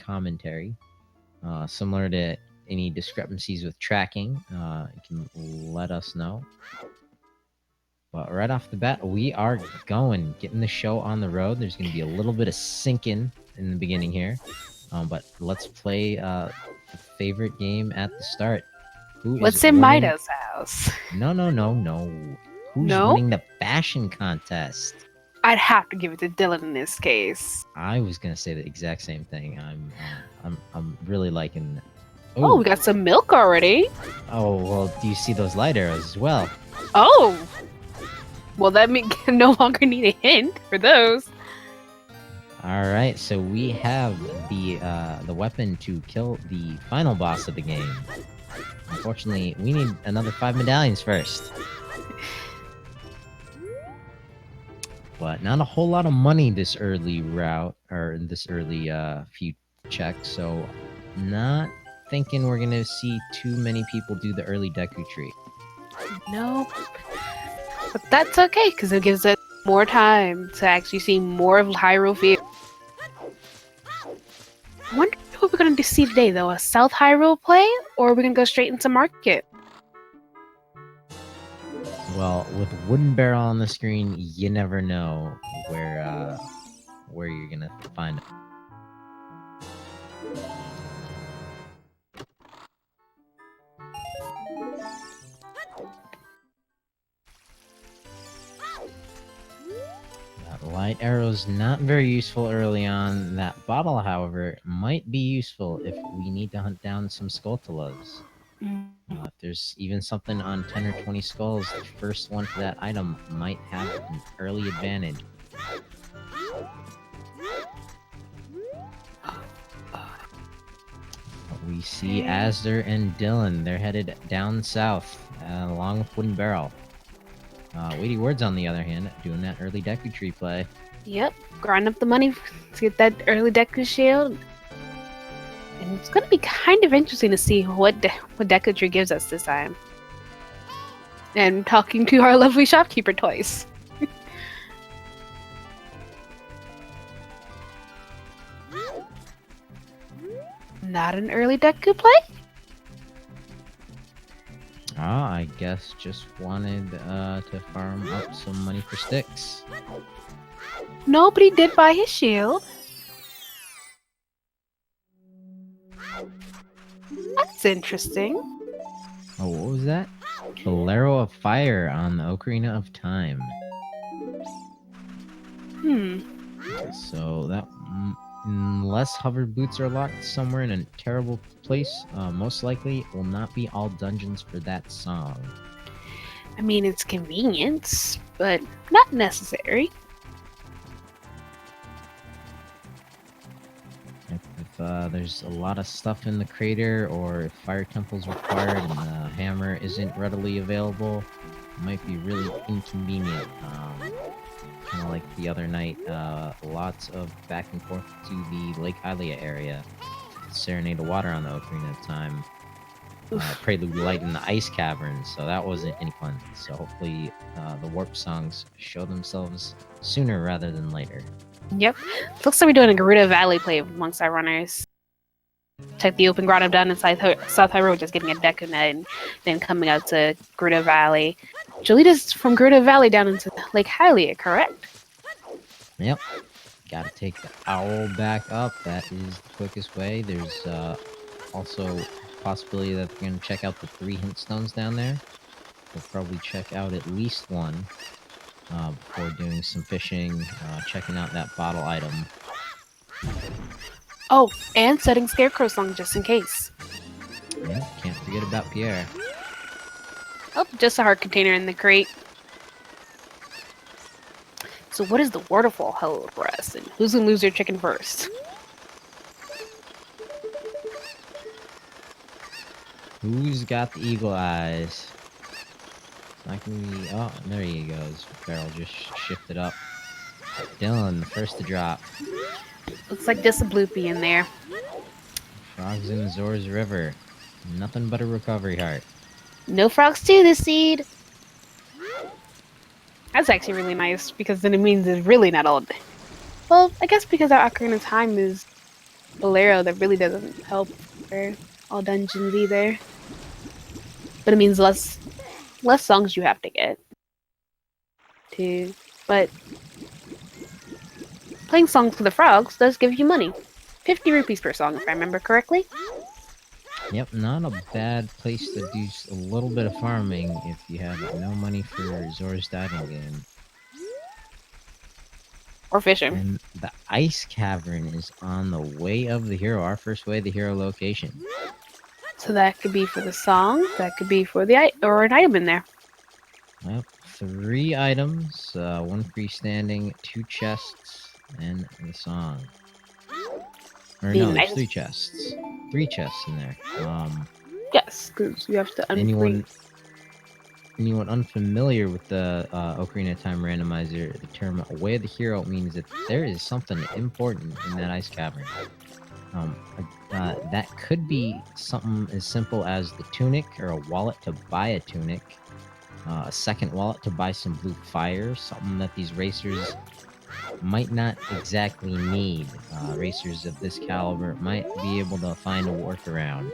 commentary. Similar to any discrepancies with tracking, you can let us know. But right off the bat, we are getting the show on the road. There's going to be a little bit of sinking in the beginning here. But let's play the favorite game at the start. What's in Mida's house? No. Who's winning the fashion contest? I'd have to give it to Dylan in this case. I was gonna say the exact same thing. I'm really liking. Oh, we got some milk already. Oh well, do you see those light arrows as well? Oh, well that means no longer need a hint for those. All right, so we have the weapon to kill the final boss of the game. Unfortunately, we need another 5 medallions first. But not a whole lot of money this early route, or this early few checks, so not thinking we're gonna see too many people do the early Deku tree. Nope. But that's okay, because it gives us more time to actually see more of Hyrule Field. I wonder what we're going to see today, though. A South Hyrule play, or are we going to go straight into Market? Well, with Wooden Barrel on the screen, you never know where you're gonna find it. That light arrow's not very useful early on. That bottle, however, might be useful if we need to hunt down some Skulltulas. If there's even something on 10 or 20 skulls, the first one for that item might have an early advantage. We see Asder and Dylan. They're headed down south, along with Wooden Barrel. Weighty Words, on the other hand, doing that early Deku tree play. Yep, grind up the money to get that early Deku shield. And it's going to be kind of interesting to see what Deku tree gives us this time. And talking to our lovely shopkeeper twice. Not an early Deku play? I guess just wanted to farm up some money for sticks. Nobody did buy his shield. That's interesting. Oh, what was that? Bolero of Fire on the Ocarina of Time. So that, unless hovered boots are locked somewhere in a terrible place, most likely will not be all dungeons for that song. I mean, it's convenience, but not necessary. If there's a lot of stuff in the crater, or if Fire Temple's required and the hammer isn't readily available, it might be really inconvenient. Kind of like the other night, lots of back and forth to the Lake Hylia area. Serenade the Water on the Ocarina of Time. Prelude Light in the Ice Cavern, so that wasn't any fun. So hopefully the warp songs show themselves sooner rather than later. Yep. Looks like we're doing a Gerudo Valley play amongst our runners. Check the open grotto down in South Hyrule, just getting a Deku Net, and then coming out to Gerudo Valley. Jolita's from Gerudo Valley down into Lake Hylia, correct? Yep. Gotta take the owl back up. That is the quickest way. There's also a possibility that they're going to check out the 3 hint stones down there. They'll probably check out at least one before doing some fishing, checking out that bottle item. Oh, and setting Scarecrow Song just in case. Yeah, can't forget about Pierre. Oh, just a heart container in the crate. So what is the waterfall held for us, and who's gonna lose their chicken first? Who's got the eagle eyes? It's not gonna be... Oh, there he goes. Barrel just shifted up. Dylan, the first to drop. Looks like just a bloopy in there. Frogs in Zor's River. Nothing but a recovery heart. No frogs too this seed. That's actually really nice, because then it means it's really not all day. Well, I guess because our Ocarina of Time is Bolero that really doesn't help for all dungeons either. But it means less songs you have to get. But playing songs for the frogs does give you money. 50 rupees per song, if I remember correctly. Yep, not a bad place to do a little bit of farming if you have no money for Zora's diving game. Or fishing. And the ice cavern is on the way of the hero, our first way of the hero location. So that could be for the song, that could be for the or an item in there. Yep, 3 items, 1 freestanding, 2 chests, and the song. Or no, there's 3 chests. 3 chests in there. Yes, because you have to Anyone unfamiliar with the Ocarina of Time randomizer, the term Way of the Hero means that there is something important in that ice cavern. That could be something as simple as the tunic or a wallet to buy a tunic, a second wallet to buy some blue fire, something that these racers might not exactly need. Racers of this caliber might be able to find a workaround.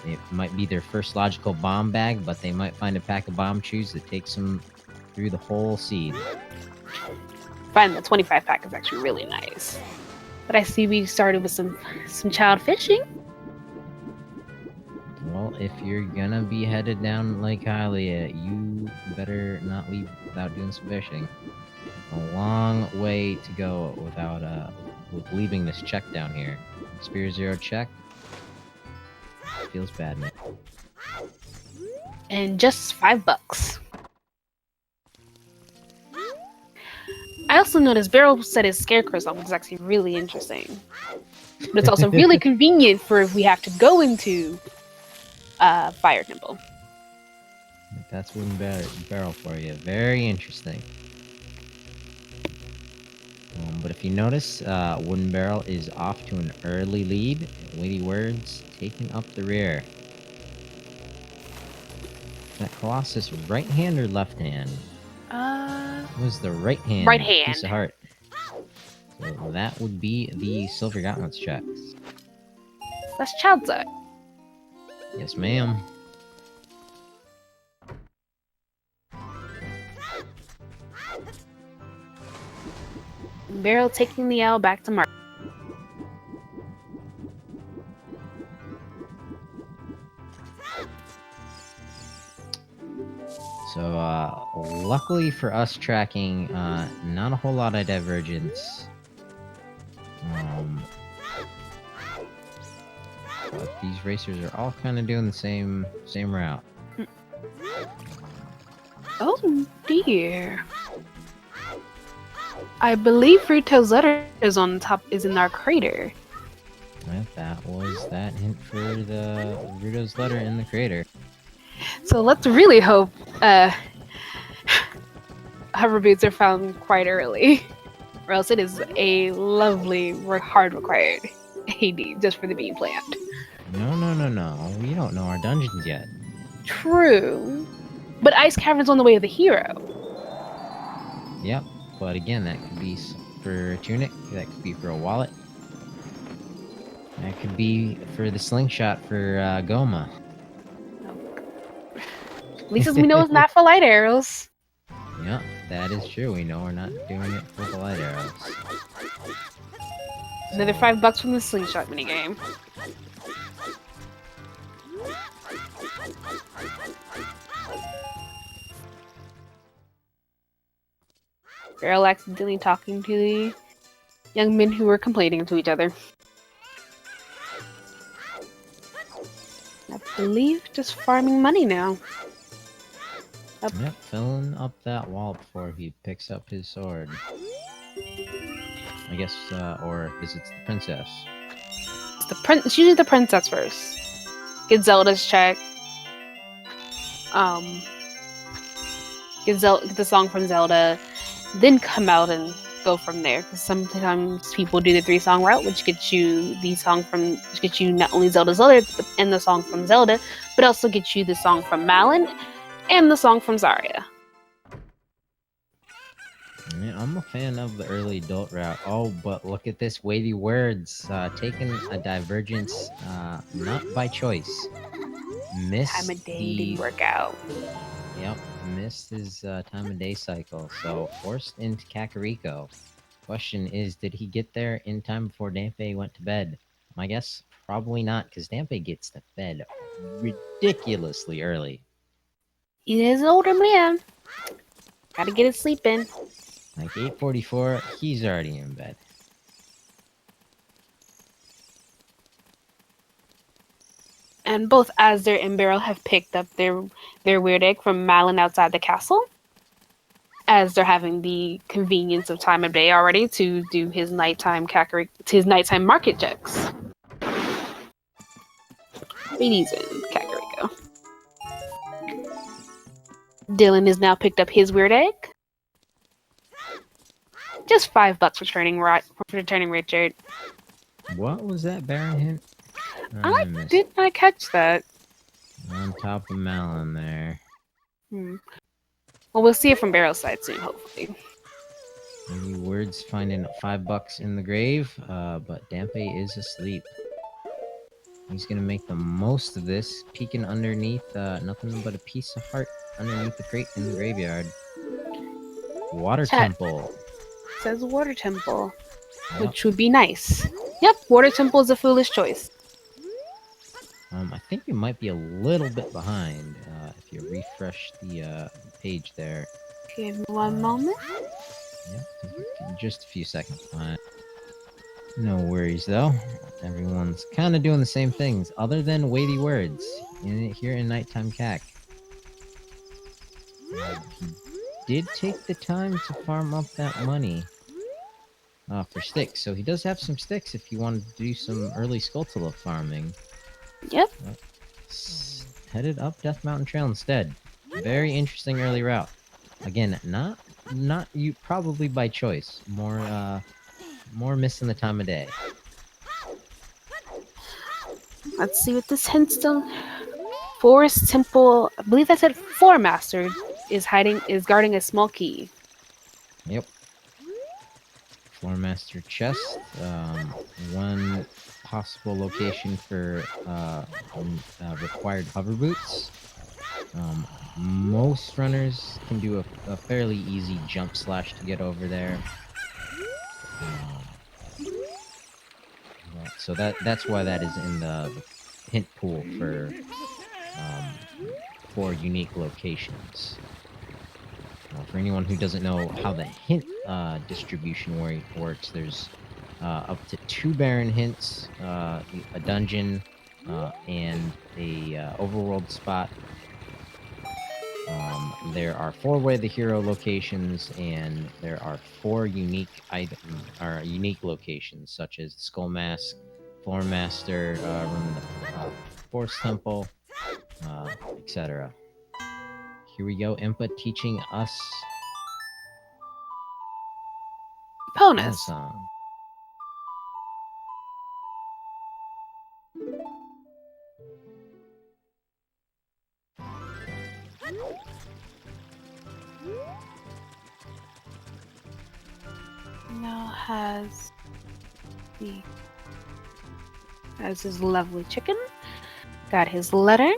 It might be their first logical bomb bag, but they might find a pack of bomb chews that takes them through the whole seed. Finding the 25 pack is actually really nice. But I see we started with some child fishing. Well, if you're gonna be headed down Lake Hylia, you better not leave without doing some fishing. A long way to go without with leaving this check down here. Spear 0 check. Feels bad, man. And just $5. I also noticed Beryl said his scarecrow song was actually really interesting. But it's also really convenient for if we have to go into Fire Temple. That's Wooden Barrel for you. Very interesting. But if you notice, Wooden Barrel is off to an early lead. Weighty Words taking up the rear. That Colossus right hand or left hand? It was the right hand. Right hand. Piece of heart. So that would be the Silver Gauntlets checks. That's Child's Eye. Yes, ma'am. Beryl taking the L back to Mark. So, luckily for us tracking, not a whole lot of divergence. But these racers are all kind of doing the same route. Oh dear. I believe Ruto's letter is on top, is in our crater. Well, that was that hint for the Ruto's letter in the crater. So let's really hope hover boots are found quite early, or else it is a lovely, hard required AD just for the bean plant. No. We don't know our dungeons yet. True, but Ice Cavern's on the way of the hero. Yep, but again, that could be for a tunic. That could be for a wallet. That could be for the slingshot for Goma. At least as we know it's not for light arrows. Yep, that is true. We know we're not doing it for the light arrows. Another $5 from the slingshot minigame. Beryl accidentally talking to the young men who were complaining to each other. I believe just farming money now. Yep, filling up that wallet before he picks up his sword. I guess, or visits the princess. It's usually the princess first. Get Zelda's check. Get the song from Zelda, then come out and go from there. Because sometimes people do the 3-song route, which gets you not only Zelda's letter and the song from Zelda, but also gets you the song from Malon and the song from Zarya. Yeah, I'm a fan of the early adult route. Oh, but look at this weighty words. Taking a divergence, not by choice. Time Missed of day didn't the work out. Yep, missed his time of day cycle, so forced into Kakariko. Question is, did he get there in time before Dampé went to bed? My guess, probably not, because Dampé gets to bed ridiculously early. He is an older man. Gotta get his sleep in. Like 8:44, he's already in bed. And both Asder and Beryl have picked up their weird egg from Malin outside the castle, as they're having the convenience of time of day already to do his nighttime market checks. Ladies in Kakariko. Dylan has now picked up his weird egg. Just $5 for returning Richard. What was that Baron hint? I missed did not catch that. on top of Malin there. Well, we'll see it from Barrel's side soon, hopefully. Any words finding $5 in the grave, but Dampé is asleep. He's gonna make the most of this, peeking underneath nothing but a piece of heart underneath the crate in the graveyard. Water Chat. temple. Says Water Temple, Yep. which would be nice. Yep, Water Temple is a foolish choice. I think we might be a little bit behind if you refresh the page there. Give me one moment. Yeah, just a few seconds behind. No worries though. Everyone's kind of doing the same things, other than weighty words here in Nighttime Cac. He did take the time to farm up that money for sticks, so he does have some sticks if you wanted to do some early Skulltula farming. Yep. Headed up Death Mountain Trail instead. Very interesting early route. Again, not you probably by choice. More missing the time of day. Let's see what this hints on. Forest Temple, I believe that said Floor Master is guarding a small key. Yep. Floor Master chest. One possible location for required hover boots. Most runners can do a fairly easy jump slash to get over there. So that's why that is in the hint pool for unique locations. For anyone who doesn't know how the hint distribution works, there's up to 2 Baron hints, a dungeon, and a overworld spot. There are 4 Way the Hero locations, and there are 4 unique locations, such as Skull Mask, Floor Master, Room in the Forest Temple, etc. Here we go, Impa teaching us Bonus. song. Now has his lovely chicken. Got his letter.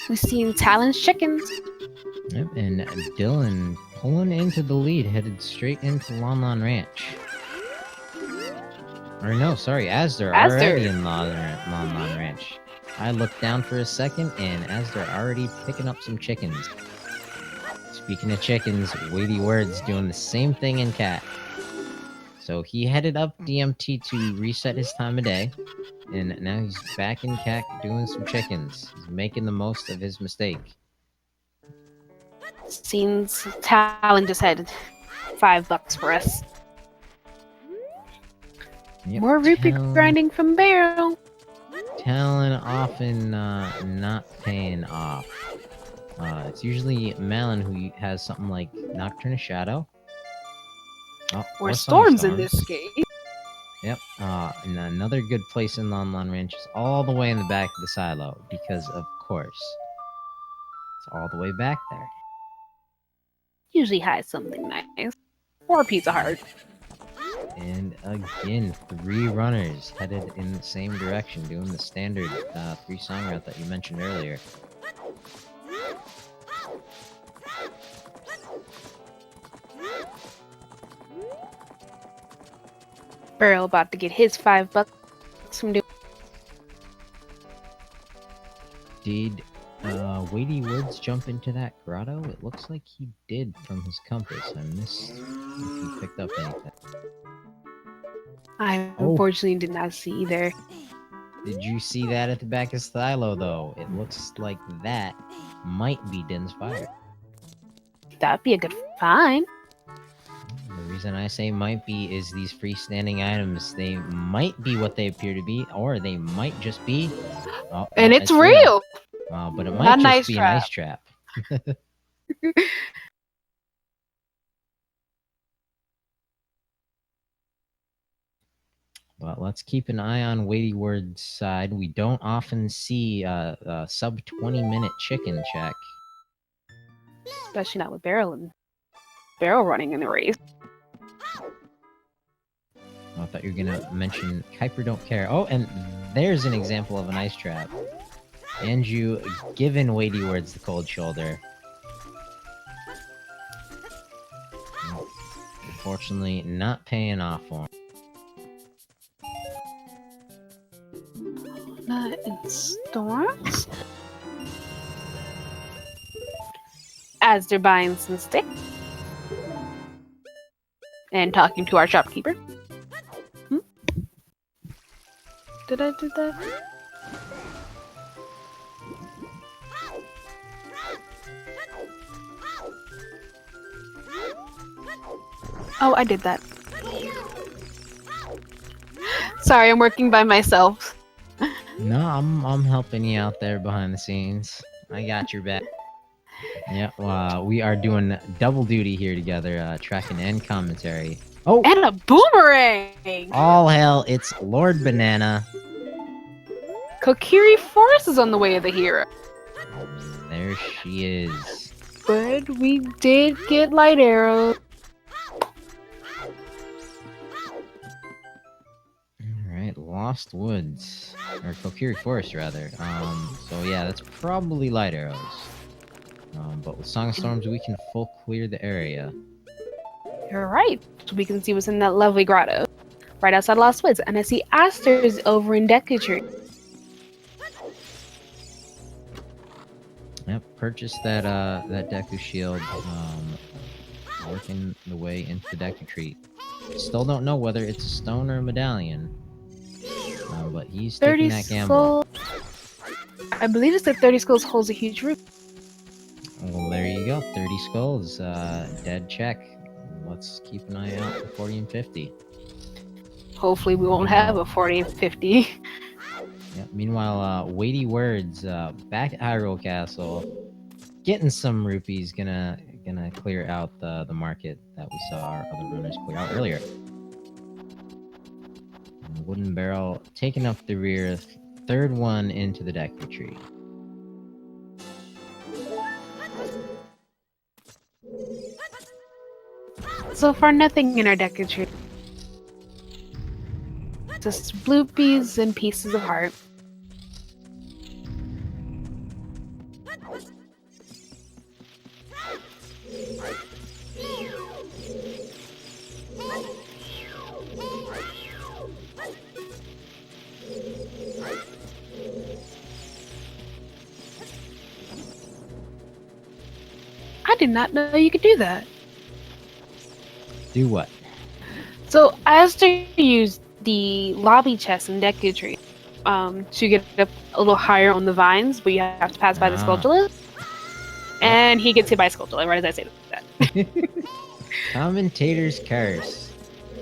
We've seen Talon's chickens. Yep, and Dylan pulling into the lead, headed straight into Lon Lon Ranch. Or no, sorry, Asder already in Lon Lon Ranch. I looked down for a second, and Asder already picking up some chickens. Speaking of chickens, Weighty Words doing the same thing in Cat. So he headed up DMT to reset his time of day, and now he's back in Cat doing some chickens. He's making the most of his mistake. Seems Talon just had $5 for us. Yep, More rupee grinding from Barrel. Talon often not paying off. It's usually Malin who has something like Nocturne of Shadow. Oh, Or Song of storms in this Storms. case. Yep. And another good place in Lon Lon Ranch is all the way in the back of the silo, because of course, it's all the way back there. Usually has something nice. Or a Pizza Hut. And again, 3 runners headed in the same direction, doing the standard 3-song route that you mentioned earlier. Beryl about to get his $5 from doing. Did Weighty Woods jump into that grotto? It looks like he did from his compass. I missed if he picked up anything. I unfortunately did not see either. Did you see that at the back of Stylo, though? It looks like that might be Din's fire. That'd be a good find. The reason I say might be is these freestanding items, they might be what they appear to be, or they might just be... Oh, and no, it's real! But it might just be an ice trap. But let's keep an eye on Weighty Word's side. We don't often see a sub 20-minute chicken check. Especially not with Beryl running in the race. I thought you were gonna mention Kuiper don't care. Oh, and there's an example of an ice trap. Andrew giving Weighty Words the cold shoulder. Unfortunately, not paying off for him. Not in storms. As they're buying some sticks. And talking to our shopkeeper. Did I do that? Oh, I did that. Sorry, I'm working by myself. No, I'm helping you out there behind the scenes. I got your back. Yeah, we are doing double duty here together, tracking and commentary. Oh! And a boomerang! All hell, it's Lord Banana. Kokiri Forest is on the way of the hero. There she is. But we did get light arrows. Alright, Lost Woods. Or Kokiri Forest, rather. So yeah, that's probably light arrows. But with Song of Storms, we can full clear the area. You're right. We can see what's in that lovely grotto. Right outside Lost Woods. And I see Asters over in Deku Tree. Yep, purchase that Deku Shield, working the way into the Deku Tree. Still don't know whether it's a stone or a medallion. But he's taking that gamble. I believe it's that 30 skulls holds a huge root. Well, there you go. 30 skulls, dead check. Let's keep an eye out for 40 and 50. Hopefully we won't have a 40 and 50. Yeah, meanwhile, Weighty Words, back at Hyrule Castle, getting some rupees, gonna clear out the market that we saw our other runners clear out earlier. And Wooden Barrel taking up the rear, third one into the Deku Tree. So far, nothing in our Deku Tree. Just bloopies and pieces of heart. I did not know you could do that. Do what? So Aster used the lobby chest in Deku Tree to get up a little higher on the vines, but you have to pass by the Skulltula. And he gets hit by a Skulltula, right as I say that. Commentator's curse.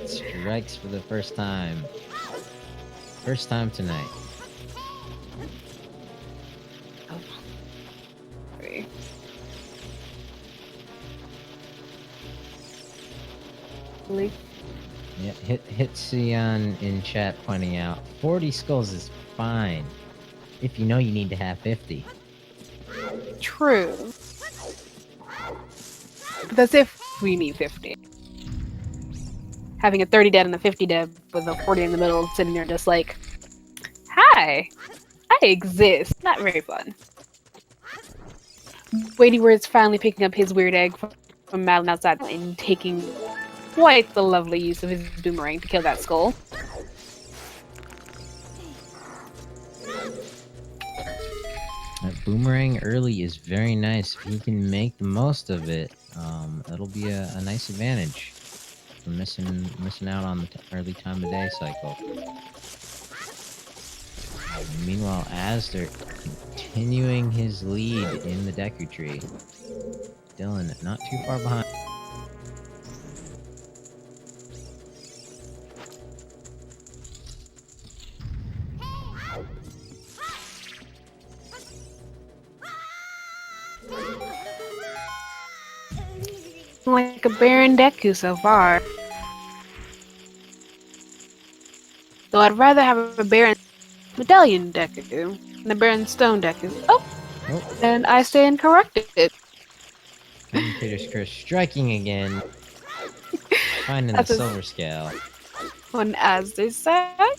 Strikes for the first time. First time tonight. Yeah, hit Sion in chat pointing out 40 skulls is fine if you know you need to have 50. True. But that's if we need 50. Having a 30 dead and a 50 dead with a 40 in the middle sitting there just like, hi, I exist. Not very fun. Waiting where it's finally picking up his weird egg from Madeline outside and taking quite the lovely use of his boomerang to kill that skull. That boomerang early is very nice. If he can make the most of it, it'll be a nice advantage for missing out on the early time of day cycle. Meanwhile, Asder continuing his lead in the Deku tree. Dylan not too far behind. Like a Baron Deku so far. Though I'd rather have a Baron Medallion Deku than a Baron Stone Deku. Oh! And I stand corrected. Commentator's curse striking again. Finding the That's silver scale. on Asder's side.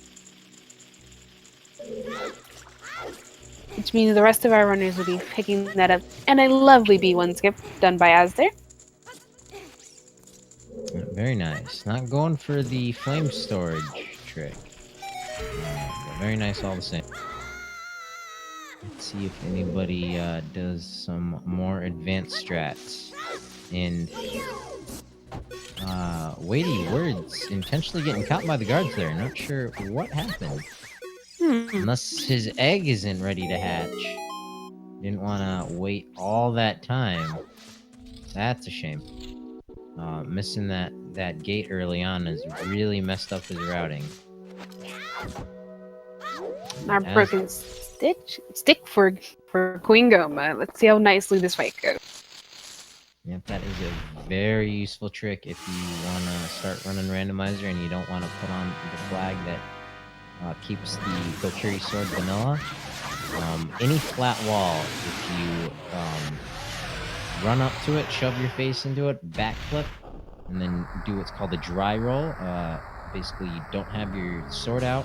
Which means the rest of our runners will be picking that up. And a lovely B1 skip done by Asder. Very nice. Not going for the flame storage trick. But very nice all the same. Let's see if anybody does some more advanced strats. And weighty words intentionally getting caught by the guards there. Not sure what happened. Unless his egg isn't ready to hatch. Didn't want to wait all that time. That's a shame. Missing that gate early on has really messed up his routing. Our broken stick for Queen Goma. Let's see how nicely this fight goes. Yep, that is a very useful trick if you want to start running Randomizer and you don't want to put on the flag that keeps the Kokiri sword vanilla. Any flat wall, if you run up to it, shove your face into it, backflip, and then do what's called a dry roll. Basically, you don't have your sword out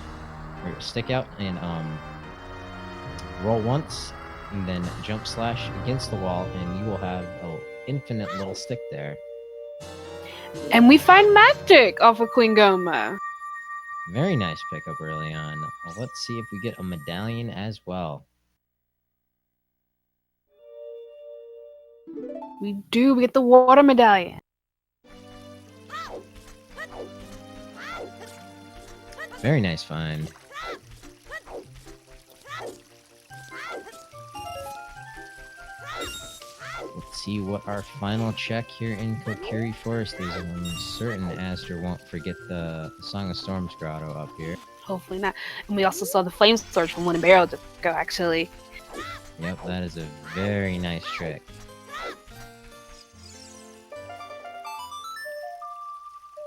or stick out, and roll once, and then jump slash against the wall, and you will have an infinite little stick there. And we find magic off of Queen Goma. Very nice pickup early on. Well, let's see if we get a medallion as well. We do. We get the water medallion. Very nice find. Let's see what our final check here in Kokiri Forest is. I'm certain Asder won't forget the Song of Storms grotto up here. Hopefully not. And we also saw the flame storage from one barrel to go, actually. Yep, that is a very nice trick.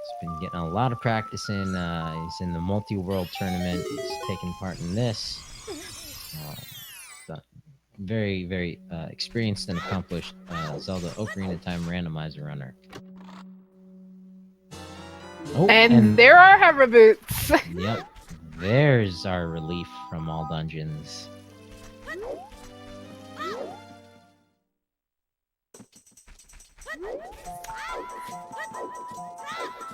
He's been getting a lot of practice in. He's in the multi-world tournament. He's taking part in this. Very, very experienced and accomplished Zelda Ocarina of Time randomizer runner. Oh, and there are hover boots. Yep, there's our relief from all dungeons.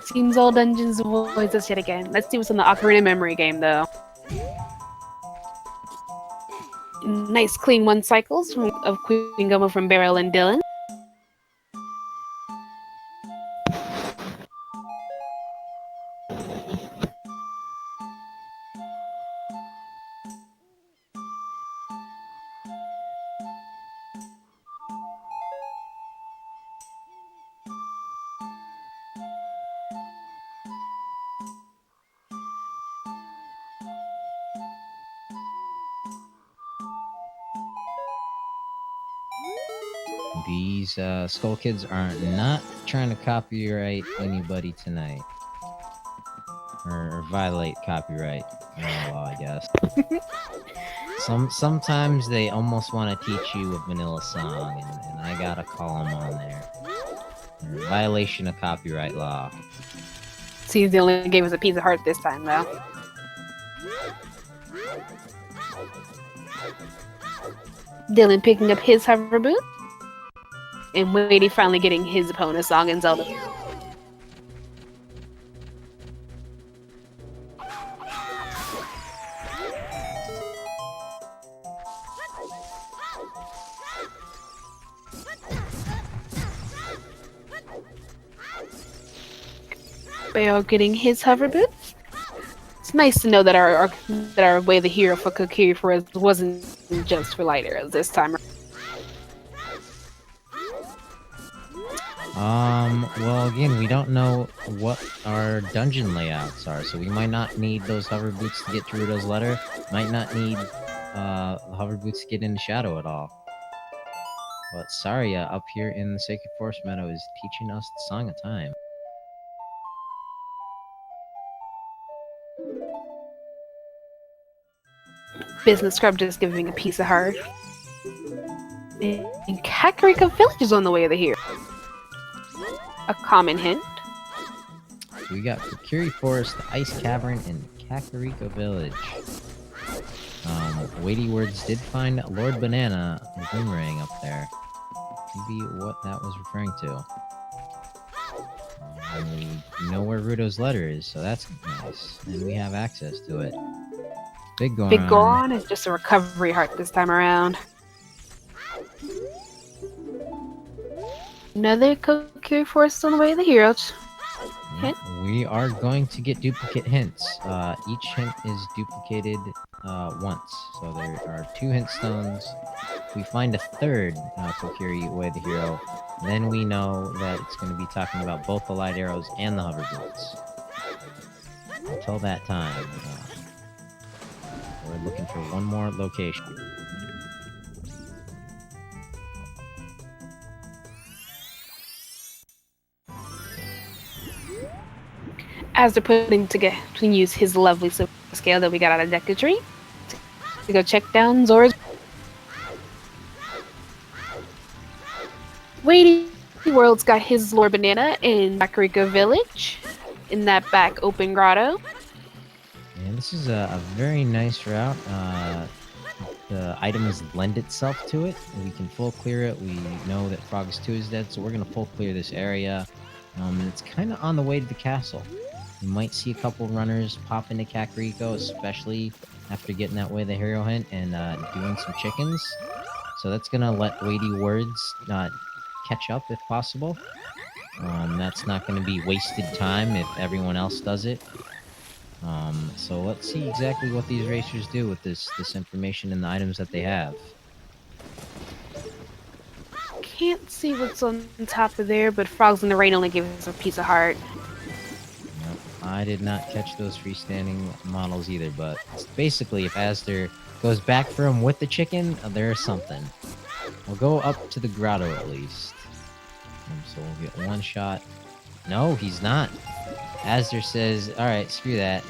Seems all dungeons avoids us yet again. Let's see what's in the Ocarina memory game, though. Nice clean 1 cycles of Queen Goma from Beryl and Dylan. These Skull Kids are not trying to copyright anybody tonight. Or violate copyright law, I guess. Sometimes they almost want to teach you a vanilla song, and I gotta call them on there. Violation of copyright law. Seems they only gave us a piece of heart this time, though. Dylan picking up his hover boot, and Wadey finally getting his opponent's song in Zelda. Bayo getting his hover boot. It's nice to know that our way the hero for Kokiri for us wasn't just for light arrows this time. Well, again, we don't know what our dungeon layouts are, so we might not need those hover boots to get Gerudo's letter. Might not need hover boots to get into Shadow at all. But Saria up here in the Sacred Forest Meadow is teaching us the Song of Time. Business Scrub just giving a piece of heart. And Kakariko Village is on the way of the hero. A common hint. So we got Kokiri Forest, the Ice Cavern, and Kakariko Village. Weighty Words did find Lord Banana boomerang up there. Maybe what that was referring to. And we know where Rudo's letter is, so that's nice. And we have access to it. Big Goron is just a recovery heart this time around. Another Kokiri Forest on the way of the heroes. Hint. We are going to get duplicate hints. Each hint is duplicated once. So there are 2 hint stones. If we find a third Kokiri Way of the Hero, then we know that it's going to be talking about both the light arrows and the hover boots. Until that time, we're looking for one more location. As they're putting together to use his lovely silver scale that we got out of Deku Tree to go check down Zora's. Weighty World's got his Lord Banana in Kakariko Village in that back open grotto. And this is a very nice route. The items lend itself to it. We can full clear it. We know that Frogus 2 is dead, so we're going to full clear this area. And it's kind of on the way to the castle. You might see a couple runners pop into Kakariko, especially after getting that way the hero hint and doing some chickens. So that's going to let Weighty Words catch up if possible. That's not going to be wasted time if everyone else does it. So let's see exactly what these racers do with this information and the items that they have. Can't see what's on top of there, but Frogs in the Rain only gives us a piece of heart. Nope, I did not catch those freestanding models either, but basically if Astor goes back for him with the chicken, there's something. We'll go up to the grotto at least. So we'll get one shot. No, he's not. Astor says, alright, screw that.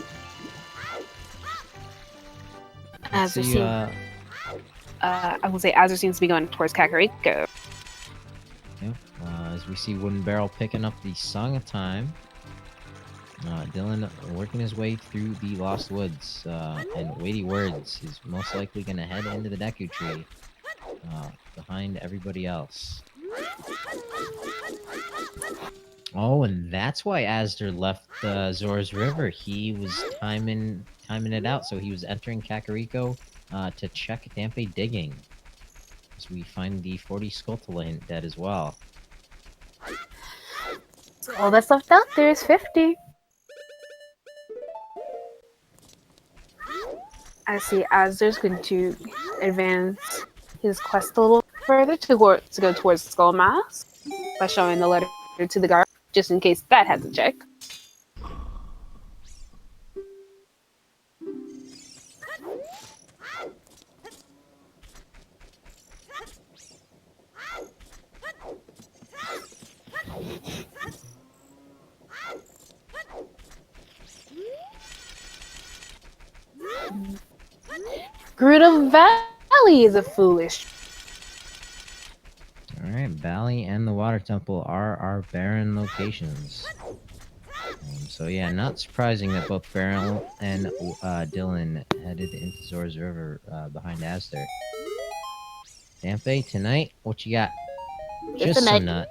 Azure I will say Azure seems to be going towards Kakariko. Yep. As we see Wooden Barrel picking up the Song of Time. Dylan working his way through the Lost Woods. And Weighty Words is most likely going to head into the Deku Tree behind everybody else. Oh, and that's why Astor left Zora's River. He was timing it out, so he was entering Kakariko to check Dampe digging. So we find the 40 Skulltula hint dead as well. So all that's left out there is 50. I see Astor's going to advance his quest a little further to go towards Skull Mask by showing the letter to the guard, just in case that has a check. Gerudo Valley is a foolish. All right, Valley and the Water Temple are our barren locations. So yeah, not surprising that both Beryl and Dylan headed into Zora's River behind Astor. Dampé, tonight, what you got? Just a Just some nut. nut.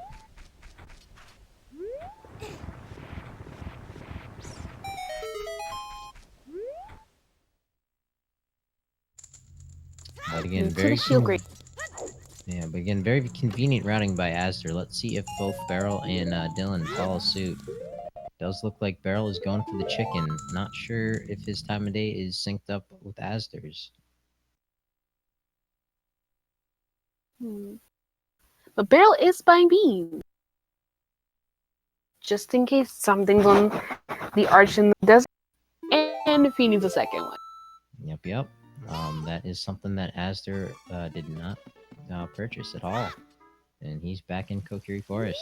But again, To the shield grade. but again, very convenient routing by Astor. Let's see if both Beryl and Dylan follow suit. Does look like Beryl is going for the chicken. Not sure if his time of day is synced up with Astor's. But Beryl is buying beans. Just in case something's on the arch in the desert. And if he needs a second one. Yep. That is something that Astor did not purchase at all. And he's back in Kokiri Forest.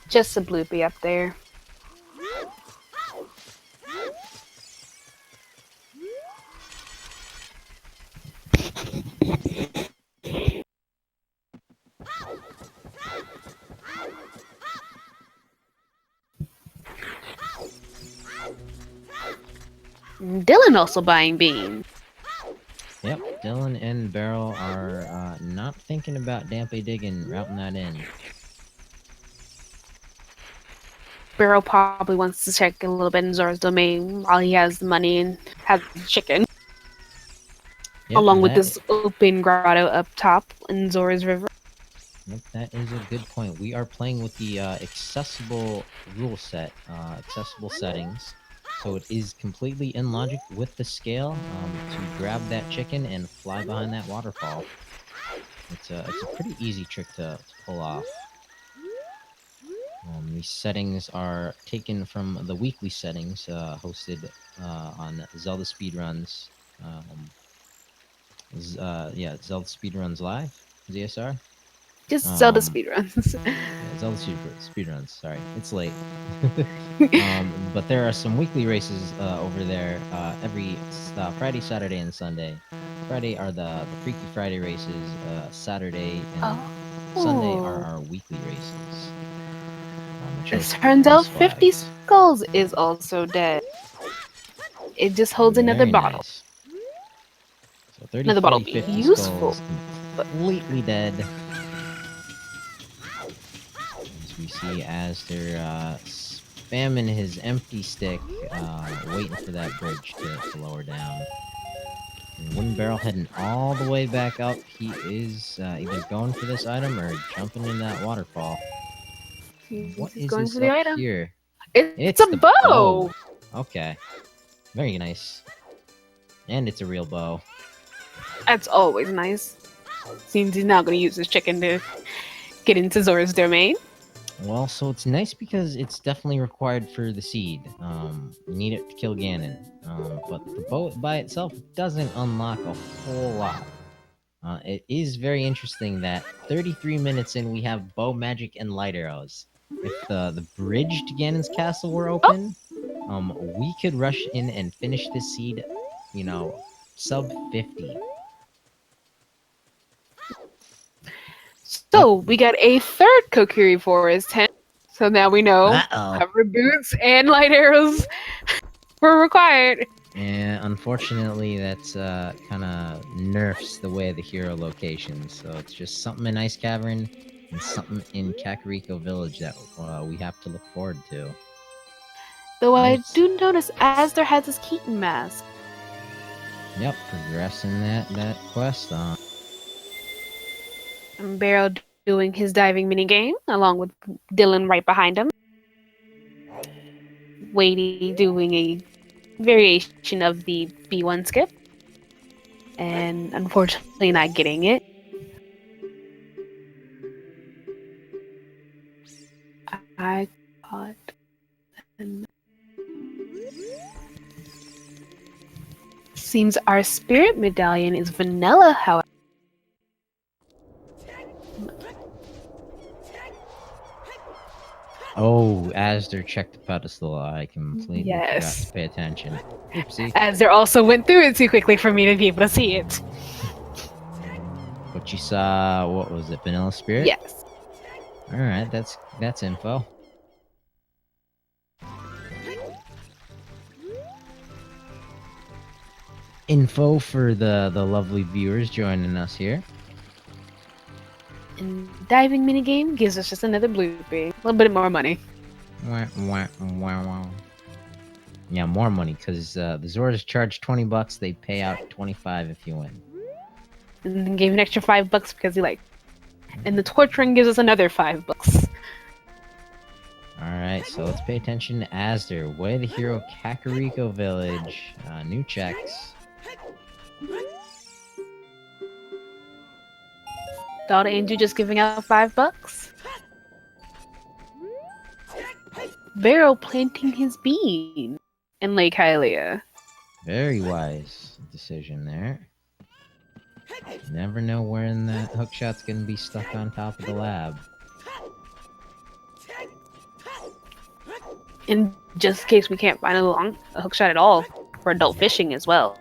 Just a bloopy up there. Dylan also buying beans. Yep, Dylan and Beryl are not thinking about Dampé digging, routing that in. Beryl probably wants to check a little bit in Zora's domain while he has the money and has the chicken. Yep, along with this open grotto up top in Zora's River. Yep, that is a good point. We are playing with the accessible rule set, accessible settings. So it is completely in logic with the scale to grab that chicken and fly behind that waterfall. It's a pretty easy trick to pull off. These settings are taken from the weekly settings hosted on Zelda Speedruns. Zelda Speedruns Live, ZSR. Just Zelda speedruns. Yeah, Zelda speedruns. Sorry, it's late. But there are some weekly races over there every Friday, Saturday, and Sunday. Friday are the Freaky Friday races. Saturday and Sunday are our weekly races. It turns out 50 Skulls is also dead. It just holds another bottle. Nice. So 30, another 40, bottle 50 be useful. Skulls completely dead. As we see Astor spamming his empty stick, waiting for that bridge to lower down. And Wooden Barrel heading all the way back up. He is either going for this item or jumping in that waterfall. What is this up here? It's a bow! Okay. Very nice. And it's a real bow. That's always nice. Seems he's not going to use his chicken to get into Zora's domain. Well, so it's nice because it's definitely required for the seed. You need it to kill Ganon. But the bow by itself doesn't unlock a whole lot. It is very interesting that 33 minutes in, we have bow magic and light arrows. If the bridge to Ganon's castle were open, we could rush in and finish this seed, sub 50. So we got a third Kokiri Forest tent. So now we know cover boots and light arrows were required. And unfortunately, that's kind of nerfs the way the hero locations. So it's just something in Ice Cavern and something in Kakariko Village that we have to look forward to. Though I do notice Astor has his Keaton mask. Yep, progressing that quest on. And Barrow doing his diving minigame, along with Dylan right behind him. Wadey doing a variation of the B1 skip. And unfortunately not getting it. I got... Seems our spirit medallion is vanilla, however. Oh, Asder checked the pedestal. I completely forgot Yes. to pay attention. Oopsie. As there also went through it too quickly for me to be able to see it. But you saw, what was it, Vanilla Spirit? Yes. Alright, that's info. Info for the lovely viewers joining us here. And diving minigame gives us just another bloopy. A little bit more money. Wah, wah, wah, wah. Yeah, more money, because the Zoras charge $20, they pay out 25 if you win. And then gave an extra $5 because he liked. And the torturing gives us another $5. Alright, so let's pay attention to Asder. Way to hero Kakariko Village. New checks. Daughter Andrew just giving out $5. Barrow planting his bean in Lake Hylia. Very wise decision there. You never know when that hookshot's gonna be stuck on top of the lab. In just in case we can't find a hookshot at all for adult fishing as well.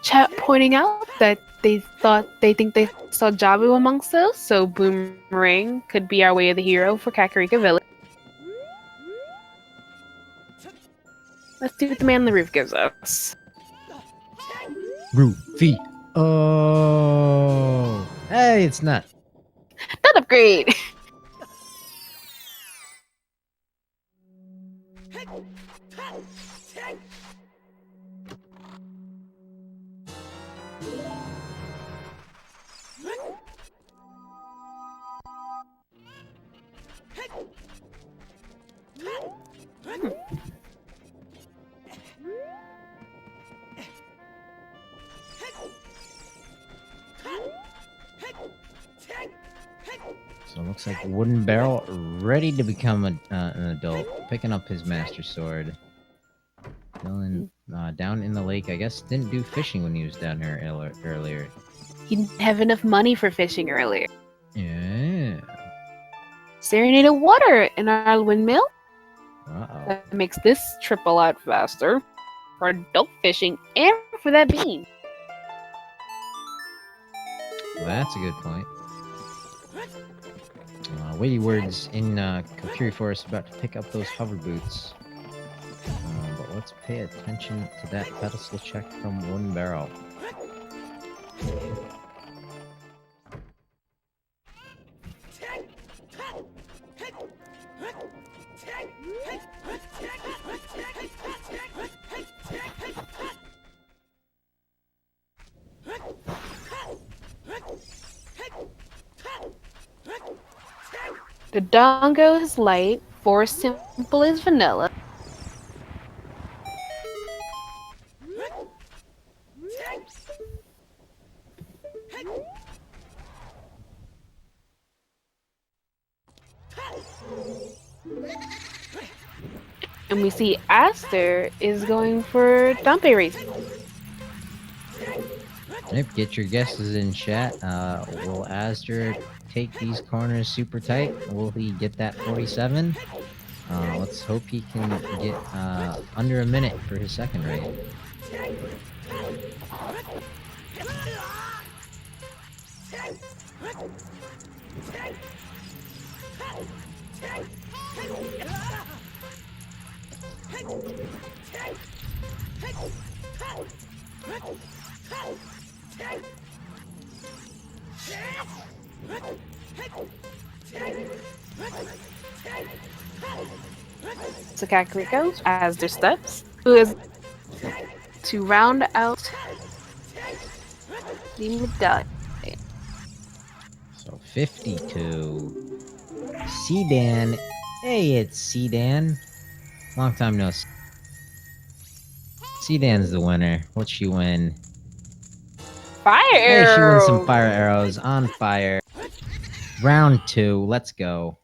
Chat pointing out that they think they saw Jabu amongst us, so Boomerang could be our way of the hero for Kakariko Village. Let's see what the man on the roof gives us. Roofy. Oh. Hey, it's not. That upgrade! So it looks like Wooden Barrel ready to become an adult, picking up his Master Sword. Dylan, down in the lake, I guess, didn't do fishing when he was down here earlier. He didn't have enough money for fishing earlier. Yeah. Serenaded water in our windmill. Uh-oh. That makes this trip a lot faster for adult fishing and for that bean. Well, that's a good point. Weighty words in Kokiri Forest about to pick up those hover boots. But let's pay attention to that pedestal check from Wooden Barrel. The dongo is light, Forest Simple is vanilla. And we see Aster is going for Dompe Race. Yep, get your guesses in chat. Will Astor take these corners super tight? Will he get that 47? Let's hope he can get under a minute for his second raid. So Kakariko, as their steps, who is to round out the medallion. So 52. Sedan. Hey, it's Sedan. Long time no see. Sedan's the winner. What'd she win? Fire Hey, she won some arrow! fire arrows on fire. Round 2. Let's go.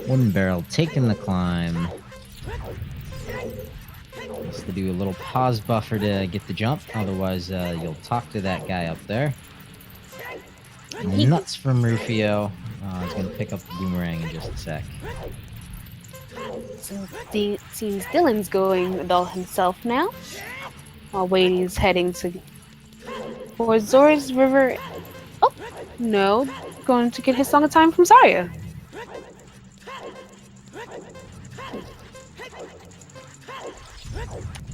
Wooden barrel taking the climb. Has to do a little pause buffer to get the jump, otherwise you'll talk to that guy up there. Nuts from Rufio. He's gonna pick up the boomerang in just a sec. So seems Dylan's going adult himself now, while Wade's heading for Zora's River. Oh, no, going to get his Song of Time from Zarya.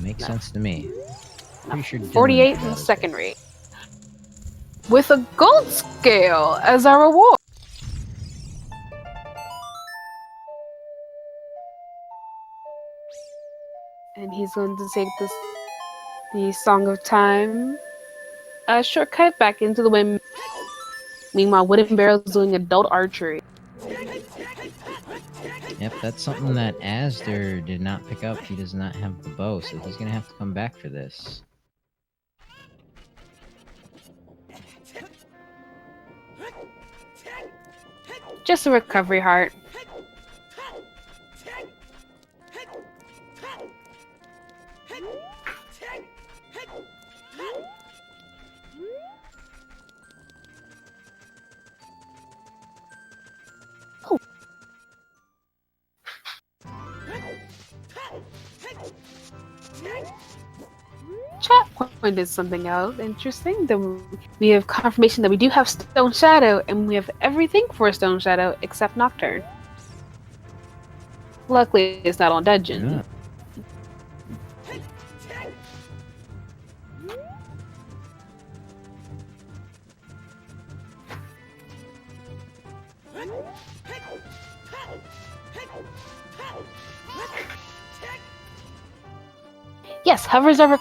Makes sense to me. Pretty sure 48 in the second rate. With a gold scale as our reward. And he's going to take the Song of Time shortcut back into the wind. Meanwhile, Wooden Barrel's doing adult archery. Yep, that's something that Asder did not pick up. He does not have the bow, so he's gonna have to come back for this. Just a recovery heart. Oh. Chat pointed something out interesting. Then we have confirmation that we do have Stone Shadow, and we have everything for Stone Shadow except Nocturne. Luckily, it's not on Dungeon. Yeah. Yes, hovers over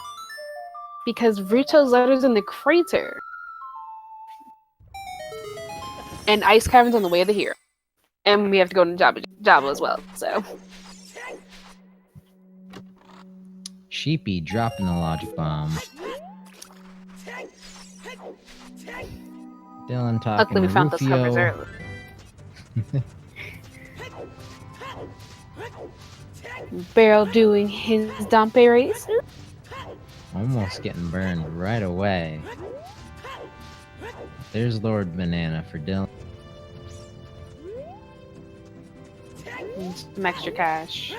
because Ruto's letter's in the crater. And Ice Cavern's on the way of the hero. And we have to go to Jabba as well, so. Sheepy dropping the logic bomb. Dylan talking Luckily we to found those hovers Rufio. early. Barrel doing his Dompe race. Almost getting burned right away. There's Lord Banana for Dylan. And some extra cash.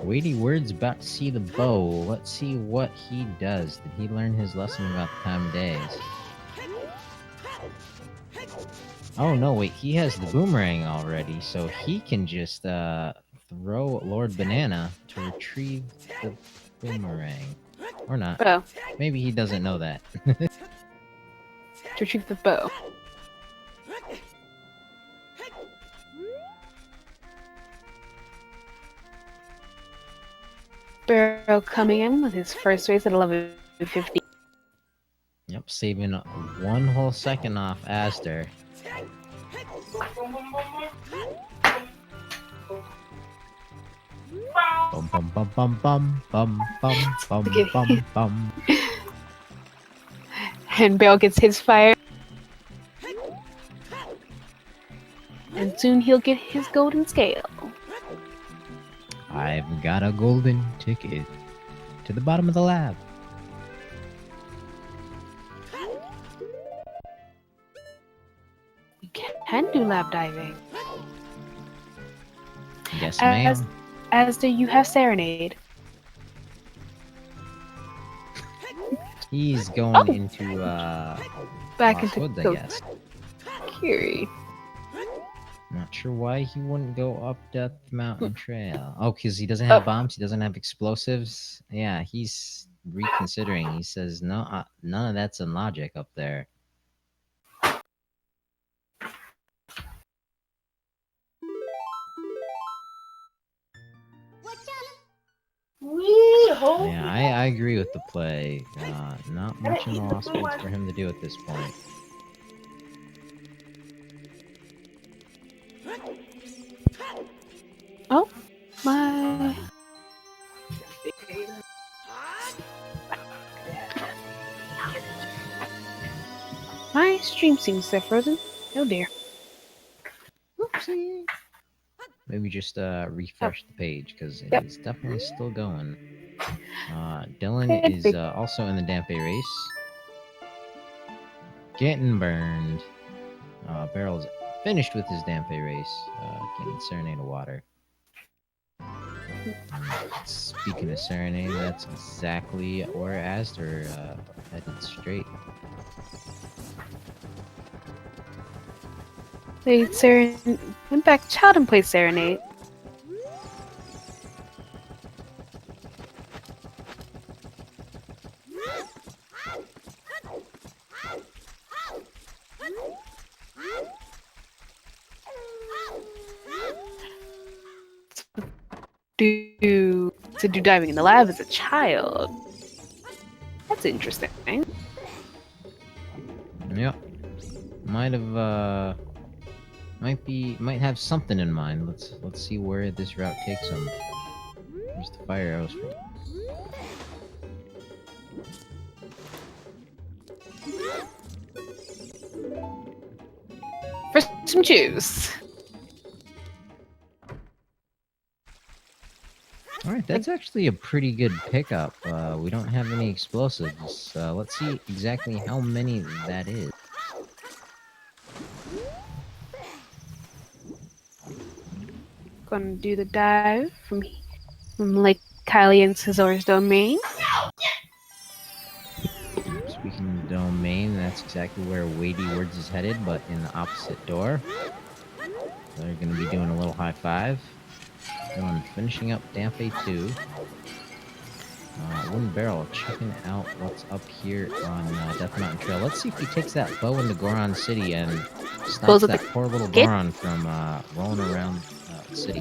Weighty words about to see the bow. Let's see what he does. Did he learn his lesson about the time of days? Oh no, wait, he has the boomerang already, so he can just throw Lord Banana to retrieve the boomerang. Or not. Oh, Maybe he doesn't know that. to retrieve the bow. Barrel coming in with his first race at 11:50. Yep, saving one whole second off Asder. Bum bum bum bum bum bum bum bum bum bum. And Barrel gets his fire. And soon he'll get his golden scale. I've got a golden ticket to the bottom of the lab. We can do lab diving. Yes, ma'am. As do you have Serenade. He's going into Back Lost into Woods, I Go- guess. Curie. Not sure why he wouldn't go up Death Mountain Trail. Oh, because he doesn't have bombs, he doesn't have explosives. Yeah, he's reconsidering. He says, no, none of that's in logic up there. Yeah, I agree with the play. Not much in the Lost Woods for him to do at this point. Oh, my. My stream seems to have frozen. Oh dear. Oopsie. Maybe just refresh the page because Yep. it's definitely still going. Dylan Okay, is also in the Dampe race. Getting burned. Barrel's finished with his Dampe race. Getting Serenade of Water. Speaking of Serenade, that's exactly where Astor headed straight. played went back to child and played Serenade. To do diving in the lab as a child. That's interesting. Yep. Might have something in mind. Let's see where this route takes him. There's the fire arrows. For some juice. Alright, that's actually a pretty good pickup. We don't have any explosives. Let's see exactly how many that is. Gonna do the dive from Lake Kylie and Cesar's domain. Speaking of domain, that's exactly where Weighty Words is headed, but in the opposite door. They're going to be doing a little high five. Dylan finishing up Dampe 2. Wooden Barrel checking out what's up here on Death Mountain Trail. Let's see if he takes that bow into Goron City and stops that poor little Goron from rolling around the city.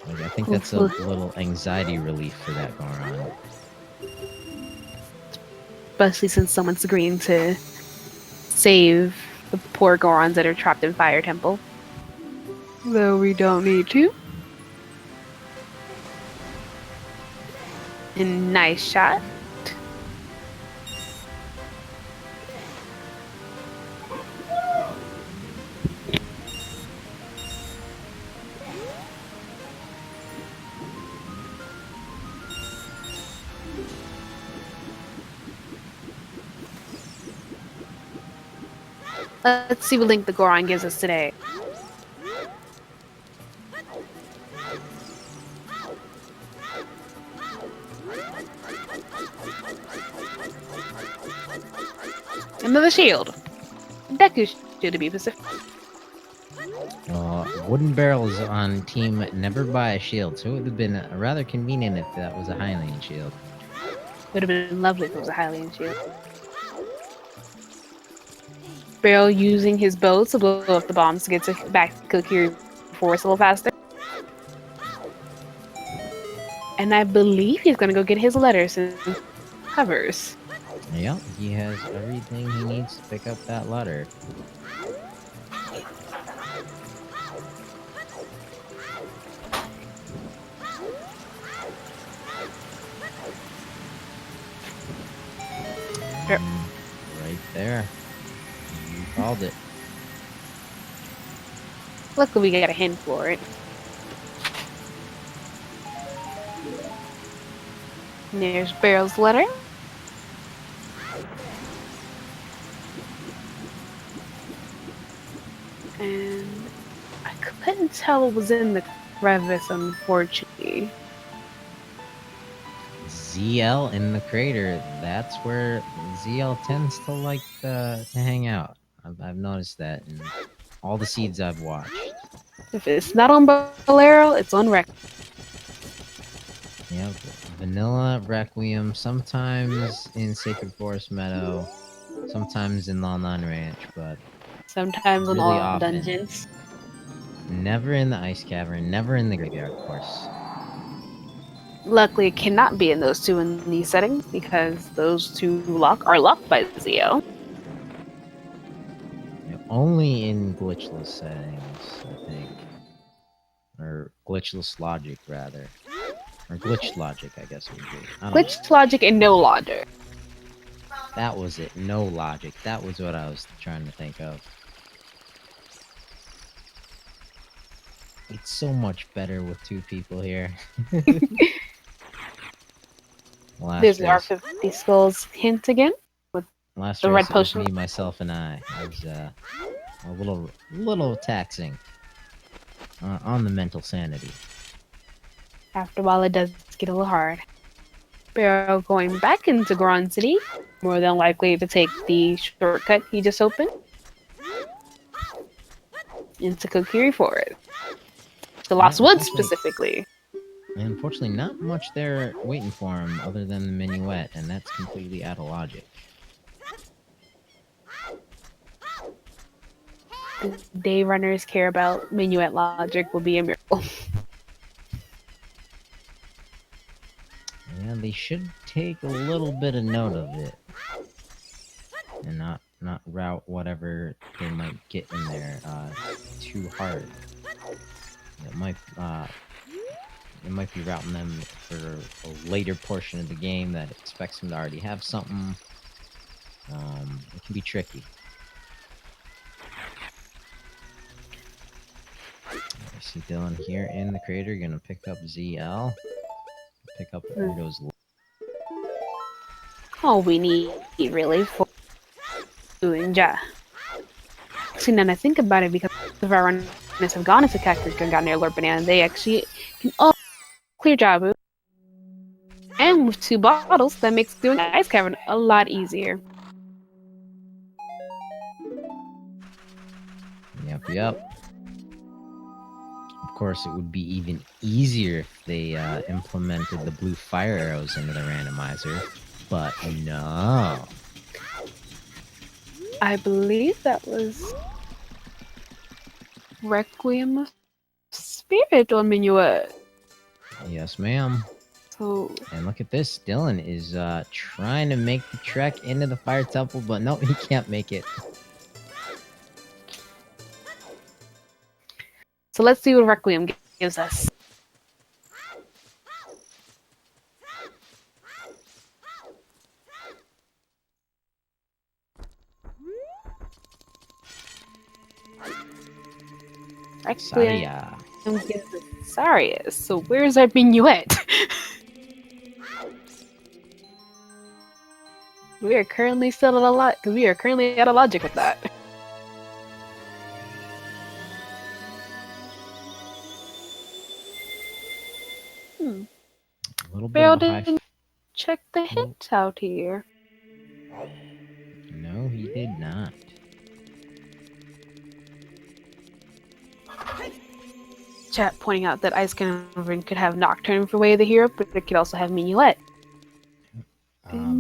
Like, I think that's a little anxiety relief for that Goron. Especially since someone's agreeing to save the poor Gorons that are trapped in Fire Temple. Though we don't need to. And nice shot. Let's see what link the Goron gives us today. Another shield. Deku shield to be specific. Wooden Barrel's on team Never Buy a Shield, so it would have been rather convenient if that was a Hylian shield. Would have been lovely if it was a Hylian shield. Barrel using his bow to blow up the bombs to get back to Kokiri Forest a little faster. And I believe he's gonna go get his letters and covers. Yep, he has everything he needs to pick up that ladder. Right there. You called it. Luckily, we got a hint for it. And there's Barrel's letter. And I couldn't tell what was in the crevice, unfortunately. ZL in the crater. That's where ZL tends to like to hang out. I've noticed that in all the seeds I've watched. If it's not on Bolero, it's on Rec. Yep, Vanilla Requiem, sometimes in Sacred Forest Meadow, sometimes in Lalnan Ranch, but sometimes on really all often. dungeons. Never in the Ice Cavern, never in the Graveyard, of course. Luckily, it cannot be in those two in these settings because those two are locked by Zio. Only in glitchless settings, I think. Or glitchless logic, rather. Or glitched logic, I guess it would be. Glitched logic and no logic. That was it. No logic. That was what I was trying to think of. It's so much better with 2 people here. Last There's the race. R50 skulls hint again with Last the race red it was potion. me, myself, and I. It was a little taxing on the mental sanity. After a while, it does get a little hard. Barrow going back into Grand City, more than likely to take the shortcut he just opened into Kokiri Forest. The Lost Woods, specifically. And unfortunately, not much there waiting for him other than the minuet, and that's completely out of logic. The day runners care about minuet logic will be a miracle. Yeah, they should take a little bit of note of it, and not route whatever they might get in there too hard. It might be routing them for a later portion of the game that expects them to already have something. It can be tricky. I see Dylan here in the crater gonna pick up ZL. Pick up Weirdo's. All we need, really, for doing Ja. See, now I think about it, because if our runners have gone into Kakariko and gotten their Lord Banana, they actually can all clear Jabu. And with 2 bottles, that makes doing Ice Cavern a lot easier. Yep. Of course, it would be even easier if they implemented the blue fire arrows into the randomizer, but no. I believe that was Requiem of Spirit on Minuet. Yes, ma'am. So, And look at this. Dylan is trying to make the trek into the fire temple, but no, he can't make it. so let's see what Requiem gives us. Requiem Saria. gives us Sarius. So where's our Minuet? We are currently still at a lot, because we are currently out of logic with that. A little bit Barrel of a high. didn't check the hint out here. No, he did not. Chat pointing out that Ice Cavern could have Nocturne for Way of the Hero, but it could also have Minuet.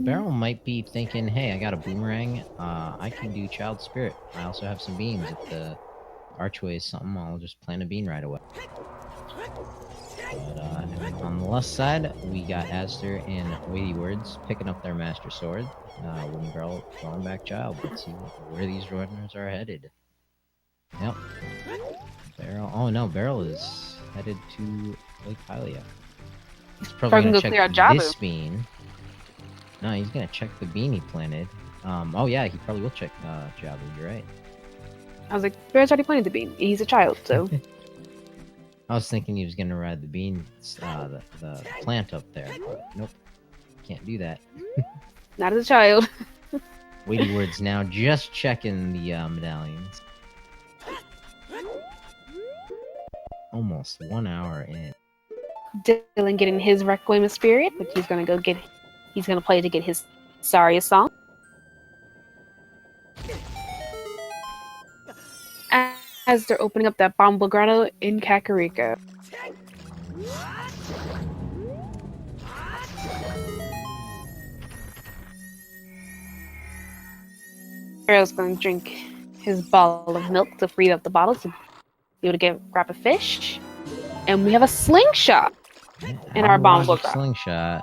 Beryl might be thinking, hey, I got a boomerang. I can do Child Spirit. I also have some beans. If the archway is something, I'll just plant a bean right away. But on the left side, we got Aster and Weighty Words picking up their Master Sword. Wooden Barrel going back Child. Let's see where these runners are headed. Yep. Barrel. Oh no, Barrel is headed to Lake Hylia. He's probably gonna check this bean. No, he's gonna check the bean he planted. Oh yeah, he probably will check Jabu. You're right. I was like, Bear's already planted the bean. He's a child, so. I was thinking he was gonna ride the bean, the plant up there, but nope, can't do that. Not as a child. Weighty Words now just checking the medallions. Almost 1 hour in. Dylan getting his Requiem of Spirit, which he's gonna go get. He's gonna play to get his Sarius song. As they're opening up that Bomb Grotto in Kakariko. Arrow's gonna drink his bottle of milk to free up the bottle to be able to grab a fish. And we have a slingshot in our Bomb Grotto. Slingshot.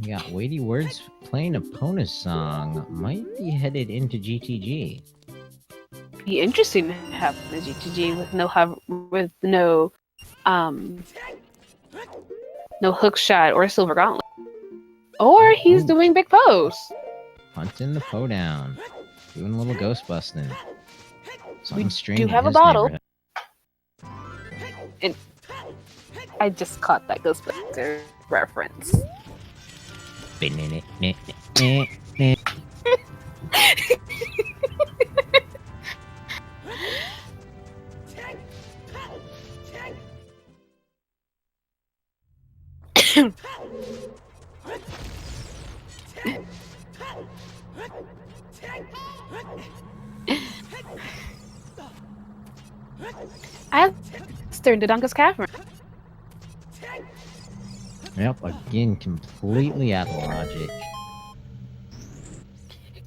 We got Weighty Words playing a Pona song might be headed into GTG. Be interesting to have the GTG with no hook shot or silver gauntlet. Or he's Ooh. doing big pose. Hunting the Poe down. Doing a little ghost busting. Something strange do in have a his bottle. neighborhood. And I just caught that Ghostbuster reference. I turned to Duncan's Cavern. Yep, again, completely out of logic.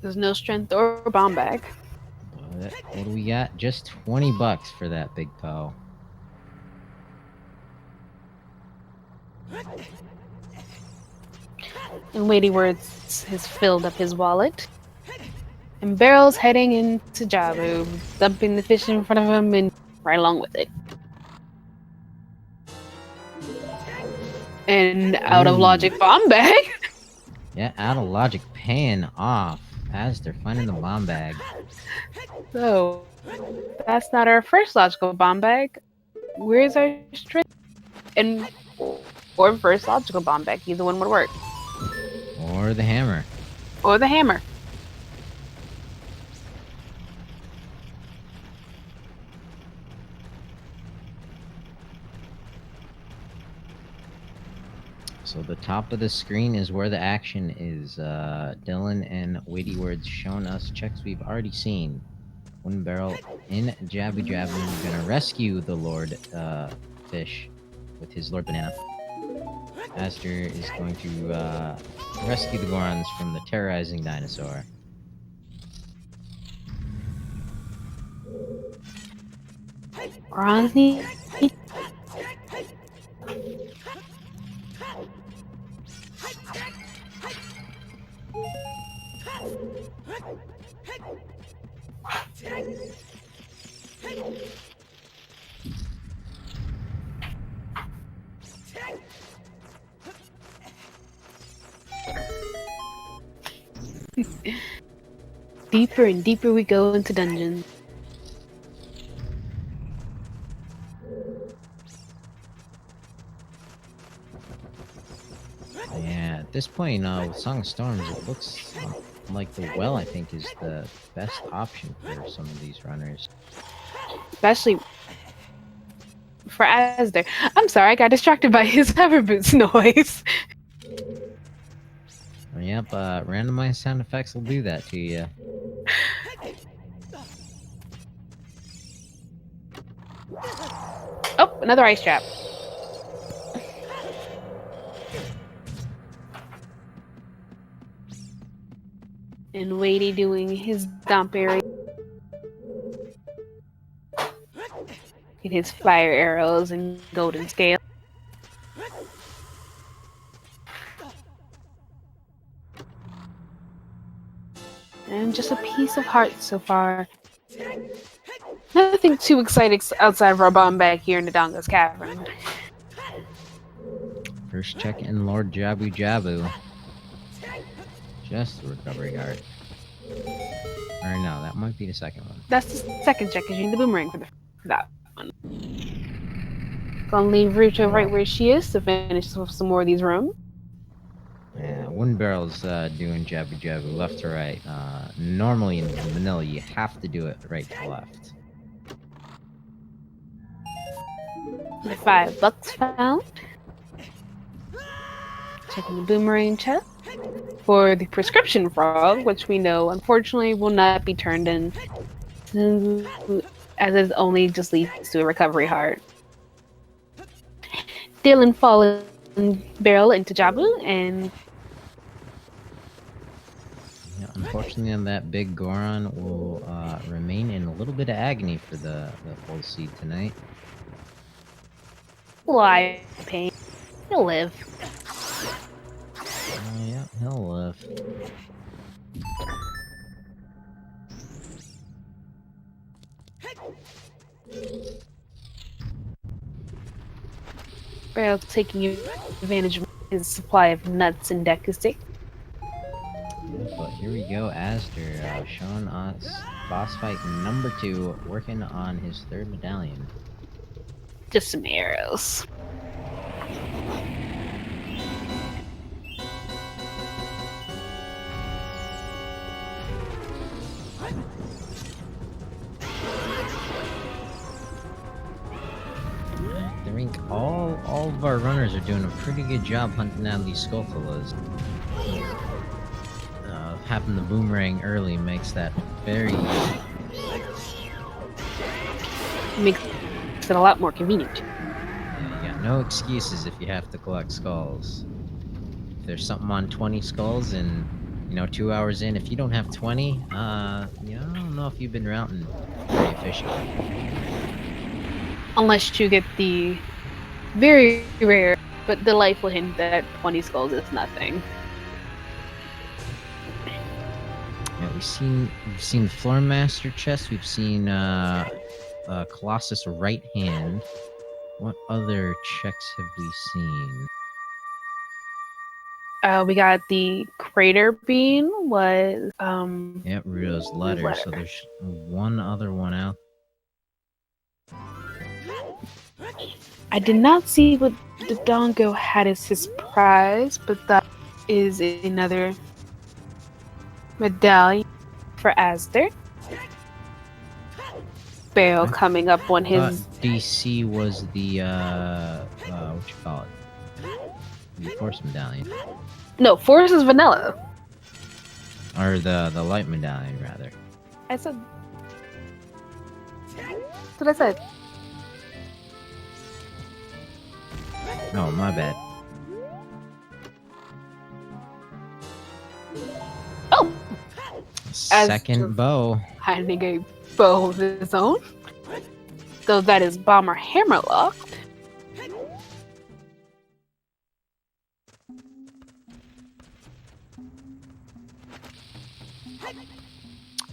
There's no strength or bomb bag. But what do we got? Just $20 for that big Poe. And Weighty Words has filled up his wallet. And Barrel's heading into Jabu, dumping the fish in front of him and right along with it. And out of logic bomb bag. Yeah, out of logic paying off as they're finding the bomb bag. So, that's not our first logical bomb bag. Where's our strength? And or first logical bomb bag. Either one would work. Or the hammer. Or the hammer. So the top of the screen is where the action is. Dylan and Weighty Words showing us checks we've already seen. One barrel in Jabu Jabu. We're gonna rescue the Lord Fish with his Lord Banana. Aster is going to rescue the Gorons from the terrorizing dinosaur. Gorons need deeper and deeper we go into dungeons. Yeah, at this point, with Song of Storms, it looks like the well, I think, is the best option for some of these runners. Especially for Asder. I'm sorry, I got distracted by his hover boots noise. Yep, randomized sound effects will do that to you. Oh, another ice trap. And Weighty doing his dump area. Get his fire arrows and golden scale. And just a piece of heart so far. Nothing too exciting outside of our bomb bag here in the Donga's Cavern. First check in Lord Jabu Jabu. Just the recovery guard. Or no, that might be the second one. That's the second check, because you need the boomerang for that one. Gonna leave Ruto right where she is to finish with some more of these rooms. Yeah, one barrel's doing Jabu Jabu left to right. Normally in vanilla, you have to do it right to left. The $5 found. Checking the boomerang chest for the prescription frog, which we know unfortunately will not be turned in, as it only just leads to a recovery heart. Dylan fallen barrel into Jabu, and Yeah, unfortunately, on that big Goron will remain in a little bit of agony for the full seed tonight. why pain? He'll live. Yeah, He'll live. Barrel taking advantage of his supply of nuts and delicacy. But here we go, Astor, showing us boss fight number 2, working on his 3rd medallion. Just some arrows. I think all of our runners are doing a pretty good job hunting down these Skulltulas. Having the boomerang early makes that very easy. Makes it a lot more convenient. Yeah, you got no excuses if you have to collect skulls. If there's something on 20 skulls and, 2 hours in, if you don't have 20, I don't know if you've been routing very efficiently. Unless you get the very rare but delightful hint that 20 skulls is nothing. Yeah, we've seen the Floor Master chest. We've seen Colossus right hand. What other checks have we seen? We got the crater bean was Yep, Rudo's letter. So there's one other one out. I did not see what the Dongo had as his prize, but that is another medallion for Asder. Barrel coming up on his. DC was the what you call it? The Force medallion. No, Force is vanilla. Or the light medallion rather. I said. That's what I said. Oh, my bad. Oh! Second bow. Hiding a bow of his own. Though that is bomber hammerlocked.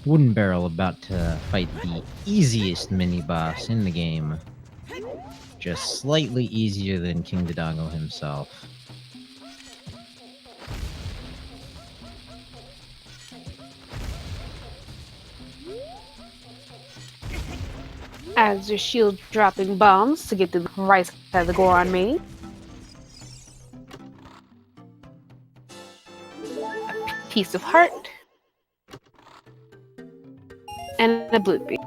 Wooden Barrel about to fight the easiest mini-boss in the game. Just slightly easier than King Dodongo himself. As your shield dropping bombs to get the right side of the Goron main. A piece of heart. And a blue beam.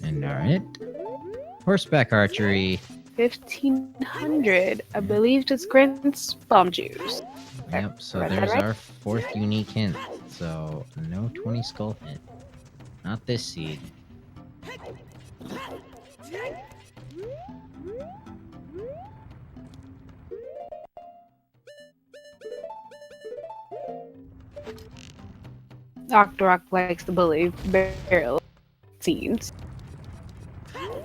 And alright. Horseback archery. 1500. I believe just grants bomb juice. Yep, so there's our 4th unique hint. So, no 20 skull hint. Not this seed. Octorok likes to bully Barrel, it seems.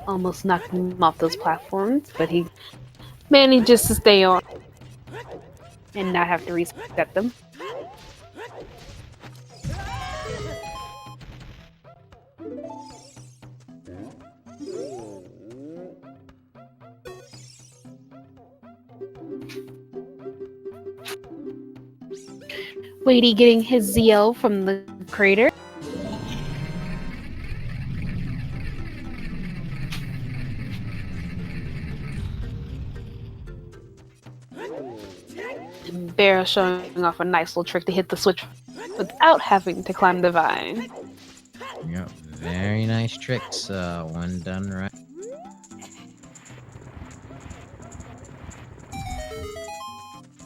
Almost knocked him off those platforms, but he manages to stay on and not have to reset them. Wadey getting his ZL from the crater. And Barrel showing off a nice little trick to hit the switch without having to climb the vine. Yep, very nice tricks when done right.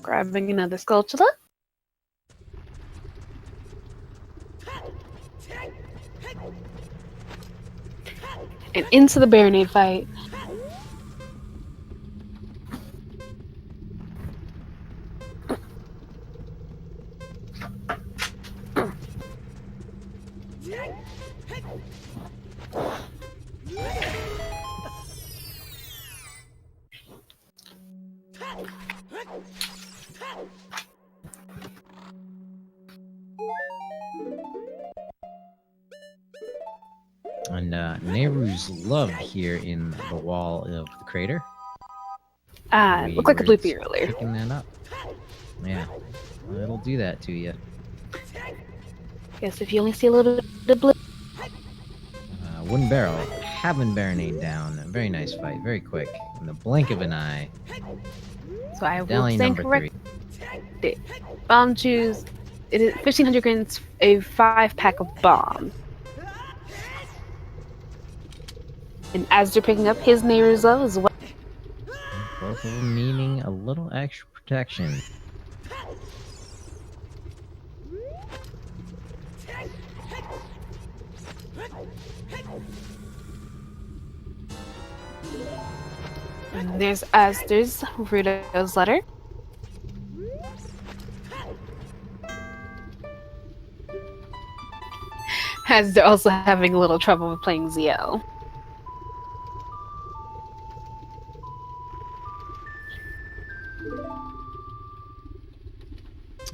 Grabbing another Skulltula. And into the Baronade fight. And Nehru's love here in the wall of the crater. Looks like a Where it's bloopy earlier. picking that up. Yeah, it'll do that to you. Guess if you only see a little bit of blue. Wooden barrel, having Baronade down. A very nice fight, very quick. In the blink of an eye. So I will Medallion stand number correct. 3. Bomb juice. It is 1,500 grams, a 5-pack of bomb. And as they're picking up his neighbor's love as well. Both of them needing a little extra protection. And there's Astor's Rudo's letter. As they're also having a little trouble with playing ZL.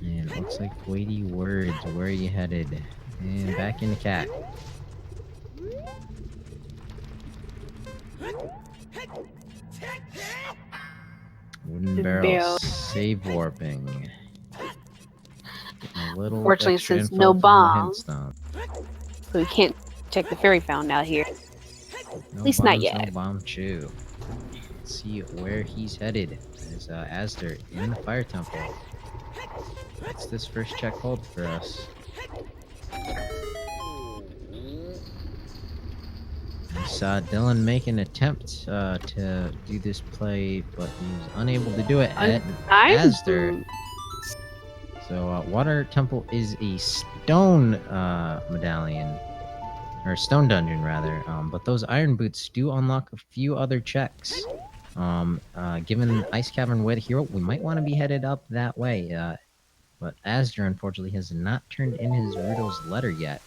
And it looks like weighty words. Where are you headed? And back in the cat. Wooden barrel save warping. Getting a little Fortunately, extra since info no from the bomb, headstone. so we can't check the fairy fountain out here. No At least not bombs, yet. No bomb chew. Let's see where he's headed. There's Astor in the fire temple. What's this first check hold for us? We saw Dylan make an attempt to do this play, but he was unable to do it at Astor. So Water Temple is a stone medallion, or stone dungeon rather. But those iron boots do unlock a few other checks. Given Ice Cavern Wed Hero, we might want to be headed up that way. But Astor, unfortunately, has not turned in his Rudo's letter yet.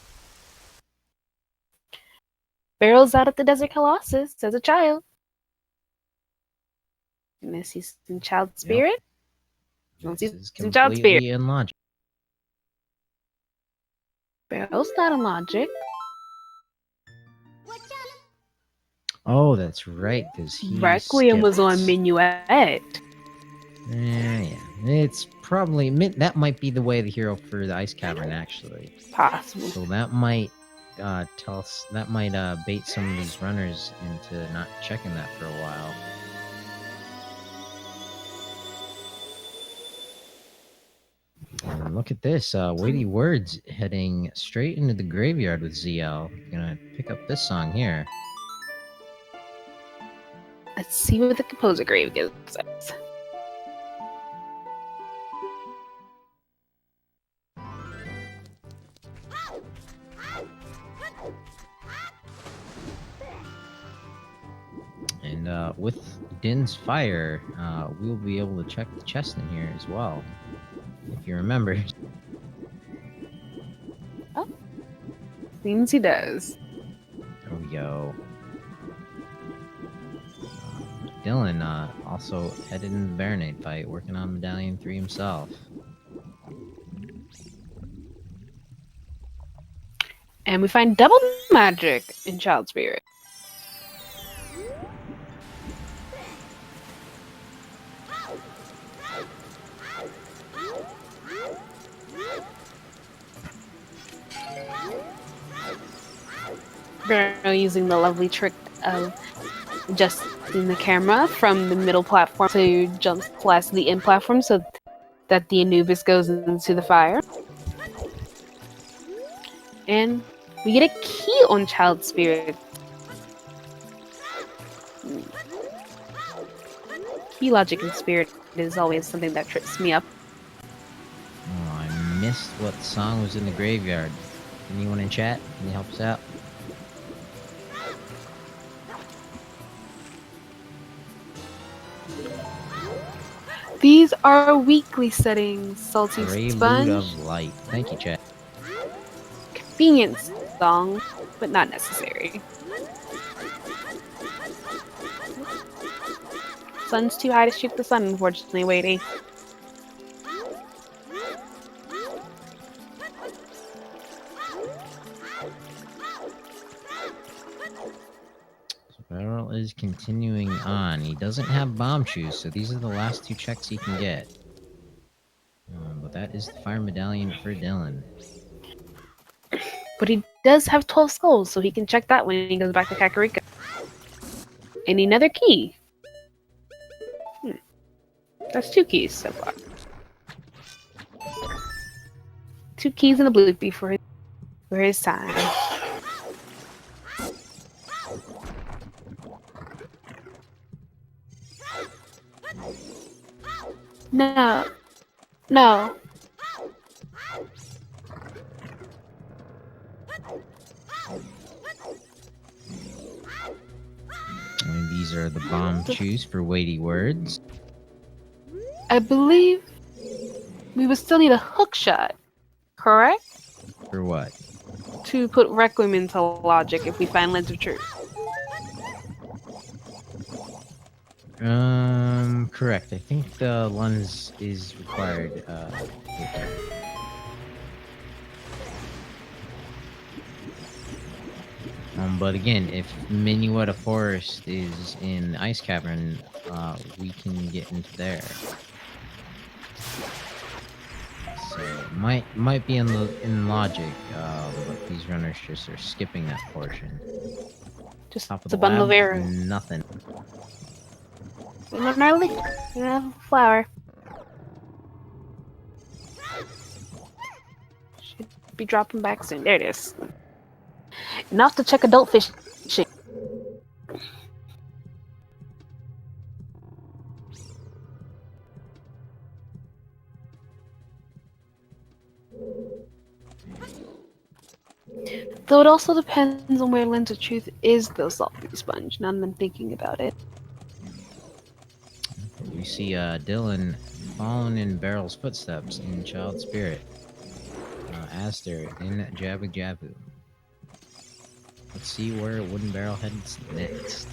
Barrel's out at the Desert Colossus as a child. And this is some child spirit. This is some child spirit. completely in logic. Barrel's not in logic. Oh, that's right, because he Requiem was on skipped. Minuet. Yeah, it's probably that might be the way of the hero for the Ice Cavern, actually. Possible. So that might tell us that might bait some of these runners into not checking that for a while. And look at this, weighty words heading straight into the graveyard with ZL. Gonna pick up this song here. Let's see what the composer grave gives us. And with Din's fire, we'll be able to check the chest in here as well. If you remember. Oh. Seems he does. There we go. Dylan also headed in the Baronade fight, working on Medallion 3 himself. And we find double magic in Child Spirit. Barrow using the lovely trick of adjusting the camera from the middle platform to jump past the end platform so that the Anubis goes into the fire. And we get a key on Child Spirit. Key logic in Spirit is always something that trips me up. Oh, I missed what song was in the graveyard. Anyone in chat? Can you help us out? These are weekly settings. Salty Prelude Sponge. of Light. Thank you, chat. Convenience song, but not necessary. Sun's too high to shoot the sun, unfortunately, Weighty. is continuing on. He doesn't have bomb shoes, so these are the last 2 checks he can get. But that is the fire medallion for Dylan. But he does have 12 skulls, so he can check that when he goes back to Kakariko. And another key. That's 2 keys so far. 2 keys and a bloopy for his time. No. No. And these are the bomb shoes for weighty words. I believe we would still need a hook shot, correct? For what? To put Requiem into logic if we find Lens of Truth. Correct. I think the lens is required. But again, if Minuetta Forest is in the Ice Cavern, we can get into there. So it might be in logic, but these runners just are skipping that portion. Just Top of a the bundle of lab, arrows. nothing. Gnarly, we don't have a flower. Should be dropping back soon. There it is. Enough to check adult fish. Though it also depends on where Lens of Truth is, though, Salty Sponge. Now that I'm thinking about it. We see Dylan following in Barrel's footsteps in Child Spirit. Aster in Jabu Jabu. Let's see where Wooden Barrel heads next.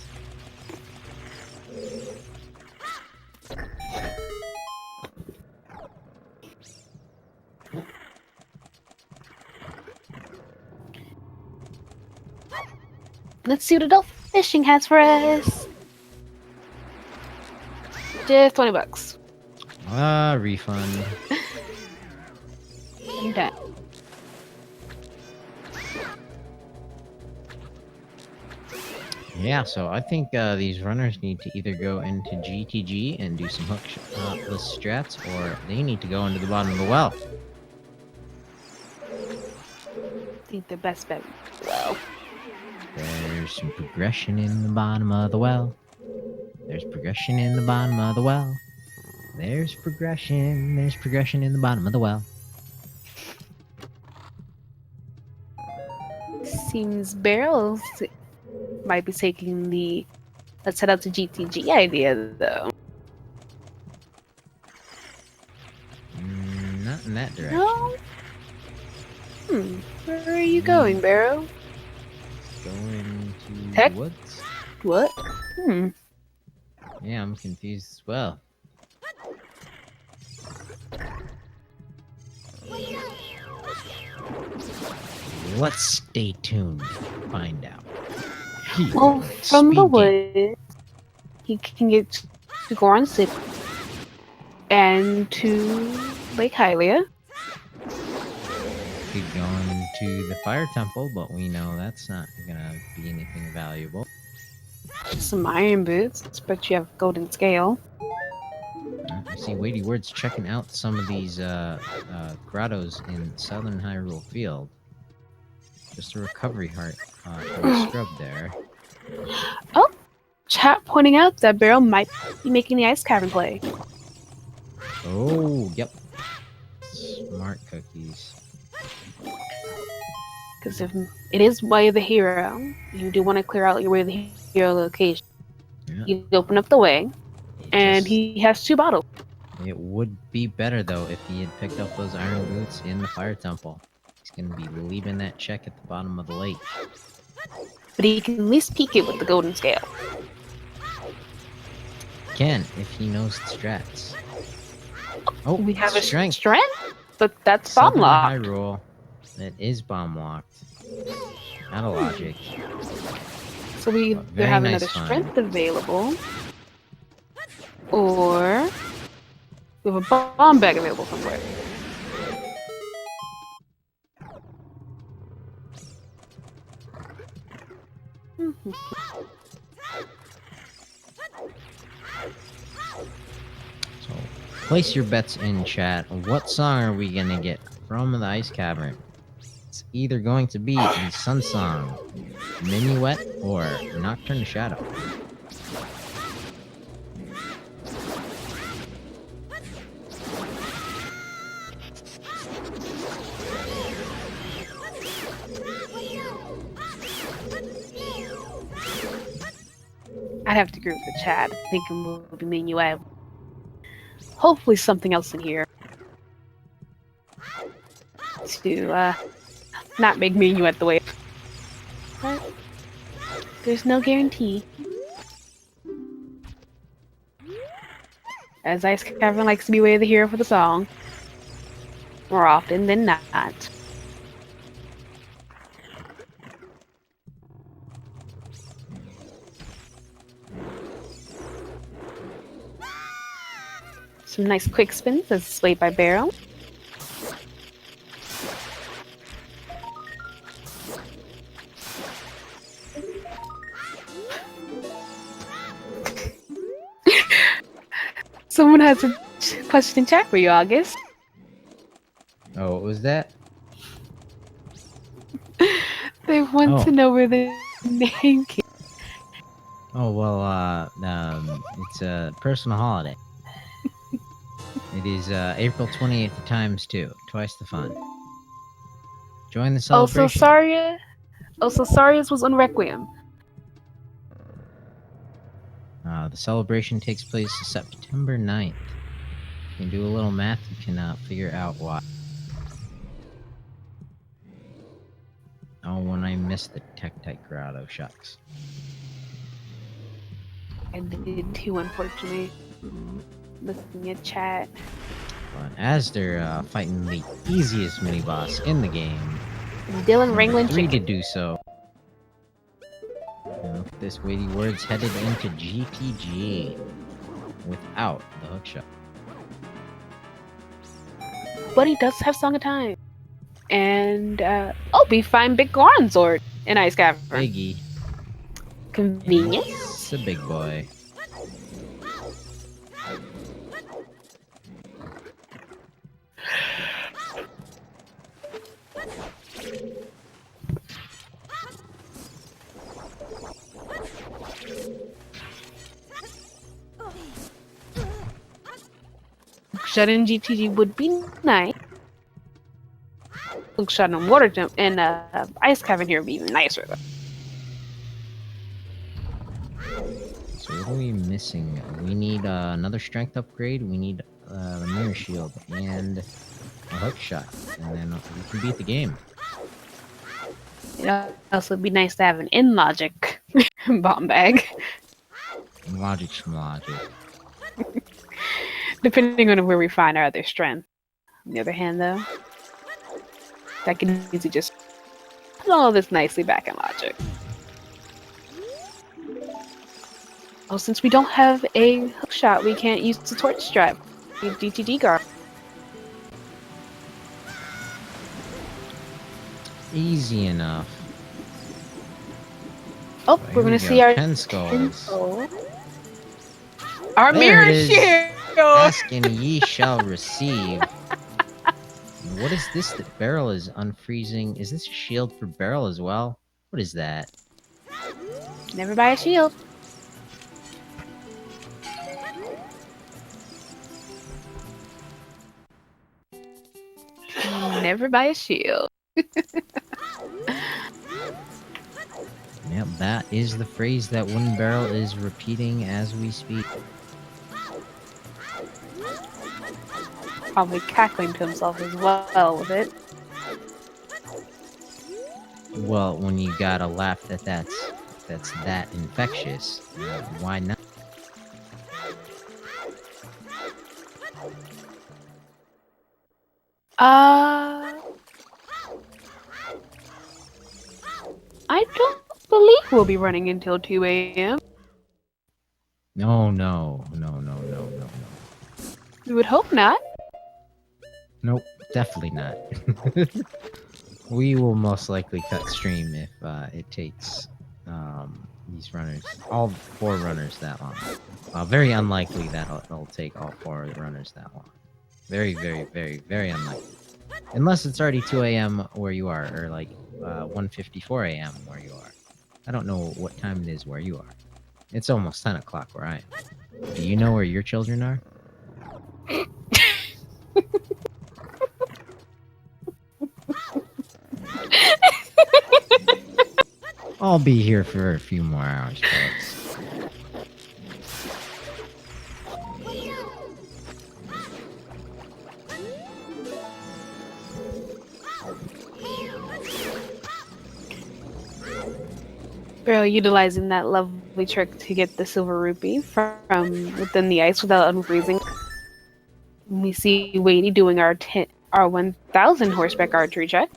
Let's see what adult fishing has for us. Just $20. Refund. I'm done. Yeah, so I think these runners need to either go into GTG and do some hookless strats, or they need to go into the bottom of the well. I think the best bet. Well, There's some progression in the bottom of the well. There's progression in the bottom of the well. There's progression in the bottom of the well. seems Barrels might be taking the let's head out to GTG idea, though. Not in that direction. No? Where are you going, Barrow? Going to Heck? the woods? What? Yeah, I'm confused as well. Let's stay tuned to find out. Here Well, on from the SpeedGaming. woods, he can get to Goron City and to Lake Hylia. Could go into the Fire Temple, but we know that's not gonna be anything valuable. Some iron boots, but you have golden scale. I see Weighty Words checking out some of these grottos in Southern Hyrule Field. Just a recovery heart from the scrub there. Oh, chat pointing out that Barrel might be making the Ice Cavern play. Oh, yep. Smart cookies. Because if it is Way of the Hero, you do want to clear out your Way of the Hero location. Yeah. You open up the way, and Just- he has 2 bottles. It would be better, though, if he had picked up those iron boots in the Fire Temple. He's going to be leaving that check at the bottom of the lake. But he can at least peek it with the golden scale. Can, if he knows the strats. Oh, We have a strength. strength, but that's bomb Southern lock. Hyrule. That is bomb locked. Out of logic. So we either Very have nice another fun. strength available, or we have a bomb bag available somewhere. So place your bets in chat. What song are we gonna get from the Ice Cavern? It's either going to be the Sun Song, Minuet, or Nocturne to Shadow. I'd have to agree with the chat. I think it will be Minuet. Hopefully something else in here to not make Minuet the way. But there's no guarantee. As Ice Cavern likes to be way the hero for the song. More often than not. Some nice quick spins as displayed by Barrel. Someone has a question in chat for you, August. Oh, what was that? They want to know where the name came. Oh, well, it's a personal holiday. It is April 28th times 2, twice the fun. Join the celebration. Also, Saria's was on Requiem. The celebration takes place September 9th. You can do a little math, you can figure out why. Oh, when I missed the Tech Grotto, shucks. I did too, unfortunately. Looking at chat. But as they're fighting the easiest mini boss in the game, Dylan wrangling 3 to chicken. do so. This weighty word's headed into GTG without the hookshot. But he does have Song of Time. And, we find Big Goronzord in Ice Cavern. Biggie. Convenient. It's a big boy. Shut in GTG would be nice. Shut in Water Jump and Ice Cavern here would be even nicer though. So what are we missing? We need another strength upgrade. We need the mirror shield and a hook shot, and then we can beat the game. It'd also be nice to have an in logic bomb bag. Logic schmlogic. Depending on where we find our other strength. On the other hand, though, that can easily just put all this nicely back in logic. Oh, since we don't have a hook shot, we can't use the torch strap. We need GTD guard. Easy enough. Oh, So we're gonna here we see go, our 10 skulls. Our There mirror it is. shield. Ask and ye shall receive. What is this that Barrel is unfreezing? Is this a shield for Barrel as well? What is that? Never buy a shield. Never buy a shield. Yep, that is the phrase that Wooden Barrel is repeating as we speak. Probably cackling to himself as well with it. Well, when you gotta laugh that's that infectious, why not? I don't believe we'll be running until 2 a.m. No, no, no, no, no, no, no. We would hope not. Nope, definitely not. We will most likely cut stream if it takes these runners, all 4 runners, that long. Very unlikely that it'll take all 4 runners that long. Very, very, very, very unlikely. Unless it's already 2 a.m. where you are, or like 1:54 a.m. where you are. I don't know what time it is where you are. It's almost 10 o'clock where I am. Do you know where your children are? I'll be here for a few more hours, folks. Bro, utilizing that lovely trick to get the silver rupee from within the ice without unfreezing. We see Wadey doing our 1,000 horseback archery check.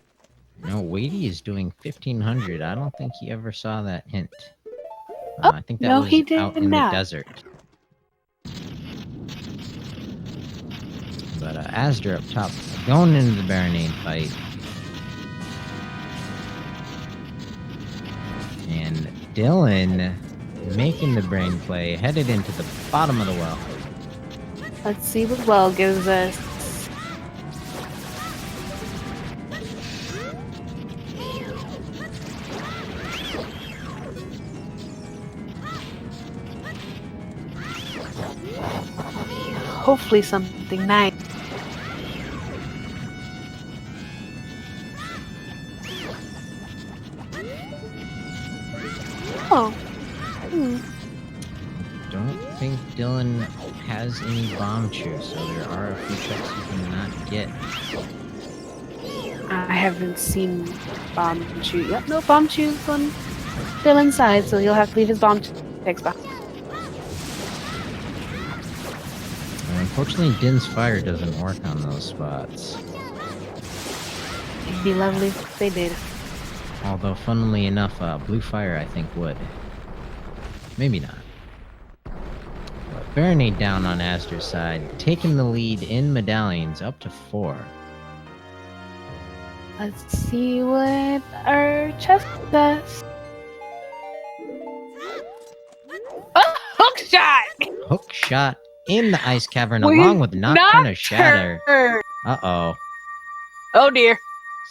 No, Wadey is doing 1,500. I don't think he ever saw that hint. Oh, I think that no, was he did out in not. the desert. But Asder up top, going into the Baronade fight. And Dylan making the brain play, headed into the bottom of the well. Let's see what well gives us. Hopefully something nice. Oh. Don't think Dylan has any bomb chew, so there are a few checks you cannot get. I haven't seen bomb chew. Yep, no bomb chew on Dylan's side, so he'll have to leave his bomb checks behind. Unfortunately, Din's fire doesn't work on those spots. It'd be lovely if they did. Although, funnily enough, blue fire I think would. Maybe not. But Baronade down on Astor's side, taking the lead in medallions up to 4. Let's see what our chest does. Oh, hook shot! Hook shot in the ice cavern along with Nocturne of Shatter. Uh-oh. Oh dear.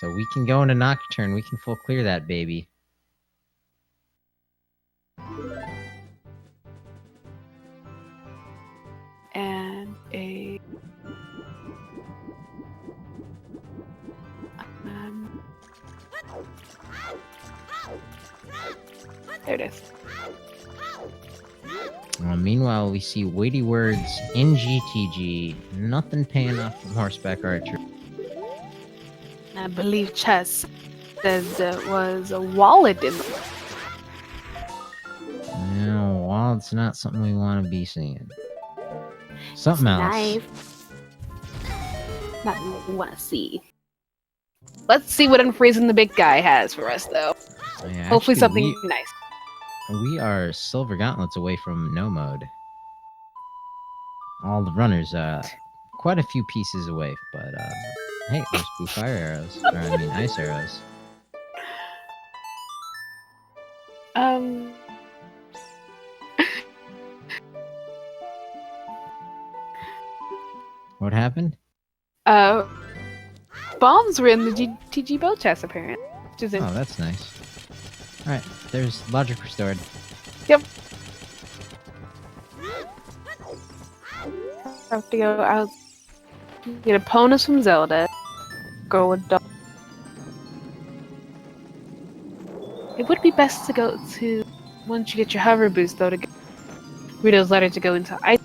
So we can go into Nocturne. We can full clear that baby. And a... there it is. Meanwhile, we see weighty words in GTG. Nothing paying off from horseback archery. I believe Chess said there was a wallet in the... No, wallet's not something we want to be seeing. Something else. Knife. Not what we want to see. Let's see what Unfreezing the Big Guy has for us, though. Yeah, Hopefully actually, something nice. We are silver gauntlets away from no mode. All the runners, quite a few pieces away, but hey, there's blue fire arrows. Or I mean ice arrows. What happened? Bombs were in the GTG bow chest, apparently. Oh, that's nice. Alright, there's logic restored. Yep. Have to go out. Get a bonus from Zelda. Go with dog. It would be best to go to, once you get your hover boost though, to get Rito's letter to go into ice.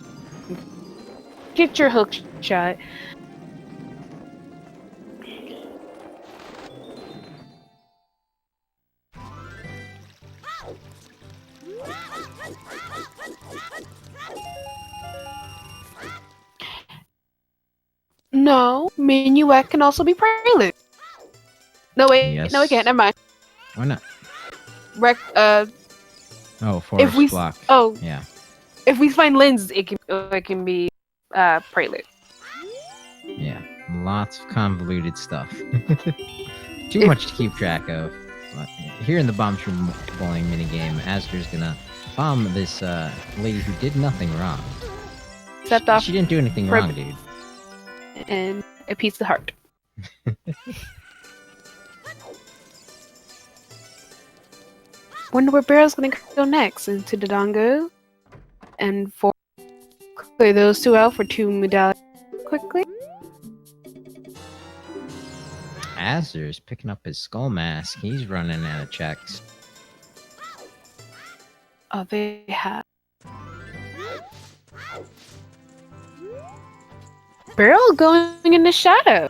Get your hook shot. No, Minuet can also be Prelude. No, wait, Yes. no, it can't. Never mind. Why not? Oh, forest block. Oh, Yeah. if we find lens, it can be prelude. Yeah. Lots of convoluted stuff. Too much to keep track of. Here in the bomb shroom bowling minigame, Asger's gonna bomb this lady who did nothing wrong. Except off She didn't do anything wrong, dude. and a piece of heart. Wonder where Barrel's gonna go next. Into the Dongo. And clear those two out for 2 medallions quickly. Azur's picking up his skull mask. He's running out of checks. Oh, they have. Barrel going in the shadow.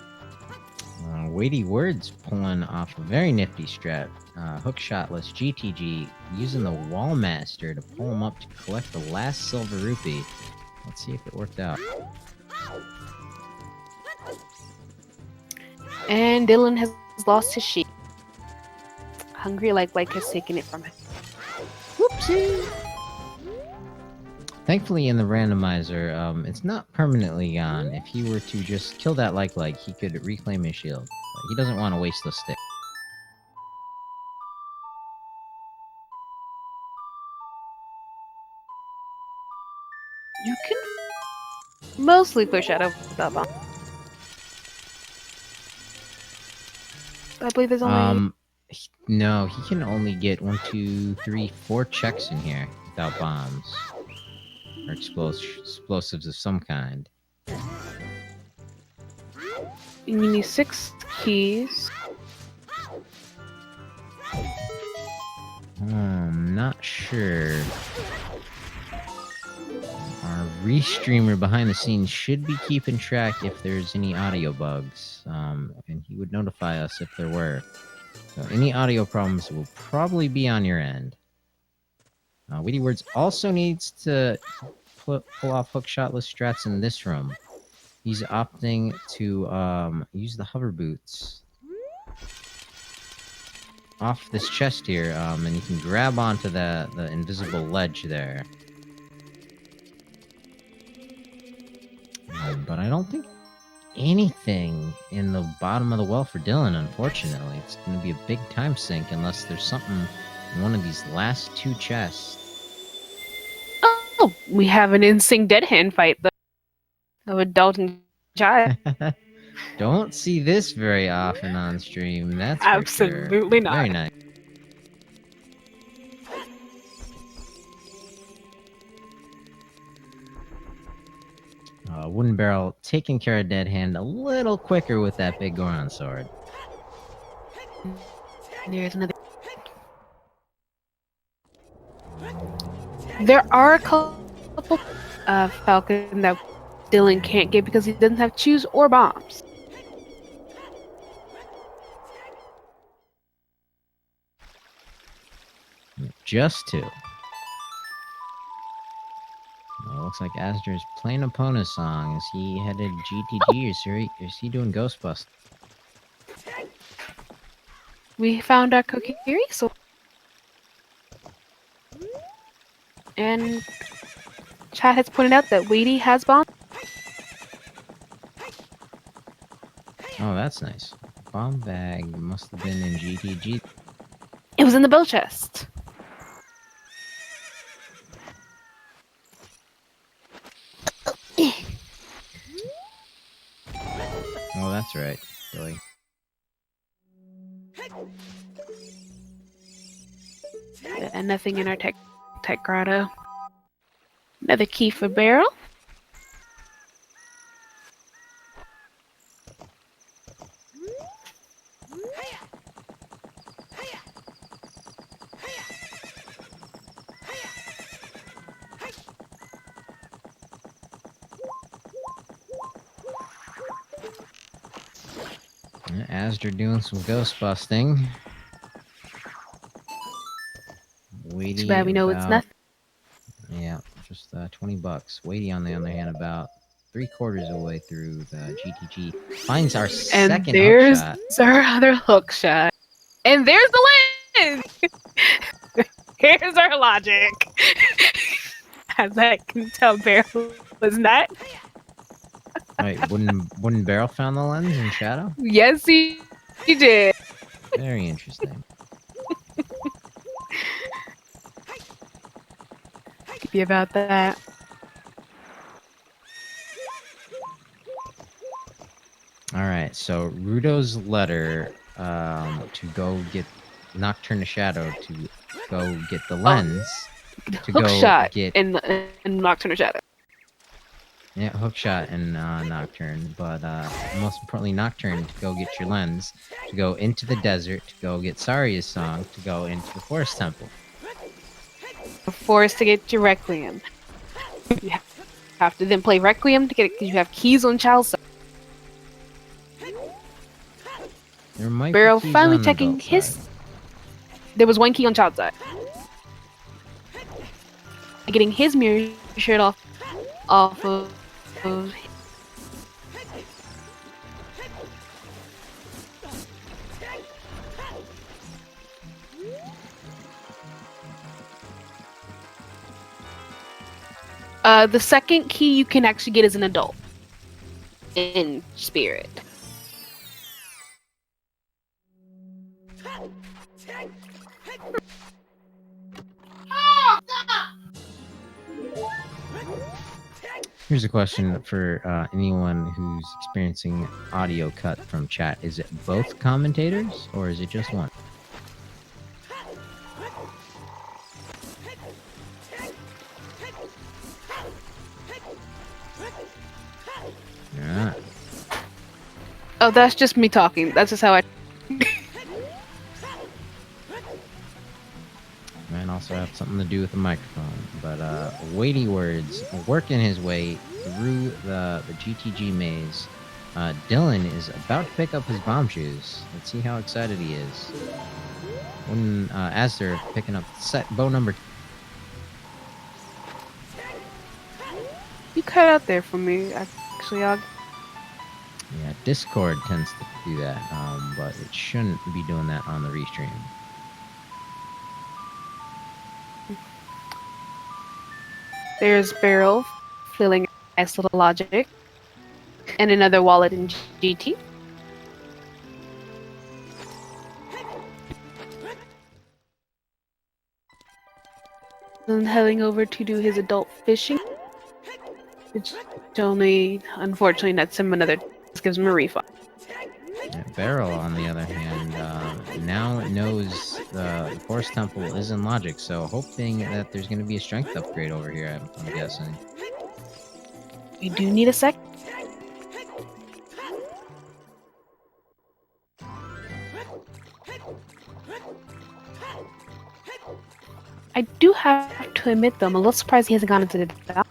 Weighty Words pulling off a very nifty strat. Hookshotless GTG using the Wall Master to pull him up to collect the last silver rupee. Let's see if it worked out. And Dylan has lost his sheep. Hungry like has taken it from him. Whoopsie! Thankfully, in the randomizer, it's not permanently gone. If he were to just kill that like, he could reclaim his shield. But he doesn't want to waste the stick. You can mostly clear shadow without bomb. I believe there's only... No, he can only get 1, 2, 3, 4 checks in here without bombs. Or explosives of some kind. You need 6 keys. I'm not sure. Our restreamer behind the scenes should be keeping track if there's any audio bugs. And he would notify us if there were. So any audio problems will probably be on your end. Witty Words also needs to pull off hookshotless strats in this room. He's opting to use the hover boots off this chest here, and you can grab onto the invisible ledge there. But I don't think anything in the bottom of the well for Dylan, unfortunately. It's going to be a big time sink unless there's something in one of these last 2 chests. Oh, we have an in-sync dead hand fight, though. Of adult and child. Don't see this very often on stream, that's absolutely for sure. not. Very nice. Wooden Barrel taking care of Dead Hand a little quicker with that big Goron sword. There's another. There are a couple Falcon that Dylan can't get because he doesn't have chews or bombs. Just 2. Looks like Asger is playing Epona's song. Is he headed GTG or is he doing Ghostbusters? We found our Kokiri, so and chat has pointed out that Weighty has bomb. Oh, that's nice. Bomb bag must have been in GTG. It was in the bell chest. Oh, that's right. Billy. And nothing in our tech grotto. Another key for Barrel. Asger doing some ghost busting. Too bad we know it's nothing. Yeah, just 20 bucks. Weighty on the other hand about 3/4 of the way through the GTG. Finds our second hook shot. And there's our other hook shot. And there's the lens! Here's our logic. As I can tell, Barrel was not. Wait, wouldn't Barrel found the lens in Shadow? Yes, he did. Very interesting. Be about that. All right, so Rudo's letter to go get Nocturne to Shadow to go get the lens to Hook go shot get in Nocturne Shadow. Hookshot and Nocturne, but most importantly Nocturne to go get your lens to go into the desert to go get Saria's song to go into the forest temple. Forced to get your Requiem. You have to then play Requiem to get it because you have keys on Child's side. There might Barrel be keys finally on the checking adult his. side. There was one key on Child's side. Getting his mirror shirt off of the second key you can actually get as an adult in spirit. Here's a question for anyone who's experiencing audio cut from chat. Is it both commentators or is it just one? Yeah. Oh, that's just me talking. That's just how I. Might also have something to do with the microphone. But weighty words working his way through the GTG maze. Dylan is about to pick up his bomb shoes. Let's see how excited he is. When as they're picking up set bow number. You cut out there for me, actually. Yeah, Discord tends to do that, but it shouldn't be doing that on the restream. There's Barrel, feeling nice little logic, and another wallet in GT. Then heading over to do his adult fishing, which only, unfortunately, nets him another. This gives him a refund. Yeah, Barrel, on the other hand, now knows the Forest Temple is in logic, so hoping that there's going to be a strength upgrade over here, I'm guessing. We do need a sec. I do have to admit, though, I'm a little surprised he hasn't gone into the.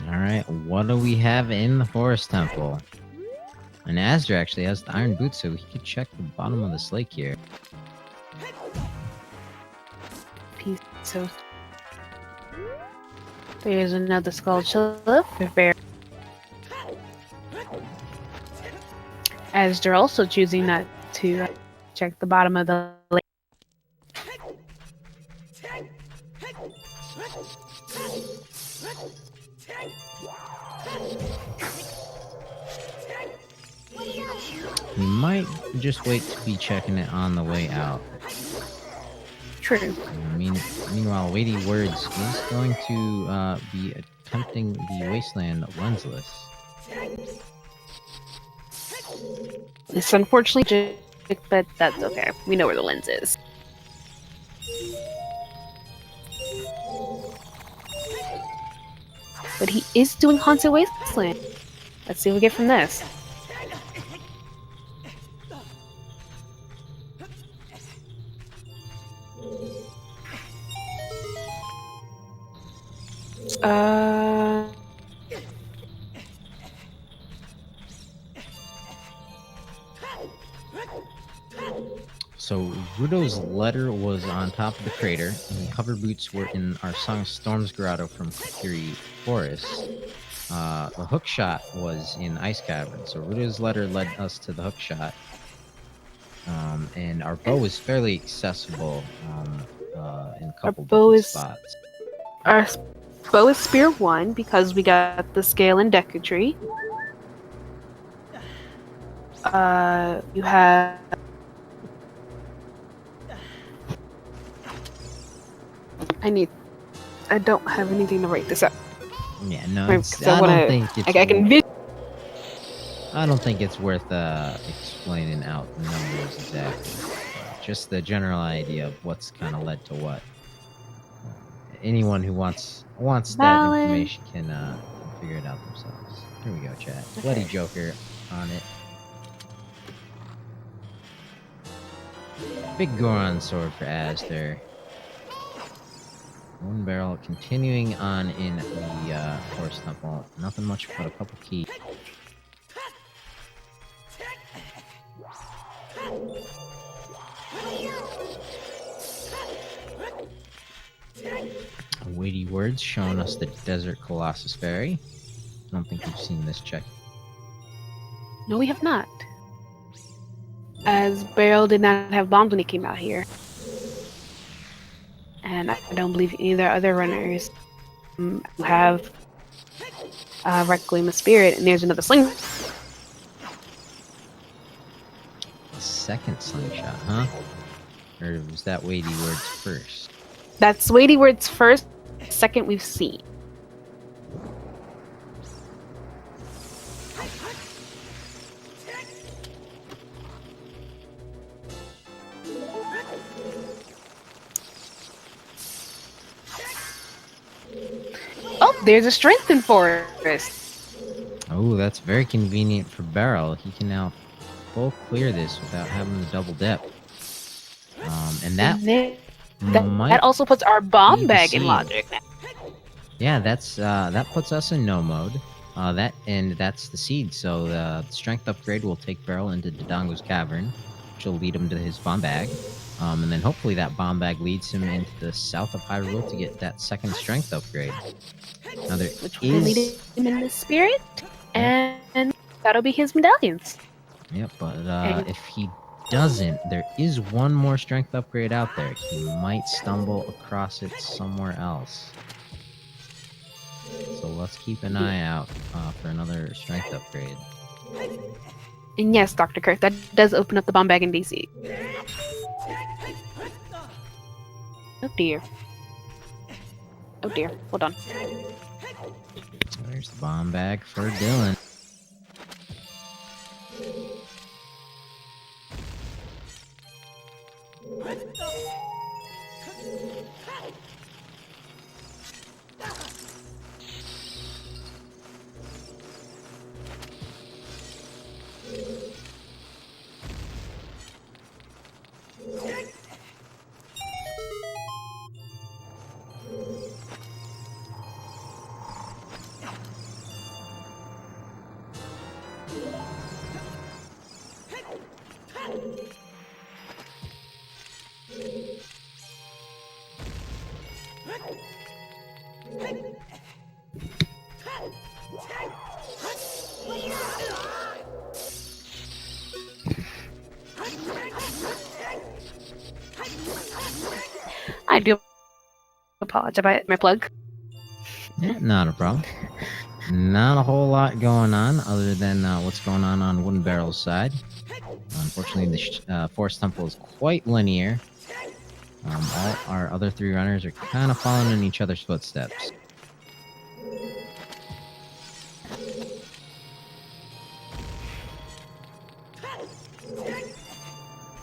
Alright, what do we have in the Forest Temple? And Asdra actually has the iron boots, so he could check the bottom of this lake here. Piece of. There's another skull chilla for Bear. As they're also choosing not to check the bottom of the lake. We might just wait to be checking it on the way out. True. Meanwhile, Weighty Words is going to be attempting the Wasteland lensless. It's unfortunately, but that's okay. We know where the lens is. But he is doing Haunted Wasteland. Let's see what we get from this. Uh, So Rudo's letter was on top of the crater, and hover boots were in our song Storm's Grotto from Kokiri Forest. The hook shot was in Ice Cavern, so Rudo's letter led us to the hook shot. And our bow is fairly accessible in a couple bow different is- spots. our bow is spear 1 because we got the scale and deca tree. You have. I don't have anything to write this up. Yeah, no, Right, it's, 'cause I wanna- don't think it's. I can I don't think it's worth explaining out the numbers exactly. Just the general idea of what's kind of led to what. Anyone who wants that Valid. information can figure it out themselves. Here we go, chat. Bloody Joker on it. Big Goron sword for Astor. One barrel continuing on in the Forest Temple. Nothing much but a couple keys. Weighty words showing us the Desert Colossus Fairy. I don't think we've seen this check. No, we have not. As Beryl did not have bombs when he came out here. And I don't believe either other runners who have Requiem of Spirit. And there's another sling. A second slingshot, huh? Or was that weighty words first? That's weighty words first. Second we've seen. Oh, there's a strengthen forest. Oh, that's very convenient for Beryl. He can now full clear this without having to double dip. And that might that also puts our bomb be the bag in seed. logic. Yeah, that's that puts us in no mode. That's the seed. So the strength upgrade will take Beryl into Dodongo's cavern, which will lead him to his bomb bag. And then hopefully that bomb bag leads him into the south of Hyrule to get that second strength upgrade. Now there Which will lead is, him in the spirit, and that'll be his medallions. yeah, but if he doesn't, there is one more strength upgrade out there. He might stumble across it somewhere else. So let's keep an eye out for another strength upgrade. And yes, Dr. Kirk, that does open up the bomb bag in DC. Oh dear. Oh dear. Hold on. There's the bomb bag for Dylan. I do apologize about my plug. Yeah, not a problem. Not a whole lot going on other than what's going on Wooden Barrel's side. Unfortunately, the Forest Temple is quite linear. All our other three runners are kind of following in each other's footsteps.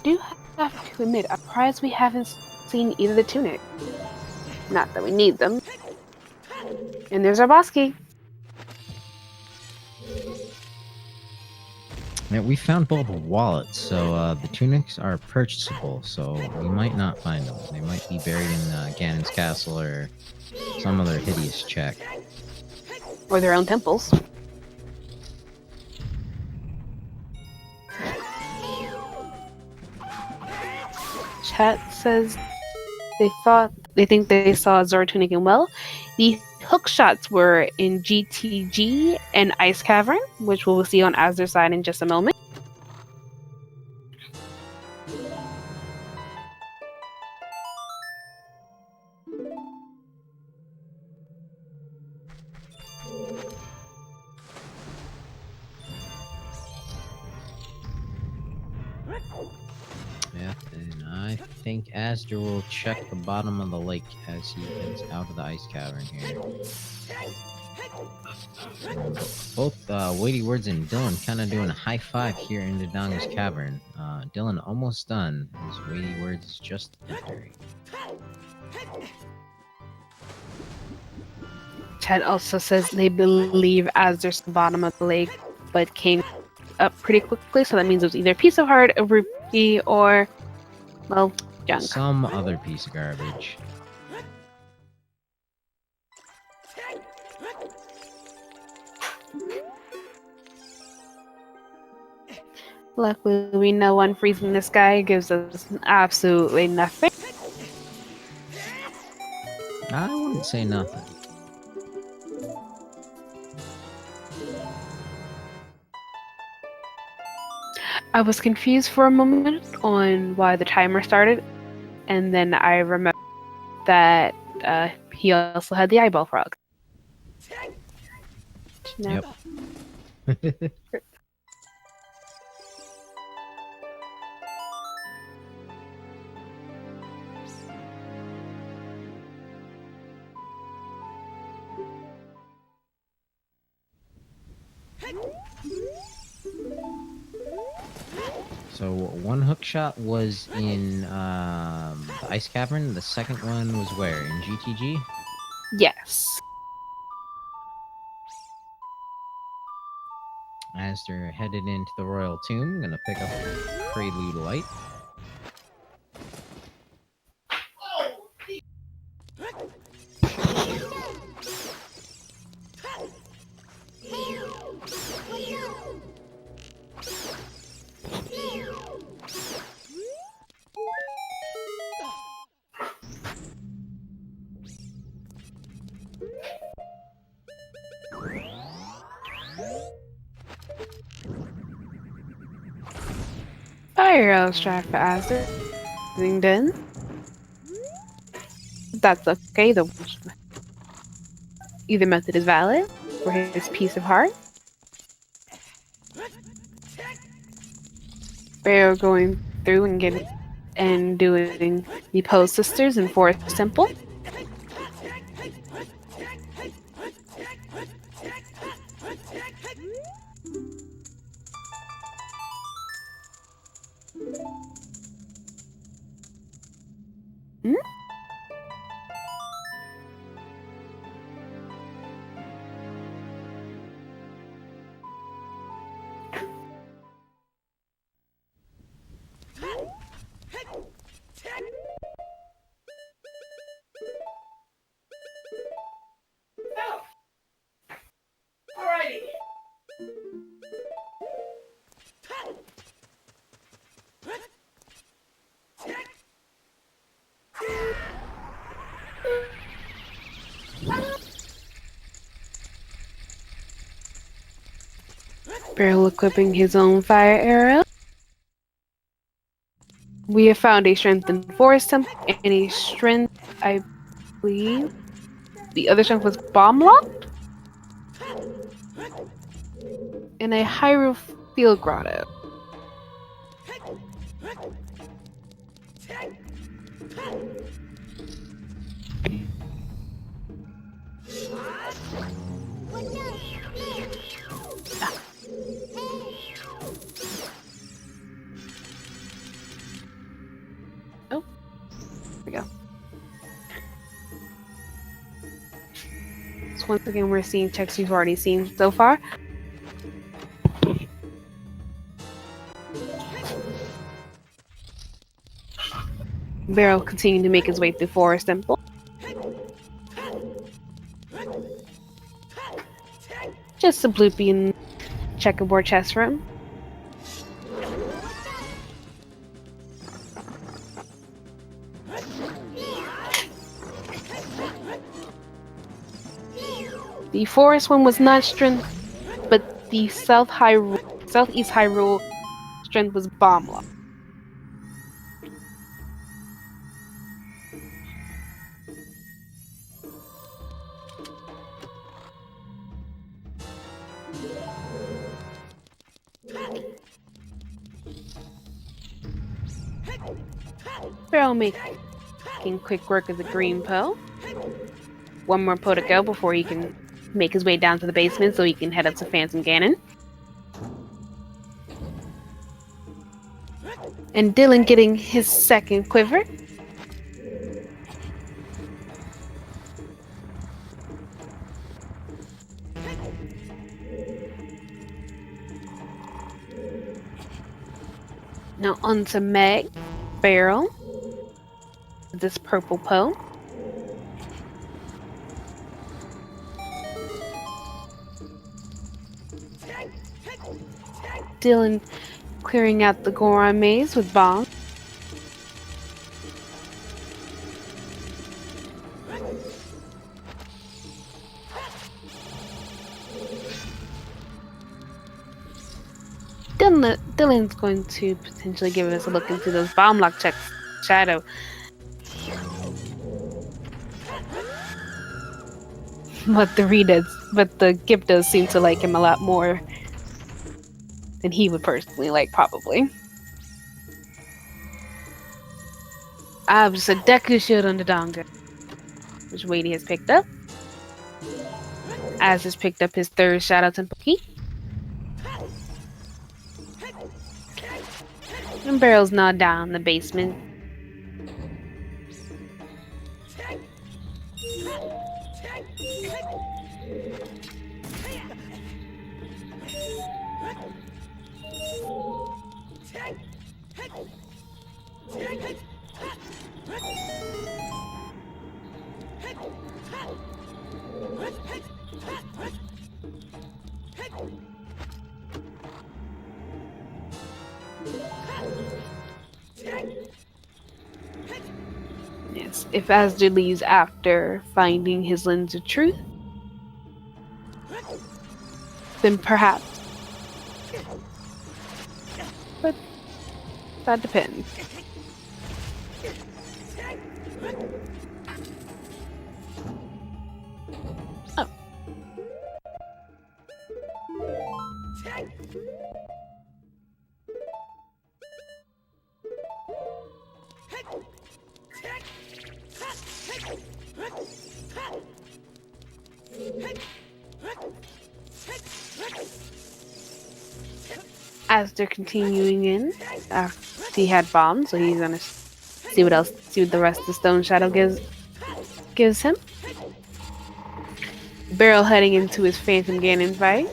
Do have to admit, I'm surprised we haven't seen either the tunic. Not that we need them. And there's our boss key. Yeah, we found both wallets, so the tunics are purchasable, so we might not find them. They might be buried in Ganon's castle or some other hideous check. Or their own temples. Chat says they think they saw Zora Tunic and Well. The hook shots were in GTG and Ice Cavern, which we'll see on Azur's side in just a moment. Yeah, and I think Astor will check the bottom of the lake as he heads out of the ice cavern here. Both Weighty Words and Dylan kind of doing a high five here in Dodongo's cavern. Dylan almost done. His Weighty Words is just entering. Chat also says they believe Azur's the bottom of the lake, but came up pretty quickly, so that means it was either a piece of heart, a rupee, or, well, junk. Some other piece of garbage. Luckily, we know unfreezing the sky gives us absolutely nothing. I wouldn't say nothing. I was confused for a moment on why the timer started, and then I remembered that he also had the eyeball frog. No. Yep. So one hook shot was in the ice cavern. The second one was where? In GTG? Yes. As they're headed into the Royal Tomb, gonna pick up Prelude Light. Fire arrow strike for Azur. Done. That's okay. Either method is valid for his piece of heart. Barrow going through and doing the Pose Sisters in Forest Temple. Barrel equipping his own fire arrow. We have found a strengthened forest temple and a strength, I believe. The other strength was bomb locked. And a Hyrule field grotto. Oh, there we go. So once again, we're seeing checks we've already seen so far. Barrel continued to make his way through Forest Temple. Just a bloopy in checkerboard chess room. The forest one was not strength, but the southeast Hyrule strength was bomb lock. Barrel making quick work of the green Poe. One more Poe to go before he can make his way down to the basement so he can head up to Phantom Ganon. And Dylan getting his second quiver. Now on to Meg, Barrel, this purple Poe. Dylan clearing out the Goron maze with bombs. Dylan's going to potentially give us a look into those bomb lock checks. Shadow. But the Gip does seem to like him a lot more than he would personally like, probably. Just a Deku Shield on the Donga, which Wadey has picked up. Az has picked up his third Shadow Temple key. And Barrel's not down in the basement. Yes, if Asdod leaves after finding his lens of truth, then perhaps. But that depends. Oh. As they're continuing in, he had bombs, so he's gonna see what the rest of Stone Shadow gives him. Barrel heading into his Phantom Ganon fight.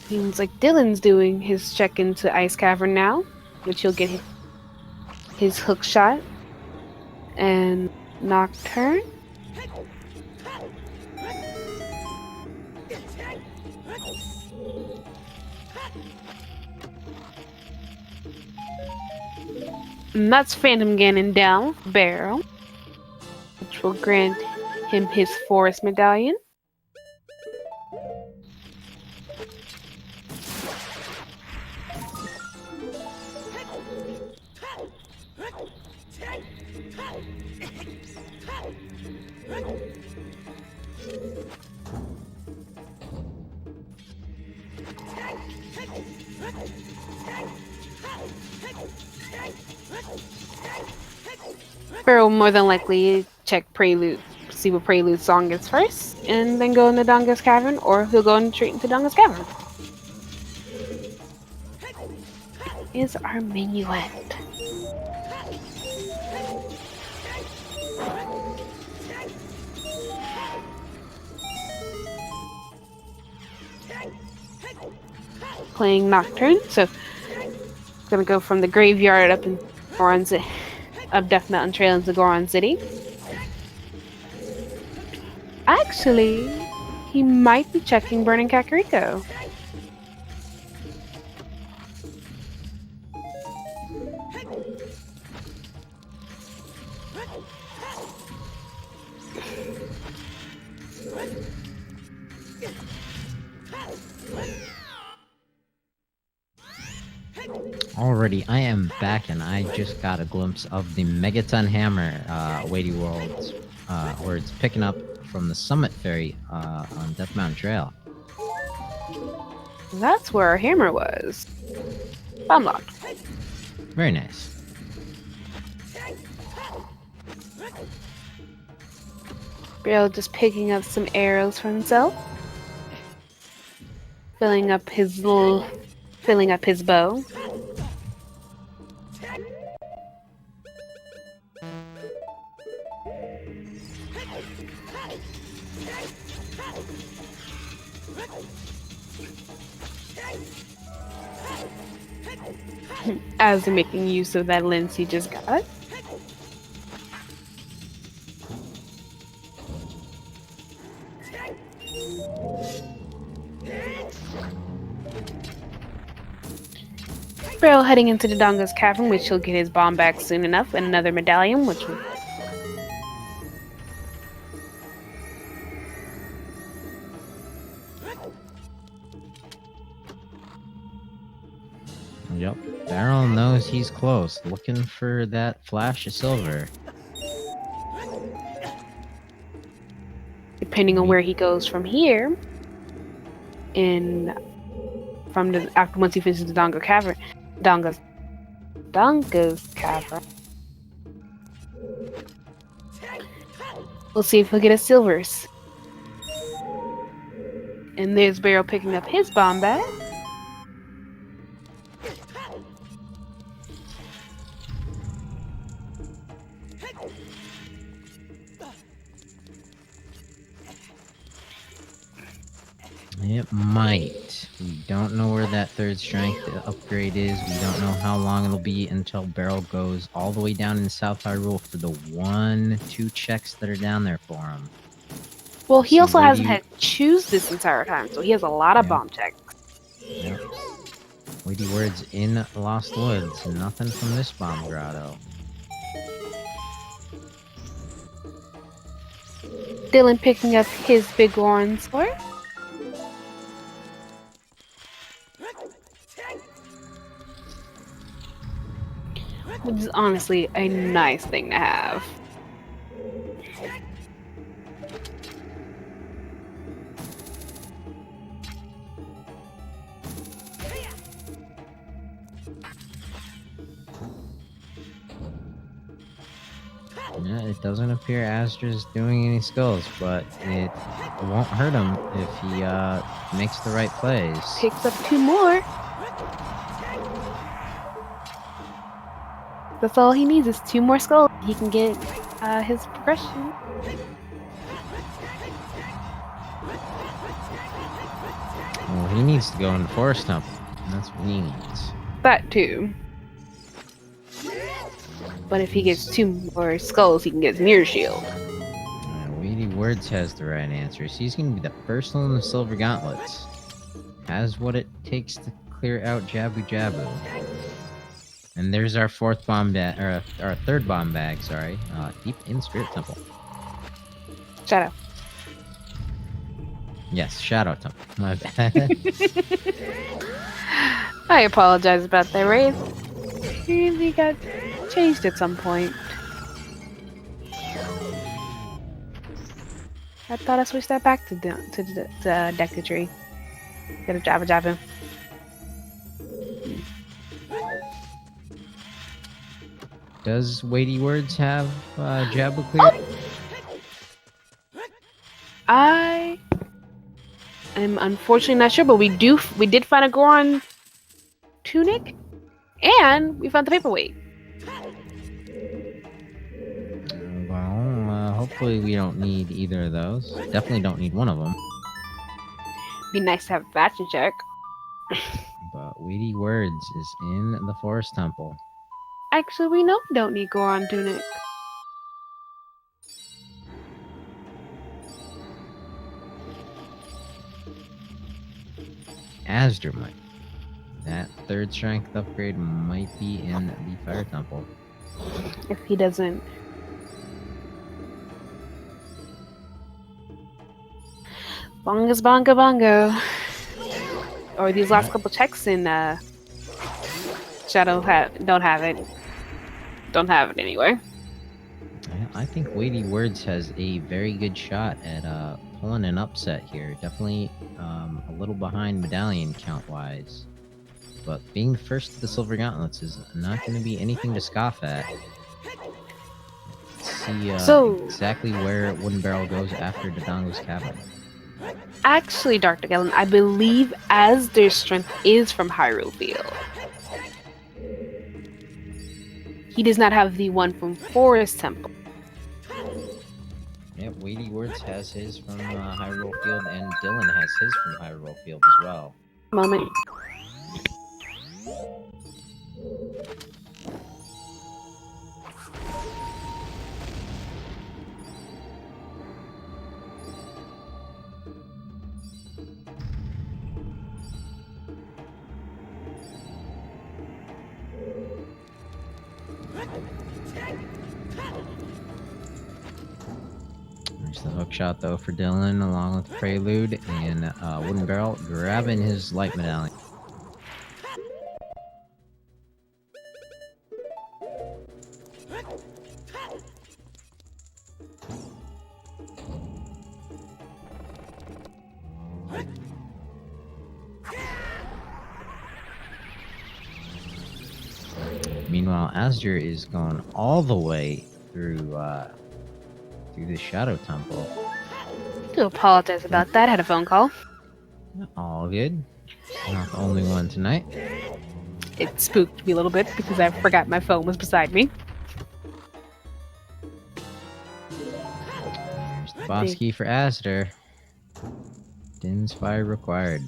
Seems like Dylan's doing his check into Ice Cavern now, which he'll get his hook shot. And Nocturne. And that's Phantom Ganon down, Barrel, which will grant him his Forest Medallion. Barrel more than likely check Prelude see what Prelude's song is first, and then go into Donga's Cavern, or he'll go straight into Donga's Cavern. Is our minuet. Playing Nocturne, so gonna go from the graveyard up in Goron City, up Death Mountain Trail into Goron City. Actually, he might be checking Burning Kakariko. Alrighty, I am back, and I just got a glimpse of the Megaton Hammer, Weighty Worlds, where it's picking up from the Summit Ferry on Death Mountain Trail. That's where our hammer was. Unlocked. Very nice. Bill just picking up some arrows for himself. Filling up his bow. As they're making use of that lens he just got. Sparrow heading into the Donga's Cavern, which he'll get his bomb back soon enough, and another medallion, which will... Yep, Barrel knows he's close, looking for that flash of silver. Depending on where he goes from here, once he finishes the Donga's Cavern, we'll see if he'll get his silvers. And there's Barrel picking up his bomb bag. It might. We don't know where that third strength upgrade is. We don't know how long it'll be until Barrel goes all the way down in South Hyrule for the 1-2 checks that are down there for him. Well, he also hasn't had to choose this entire time, so he has a lot of bomb checks. Yep. Weighty Words in Lost Woods. Nothing from this bomb grotto. Dylan picking up his big Goron sword. Which is honestly a nice thing to have. Yeah, it doesn't appear Astra's doing any skulls, but it won't hurt him if he makes the right plays. Picks up 2 more. That's all he needs is 2 more skulls. He can get his progression. Well, he needs to go into Forest Temple. That's what he needs. That too. But if he gets 2 more skulls, he can get his mirror shield. Weighty Words has the right answers. He's going to be the first one in the Silver Gauntlets. Has what it takes to clear out Jabu Jabu. And there's our 4th bomb bag, or our 3rd bomb bag, sorry. Deep in Spirit Temple. Shadow. Yes, Shadow Temple. My bad. I apologize about that, Wraith. Really got changed at some point. I thought I switched that back to Deku-Tree. Get a Jabba. Does Weighty Words have Jabu clear? I am unfortunately not sure, but we did find a Goron tunic, and we found the paperweight. Well, hopefully we don't need either of those. Definitely don't need one of them. Be nice to have a fashion check. But Weedy Words is in the Forest Temple. Actually, we know we don't need Goron tunic. Asdr might. That 3rd strength upgrade might be in the Fire Temple. If he doesn't. Bongas bonga bongo. Or these last couple checks in Shadow don't have it. Don't have it anyway. I think Weighty Words has a very good shot at pulling an upset here. Definitely a little behind Medallion count-wise. But being first to the Silver Gauntlets is not going to be anything to scoff at. Let's see exactly where Wooden Barrel goes after Dodongo's Cabin. Actually, Dr. Gellin, I believe Asder's strength is from Hyrule Field. He does not have the one from Forest Temple. Yep, Weighty Words has his from Hyrule Field, and Dylan has his from Hyrule Field as well. Moment. There's the hook shot though for Dylan, along with Prelude, and Wooden Barrel grabbing his light medallion. Meanwhile, Asdr is going all the way through the Shadow Temple. I do apologize about that. I had a phone call. All good. Not the only one tonight. It spooked me a little bit because I forgot my phone was beside me. There's the boss key for Asdr. Din's Fire required.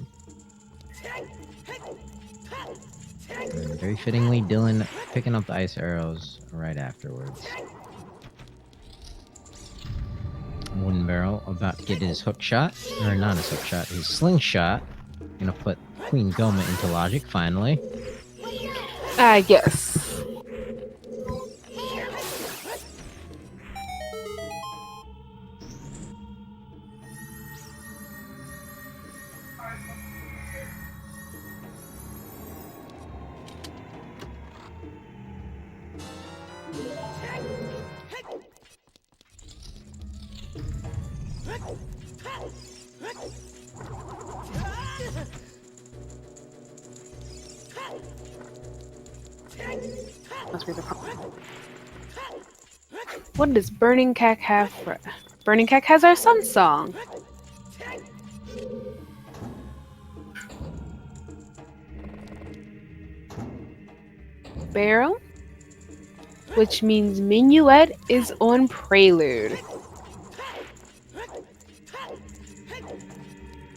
And very fittingly, Dylan picking up the ice arrows right afterwards. Wooden Barrel about to get his hook shot, or not his hook shot, his slingshot. Gonna put Queen Goma into logic finally. Yes. Must be the problem. What does Burning Cack have for... Burning Cack has our sun song. Barrel, which means Minuet is on Prelude.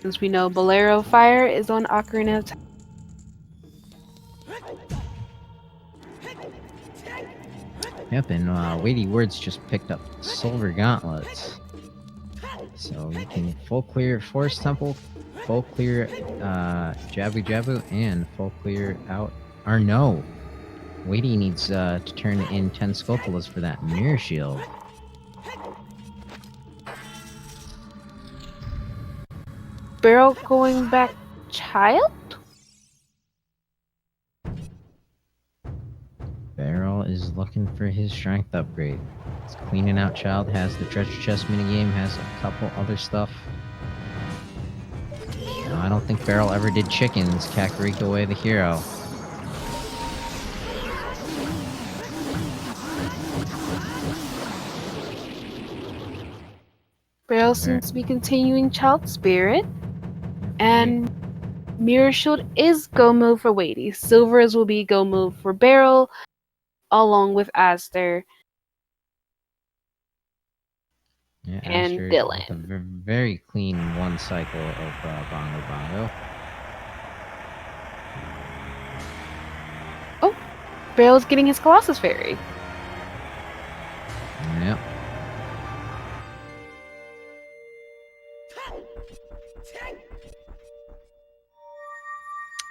Since we know Bolero Fire is on Ocarina of Time. Yep, and Weighty Words just picked up Silver Gauntlets. So you can full clear Forest Temple, full clear Jabu Jabu, and full clear out... Or no! Weighty needs to turn in 10 Scopulas for that Mirror Shield. Barrel going back child? Barrel is looking for his strength upgrade. It's cleaning out child, has the treasure chest minigame, has a couple other stuff. No, I don't think Barrel ever did chickens. Kakariko Way the hero. Barrel Barrel seems to be continuing Child Spirit. And Mirror Shield is go move for Weighty. Silvers will be go move for Barrel, along with Aster Yeah, and Aster with a Dylan. very clean one cycle of Bongo Bongo. Oh, Barrel's getting his Colossus Fairy. Yep.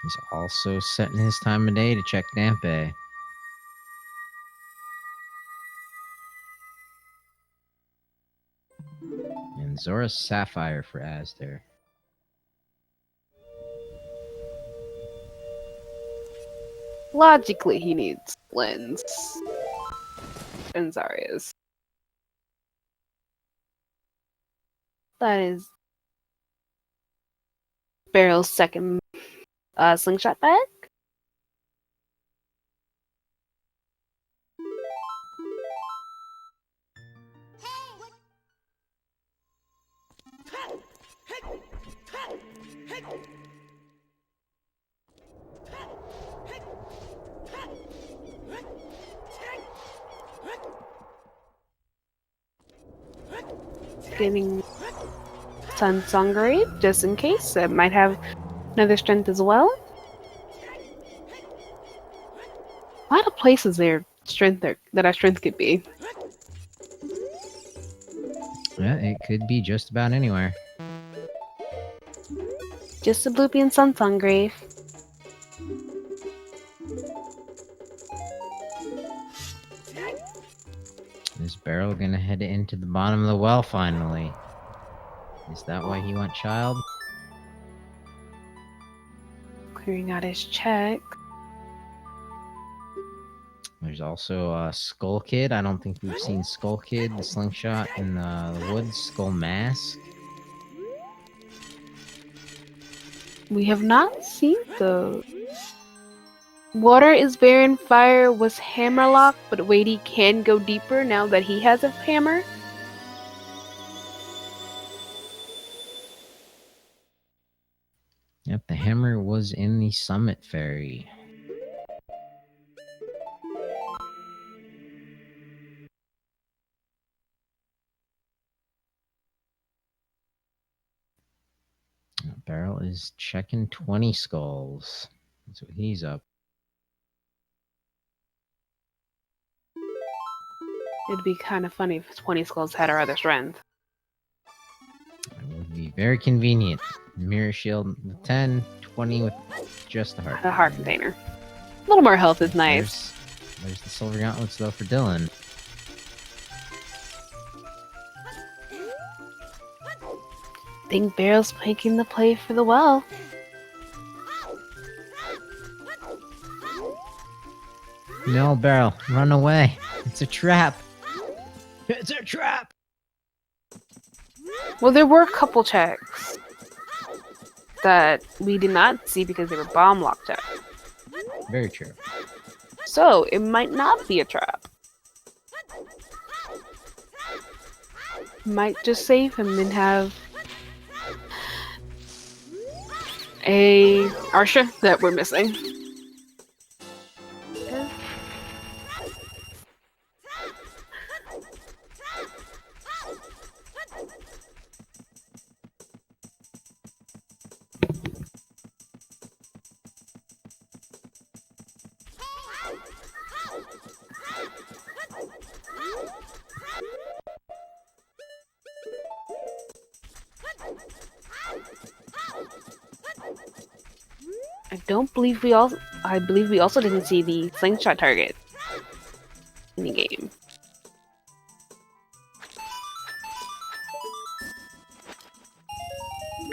He's also setting his time of day to check Dampe. And Zora's Sapphire for Aster. Logically, he needs Lens. And Zarya's. That is Barrel's second slingshot bag. Getting Sun Sangre, just in case. It might have another strength as well. A lot of places there that our strength could be. Yeah, it could be just about anywhere. Just a Bloopy and Sun Sangre. Is Barrel gonna head into the bottom of the well finally? Is that why he went Child? Clearing out his check. There's also Skull Kid. I don't think we've seen Skull Kid, the slingshot in the woods, Skull Mask. We have not seen those. Water is barren, fire was hammerlock, but Weighty can go deeper now that he has a hammer. Yep, the hammer was in the Summit Fairy. Barrel is checking 20 skulls. That's what he's up. It'd be kind of funny if 20 skulls had our other strength. It would be very convenient. Mirror Shield with 10, 20 with just the heart. A heart container. A little more health is nice. There's the Silver Gauntlets though for Dylan. I think Barrel's making the play for the well. No, Barrel, run away. It's a trap. It's a trap. Well, there were a couple checks that we did not see because they were bomb locked up. Very true. So, it might not be a trap. Might just save him and have our strength that we're missing. I believe we also didn't see the slingshot target in the game.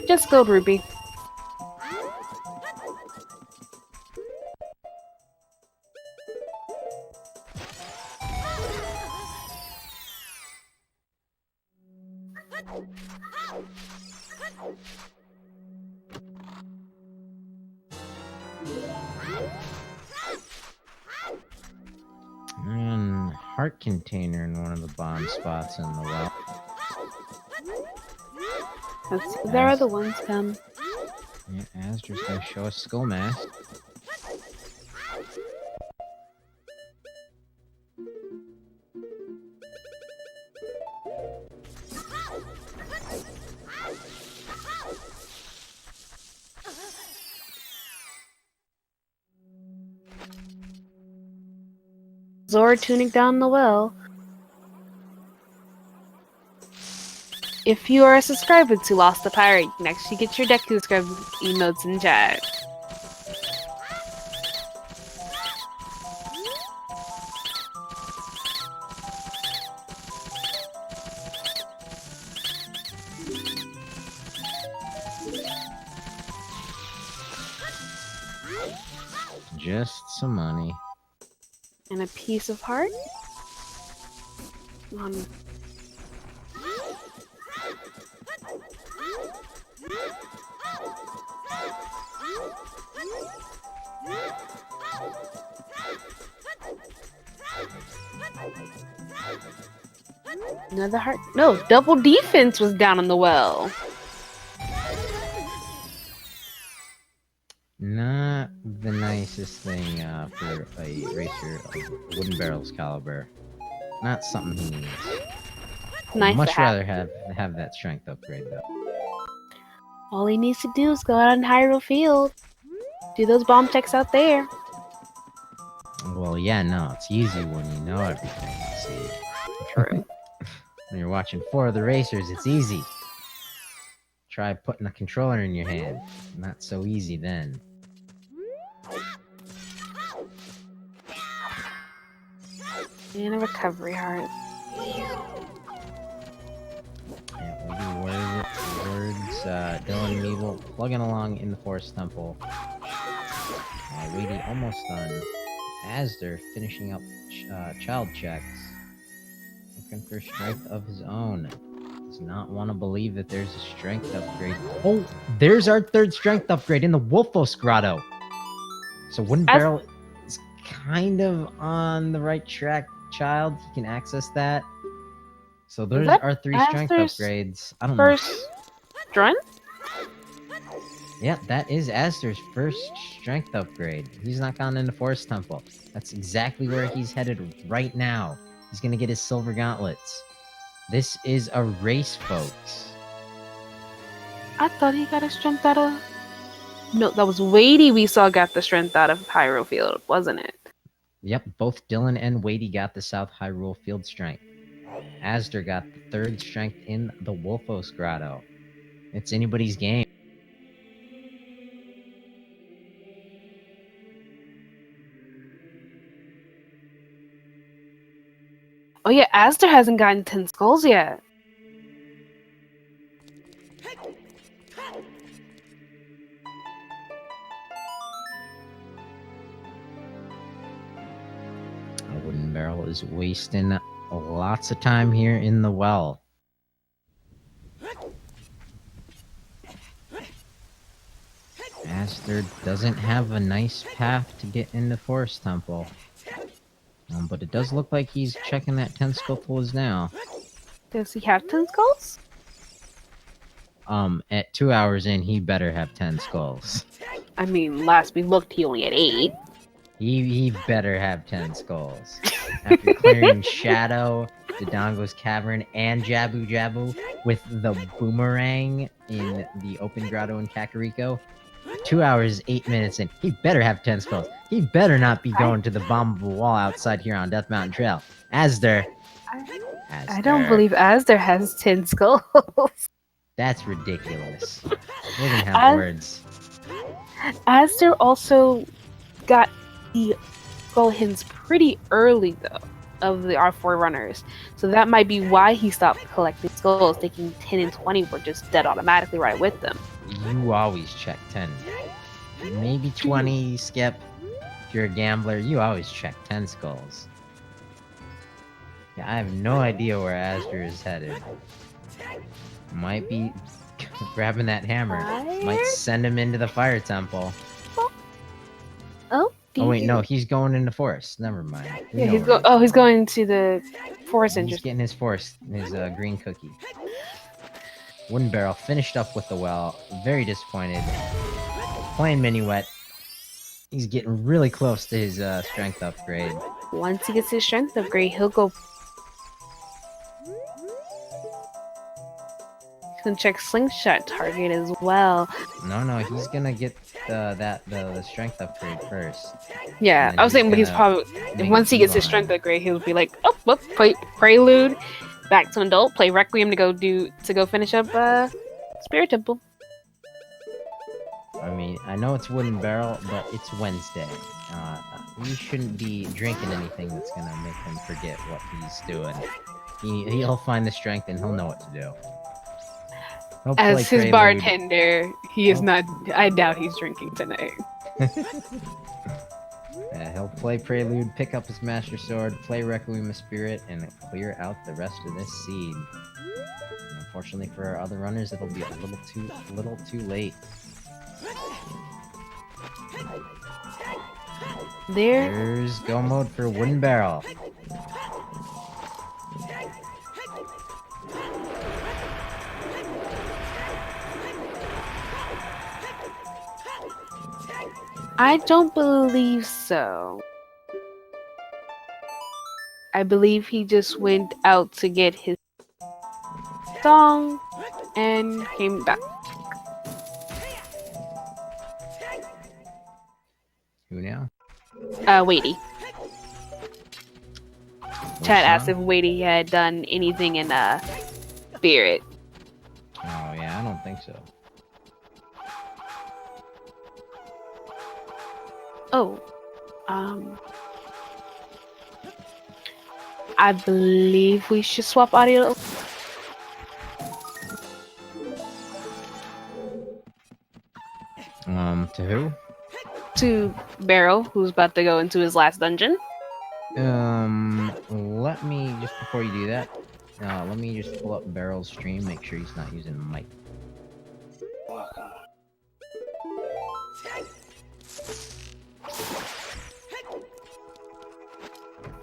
Just gold ruby. And heart container in one of the bomb spots in the well. Let's see, there are the ones come. Yeah, Astor's gonna show us Skull Mask. Zora tuning down the well. If you are a subscriber to Lost the Pirate, you can actually get your deck to subscribe emotes in chat. Just some money. And a piece of heart. Another heart. No, double defense was down on the well. Not the nicest thing for a racer of Wooden Barrel's caliber. Not something he needs. Nice Much to have. rather have that strength upgrade though. All he needs to do is go out on Hyrule Field. Do those bomb checks out there. Well, yeah, no, it's easy when you know everything. See, True. when you're watching 4 of the racers, it's easy. Try putting a controller in your hand. Not so easy then. And a recovery heart. Yeah, we'll do words. Dylan and Meeble plugging along in the Forest Temple. Weedy almost done. Asder finishing up child checks. Looking for strength of his own. Does not want to believe that there's a strength upgrade. Oh, there's our 3rd strength upgrade in the Wolfos Grotto. So Wooden Barrel is kind of on the right track, child. He can access that. So those are 3 strength upgrades. I don't know. First strength? Yeah, that is Astor's first strength upgrade. He's not gone into Forest Temple. That's exactly where he's headed right now. He's gonna get his silver gauntlets. This is a race, folks. I thought he got a strength out of... No, that was Weighty we saw got the strength out of Hyrule Field, wasn't it? Yep, both Dylan and Weighty got the South Hyrule Field strength. Asder got the 3rd strength in the Wolfos Grotto. It's anybody's game. Oh yeah, Astor hasn't gotten 10 skulls yet. A Wooden Barrel is wasting lots of time here in the well. Astor doesn't have a nice path to get into Forest Temple. But it does look like he's checking that 10 skull pools now. Does he have 10 skulls? At 2 hours in, he better have 10 skulls. I mean, last we looked, he only had 8. He better have 10 skulls. After clearing Shadow, Dodongo's Cavern, and Jabu Jabu with the boomerang in the open grotto in Kakariko, 2 hours, 8 minutes in, he better have 10 skulls. He better not be going to the bombable wall outside here on Death Mountain Trail. Asder. I don't believe Asder has 10 skulls. That's ridiculous. We're gonna have words. Asder also got the skull hints pretty early, though, of the R4 runners. So that might be why he stopped collecting skulls, thinking 10 and 20 were just dead automatically right with them. You always check 10. Maybe 20, skip. If you're a gambler, you always check 10 skulls. Yeah, I have no idea where Asder is headed. Might be grabbing that hammer. Might send him into the fire temple. Oh wait, no, he's going into forest. Never mind. Yeah, he's going to the forest entrance. He's getting his forest, his green cookie. Wooden Barrel finished up with the well. Very disappointed. Playing Minuet. He's getting really close to his strength upgrade. Once he gets his strength upgrade, he'll go. He's gonna check slingshot target as well. No, he's gonna get the strength upgrade first. Yeah, I was saying, but he's probably once he gets his strength upgrade, he'll be like, oh, play Prelude, back to adult, play Requiem to go finish up Spirit Temple. I mean, I know it's Wooden Barrel, but it's Wednesday. We shouldn't be drinking anything that's gonna make him forget what he's doing. He'll find the strength and he'll know what to do. As his bartender, he is not. I doubt he's drinking tonight. Yeah, he'll play Prelude, pick up his Master Sword, play Requiem of Spirit, and clear out the rest of this seed. Unfortunately for our other runners, it'll be a little too late. There's go mode for Wooden Barrel. I don't believe so. I believe he just went out to get his song and came back. Who now? Weighty. Chad asked if Weighty had done anything in Spirit. Oh yeah, I don't think so. Oh, I believe we should swap audio. To who? To Barrel, who's about to go into his last dungeon. Let me, just before you do that, let me just pull up Barrel's stream, make sure he's not using mic.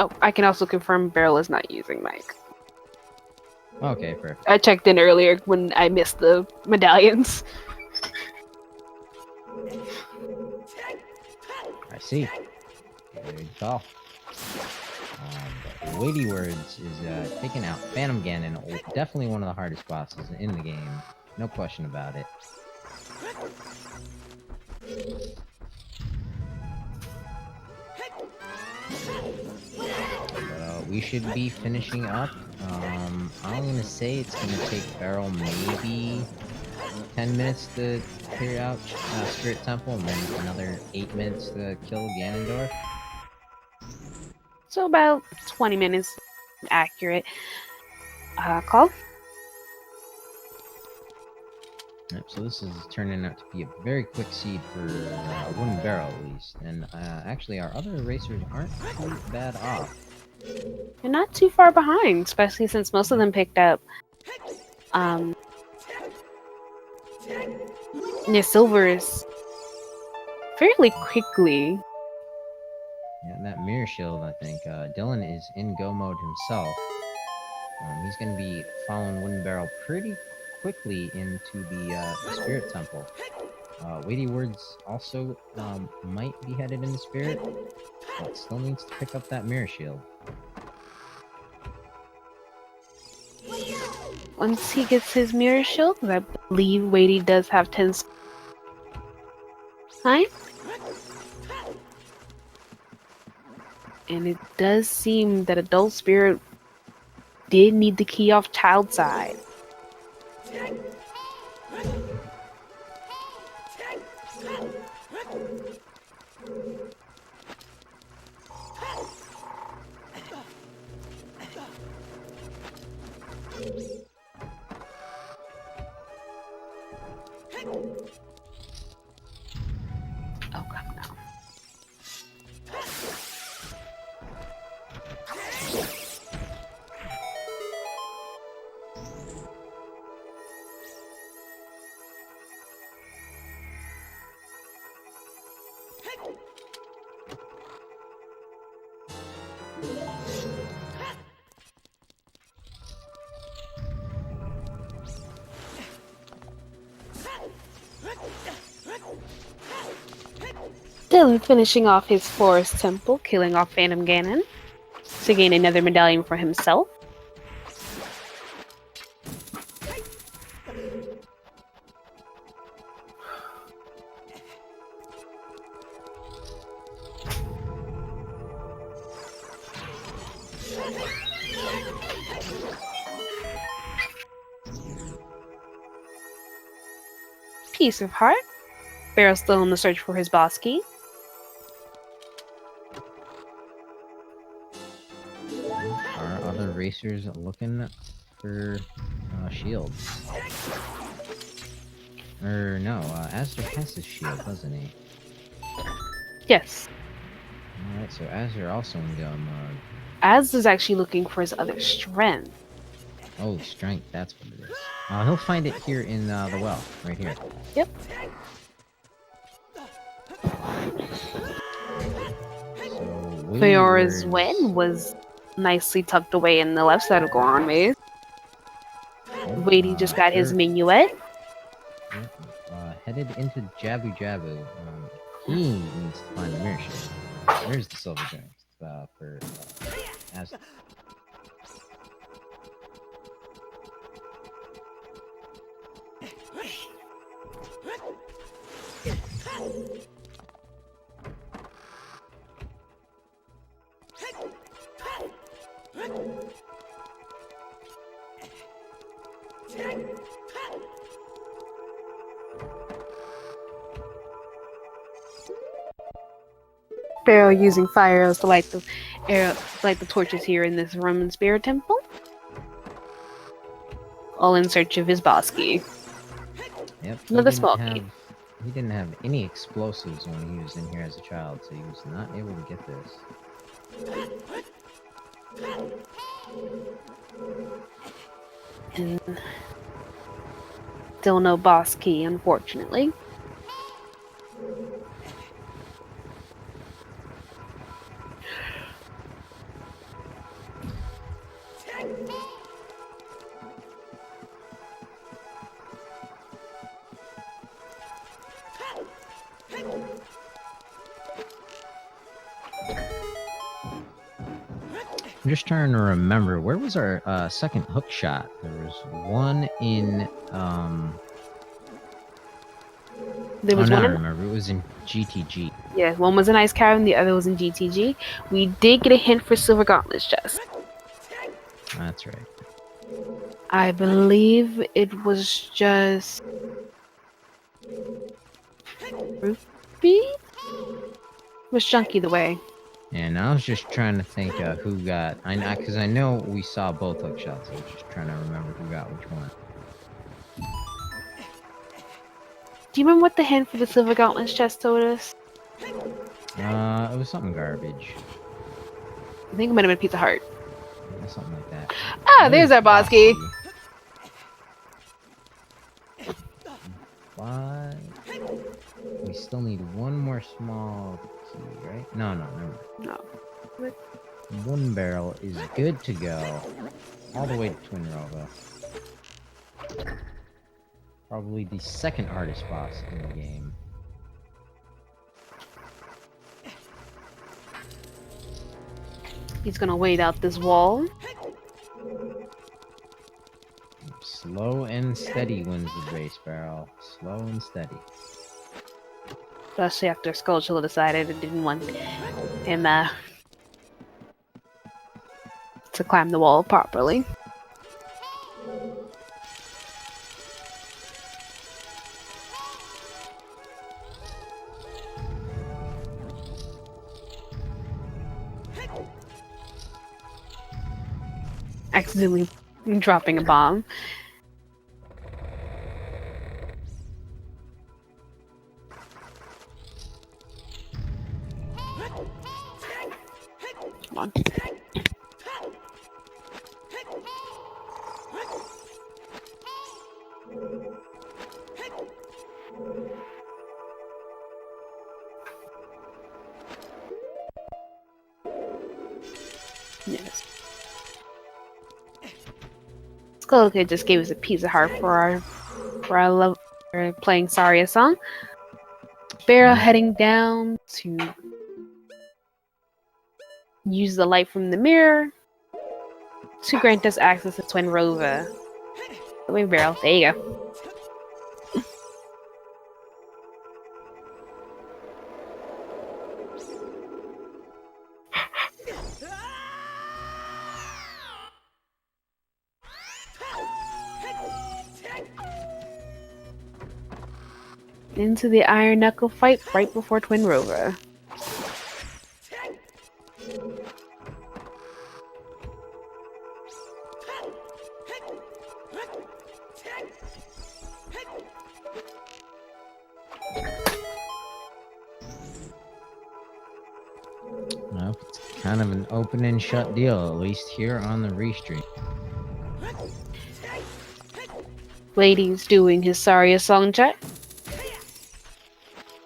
Oh, I can also confirm Barrel is not using mic. Okay, perfect. I checked in earlier when I missed the medallions. I see. Good call. But Weighty Words is taking out Phantom Ganon, definitely one of the hardest bosses in the game. No question about it. We should be finishing up. I'm gonna say it's gonna take Barrel maybe 10 minutes to clear out Spirit Temple, and then another 8 minutes to kill Ganondorf. So about 20 minutes accurate. Call? Yep, so this is turning out to be a very quick seed for Wooden Barrel, at least. And actually, our other racers aren't too bad off. They're not too far behind, especially since most of them picked up their silvers fairly quickly. Yeah, and that Mirror Shield, I think. Dylan is in go mode himself. He's going to be following Wooden Barrel pretty quickly into the Spirit Temple. Weighty Words also might be headed into Spirit, but still needs to pick up that Mirror Shield. Once he gets his Mirror Shield, I believe Weighty does have 10 time. And it does seem that Adult Spirit did need the key off Child side. Oh, come now. Dylan finishing off his forest temple, killing off Phantom Ganon to gain another medallion for himself. Piece of heart. Barrel's still on the search for his boss key. Are other racers looking for shields? Or no, Azure has his shield, doesn't he? Yes. Alright, so Azure also in go mode. Az is actually looking for his other strength. Oh, strength, that's what it is. He'll find it here in the well, right here. Yep. So, Fiora's win was nicely tucked away in the left side of Goron Maze. Wadey just got his minuet. Headed into Jabu Jabu. He needs to find the mirror shield. There's the silver joint for Az. Barrel using fire arrows to light the torches here in this Roman Spirit Temple. All in search of his boss key. Yep. Another small key. He didn't have any explosives when he was in here as a child, so he was not able to get this. And still no boss key, unfortunately. I'm just trying to remember, where was our second hook shot? There was one in There was I one. remember. It was in GTG. Yeah, one was in Ice Cavern, the other was in GTG. We did get a hint for Silver Gauntlets chest. That's right. I believe it was just Ruby? It was Junkie the way. And I was just trying to think who got. Because I know we saw both hook shots. I was just trying to remember who got which one. Do you remember what the hint for the Silver Gauntlets chest told us? It was something garbage. I think it might have been Pizza Heart. Yeah, something like that. Ah, there's our boss key. What? We still need one more small key, right? No, never. No. One barrel is good to go. All the way to Twin Rova. Probably the second hardest boss in the game. He's gonna wait out this wall. Slow and steady wins the race, Barrel. Slow and steady. Especially after Skulltula decided it didn't want him to climb the wall properly. Accidentally dropping a bomb. Come on. Yes. Skullkid just gave us a piece of heart for our love for playing Saria song. Barrel heading down to use the light from the mirror to grant us access to Twin Rover. Wait, Barrel. There you go. Into the Iron Knuckle fight right before Twin Rover. Well, it's kind of an open and shut deal, at least here on the restream. Lady's doing his Saria song check.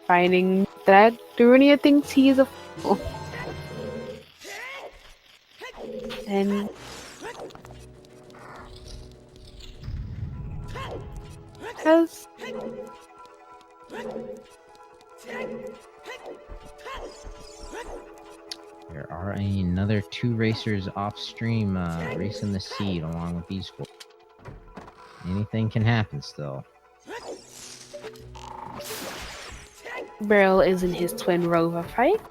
Finding that Darunia thinks he is a fool. And has There are another 2 racers off stream racing the seed along with these 4. Anything can happen still. Barrel is in his Twin Rover fight.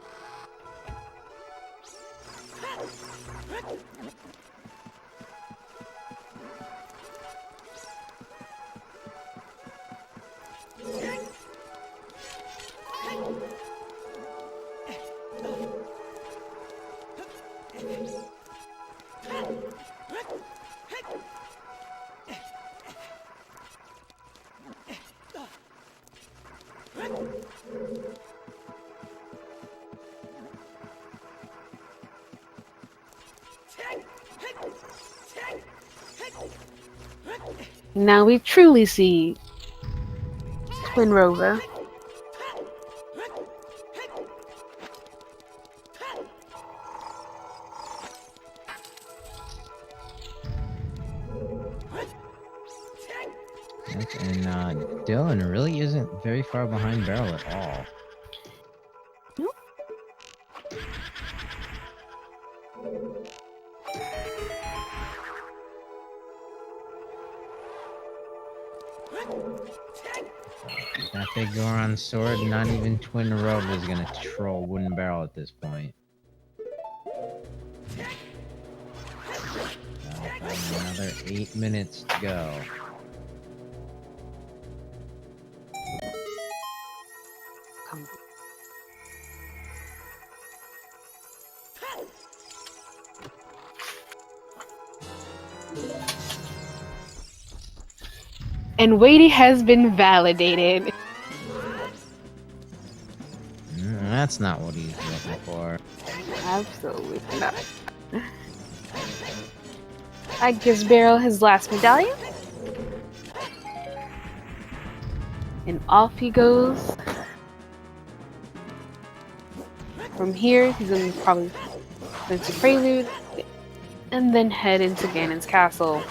Now we truly see Twin Rover. And Dylan really isn't very far behind Barrel at all. Nope. That big Goron sword, not even Twin Rover is gonna troll Wooden Barrel at this point. Another 8 minutes to go. And Wadey has been validated. That's not what he's looking for. Absolutely not. I gives Barrel his last medallion. And off he goes. From here, he's going to probably go to Prelude. And then head into Ganon's castle.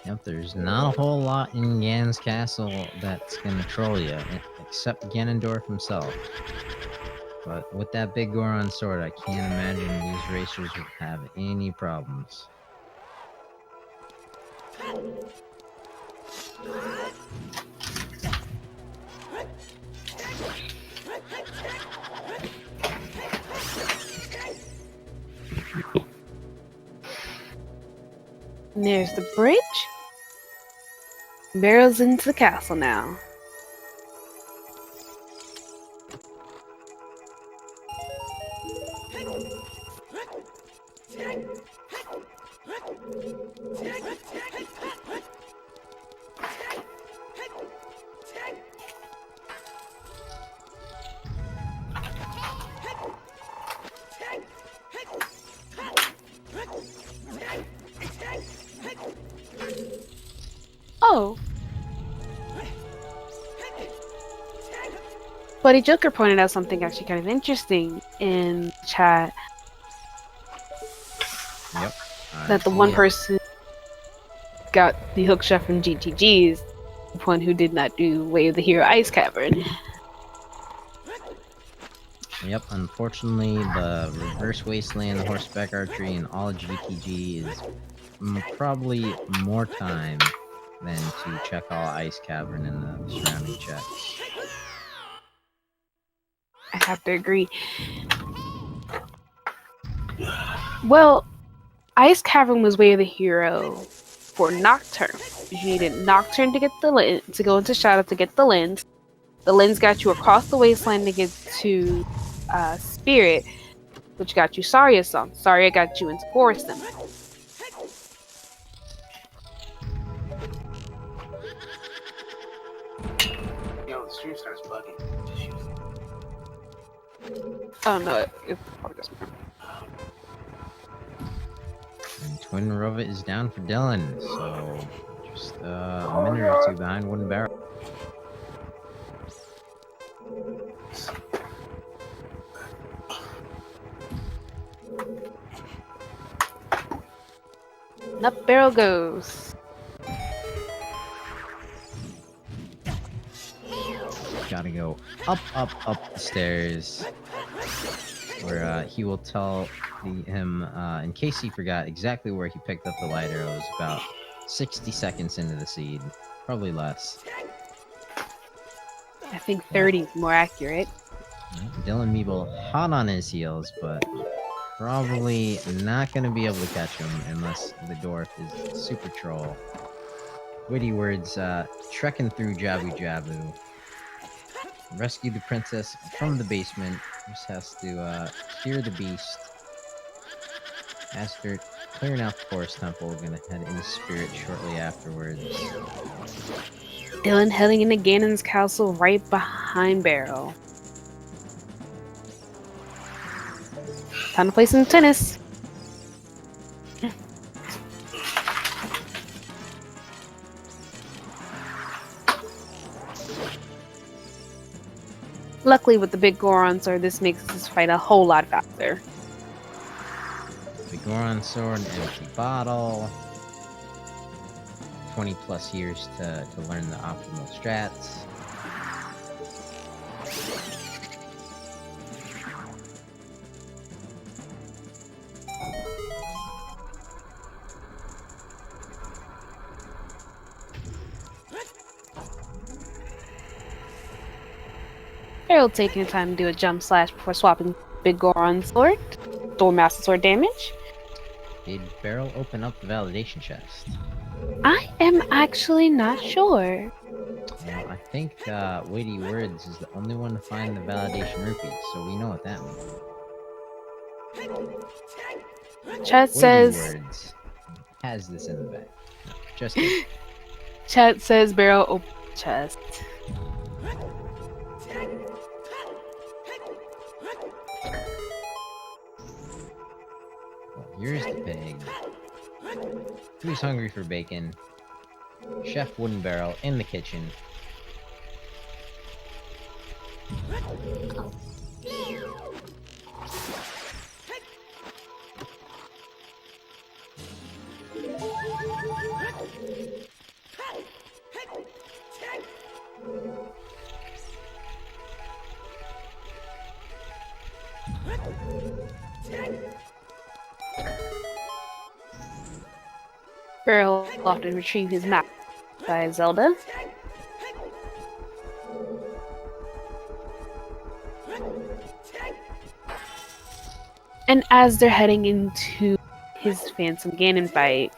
Yep, there's not a whole lot in Ganon's castle that's gonna troll you, except Ganondorf himself. But with that big Goron sword, I can't imagine these racers would have any problems. And there's the bridge. Barrel's into the castle now. Oh, Buddy Joker pointed out something actually kind of interesting in chat. Yep. That the one person got the hook shot from GTG's, the one who did not do Way of the Hero Ice Cavern. Yep, unfortunately, the reverse wasteland, the horseback archery, and all GTG is probably more time than to check all ice cavern and the surrounding checks. I have to agree. Well, Ice Cavern was Way of the Hero for Nocturne. You needed Nocturne to get the lens, to go into Shadow to get the lens. The lens got you across the wasteland to get to Spirit, which got you Saria's song. Saria got you into Forest Temple. Yo, the stream starts bugging. Oh no, it probably doesn't. And Twin Rova is down for Dylan, so just a minute or two behind Wooden Barrel. And up Barrel goes. Gotta go up the stairs, where he will tell him, in case he forgot, exactly where he picked up the light arrows about 60 seconds into the seed. Probably less. I think 30 is more accurate. Dylan Meeble hot on his heels, but probably not going to be able to catch him unless the dwarf is super troll. Witty words, trekking through Jabu Jabu. Rescue the princess from the basement. Just has to cure the beast. After clearing out the forest temple, gonna head into Spirit shortly afterwards. Dylan heading into Ganon's castle right behind Barrel. Time to play some tennis. Luckily, with the big Goron sword, this makes this fight a whole lot faster. The Goron sword, an empty bottle. 20 plus years to learn the optimal strats. Barrel taking time to do a jump slash before swapping Big Goron's sword. Door Master Sword damage. Did Barrel open up the validation chest? I am actually not sure. Well, I think Weighty Words is the only one to find the validation rupee, so we know what that means. Chat Weighty says Words has this in the bag. No, just kidding. Chat says Barrel open chest. Well, here's the pig. Who's hungry for bacon? Chef Wooden Barrel in the kitchen. Barrel often retrieve his map by Zelda. And as they're heading into his Phantom Ganon fight,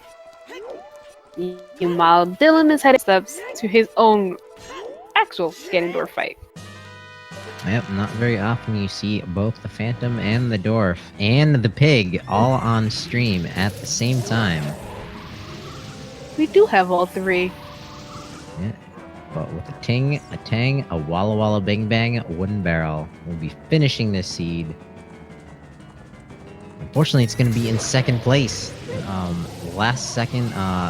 while Dylan is heading steps to his own actual Ganondorf fight. Yep, not very often you see both the Phantom and the Dwarf and the Pig all on stream at the same time. We do have all three. Yeah, but with a ting, a tang, a walla walla bing bang, a Wooden Barrel, we'll be finishing this seed. Unfortunately, it's going to be in second place. Last second,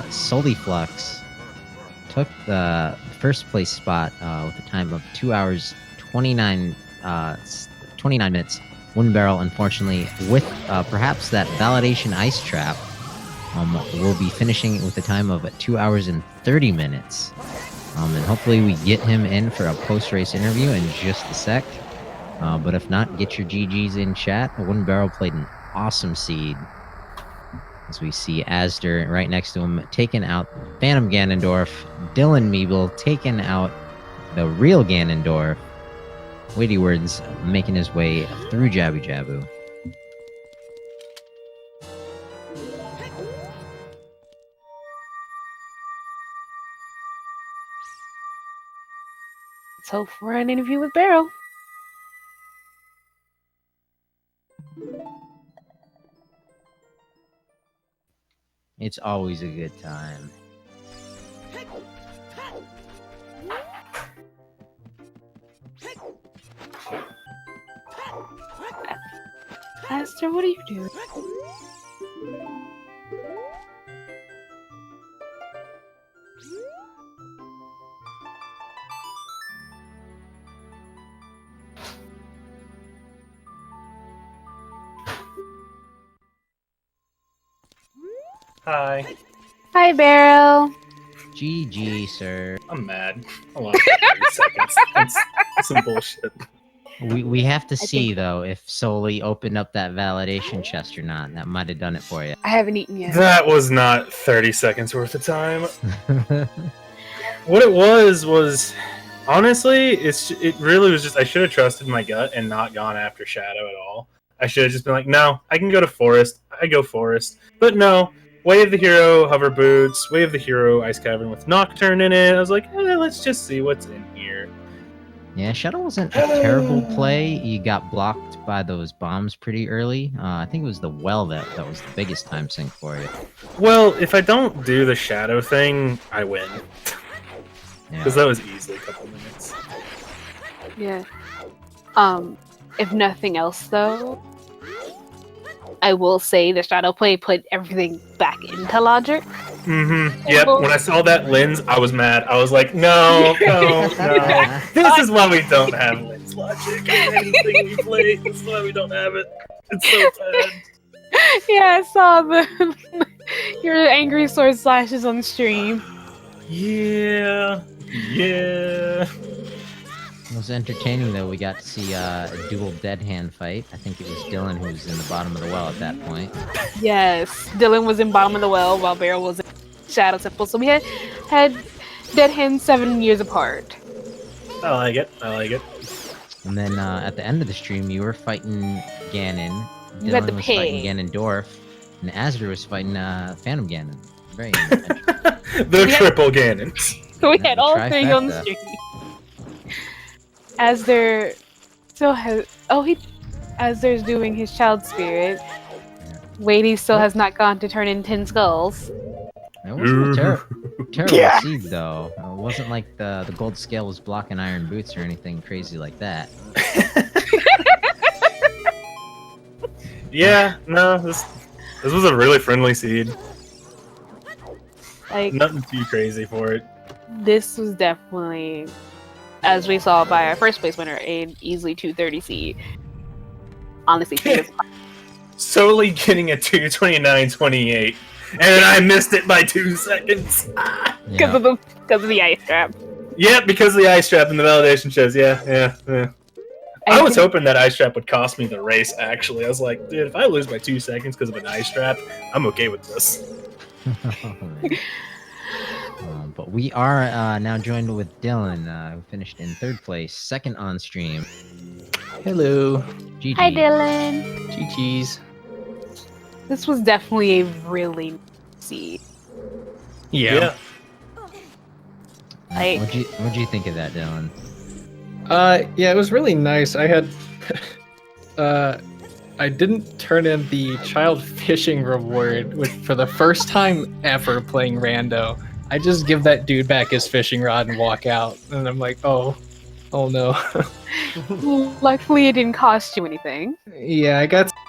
Soliflux took the first place spot with a time of 2 hours, 29 minutes. One barrel, unfortunately, with perhaps that validation ice trap, will be finishing with a time of 2 hours and 30 minutes. And hopefully we get him in for a post-race interview in just a sec. But if not, get your GGs in chat. One barrel played an awesome seed. As we see Asder right next to him taking out Phantom Ganondorf. Dylan Meeble taking out the real Ganondorf. Weighty Words making his way through Jabu Jabu. Let's hope for an interview with Barrow. It's always a good time. Aster, what are you doing? Hi. Hi, Barrow. GG, sir. I'm mad. Hold on 30 seconds. That's some bullshit. We have to see, think- though, if Soli opened up that validation chest or not. That might have done it for you. I haven't eaten yet. That was not 30 seconds worth of time. What it was honestly, it really was just I should have trusted my gut and not gone after Shadow at all. I should have just been like, no, I can go to Forest. I go Forest. But no, Way of the Hero, Hover Boots, Way of the Hero, Ice Cavern with Nocturne in it. I was like, let's just see what's in here. Yeah, Shadow wasn't a terrible play. You got blocked by those bombs pretty early. I think it was the well that was the biggest time sink for you. Well, if I don't do the Shadow thing, I win. Because that was easily a couple minutes. Yeah. If nothing else, though, I will say the Shadow play put everything back into logic. Mm-hmm. Yep. When I saw that lens, I was mad. I was like, no. This is why we don't have lens logic in anything we play. This is why we don't have it. It's so bad. Yeah, I saw your angry sword slashes on stream. Yeah. It was entertaining, though. We got to see a dual dead hand fight. I think it was Dylan who was in the bottom of the well at that point. Yes, Dylan was in bottom of the well while Barrow was in Shadow Temple. So we had dead hands 7 years apart. I like it. And then at the end of the stream, you were fighting Ganon. You had Dylan the was pig. fighting Ganondorf. And Asder was fighting Phantom Ganon. Very interesting. The triple Ganons. So we Yeah, had the all three on the trifecta. stream. As they're still has as there's doing his child spirit. Weighty still has not gone to turn in 10 skulls. It wasn't a terrible Yeah. seed, though. It wasn't like the gold scale was blocking iron boots or anything crazy like that. Yeah, no, this was a really friendly seed. Like, Nothing too crazy for it. this was definitely, as we saw by our first place winner, an easily 230 seed. Honestly, because Solely getting a 229.28, and then I missed it by 2 seconds. Yeah. of the ice trap. Yeah, because of the ice trap and the validation shows. Yeah. I was hoping that ice trap would cost me the race, actually. I was like, dude, if I lose by 2 seconds because of an ice trap, I'm okay with this. Oh, man. But we are now joined with Dylan, who finished in 3rd place, 2nd on stream. Hello. GG. Hi, Dylan. GG's. This was definitely a really nice seed. Yeah. Like, What'd you think of that, Dylan? Yeah, it was really nice. I had I didn't turn in the child fishing reward, which for the first time ever playing rando, I just give that dude back his fishing rod and walk out. And I'm like, oh no. luckily, it didn't cost you anything. Yeah,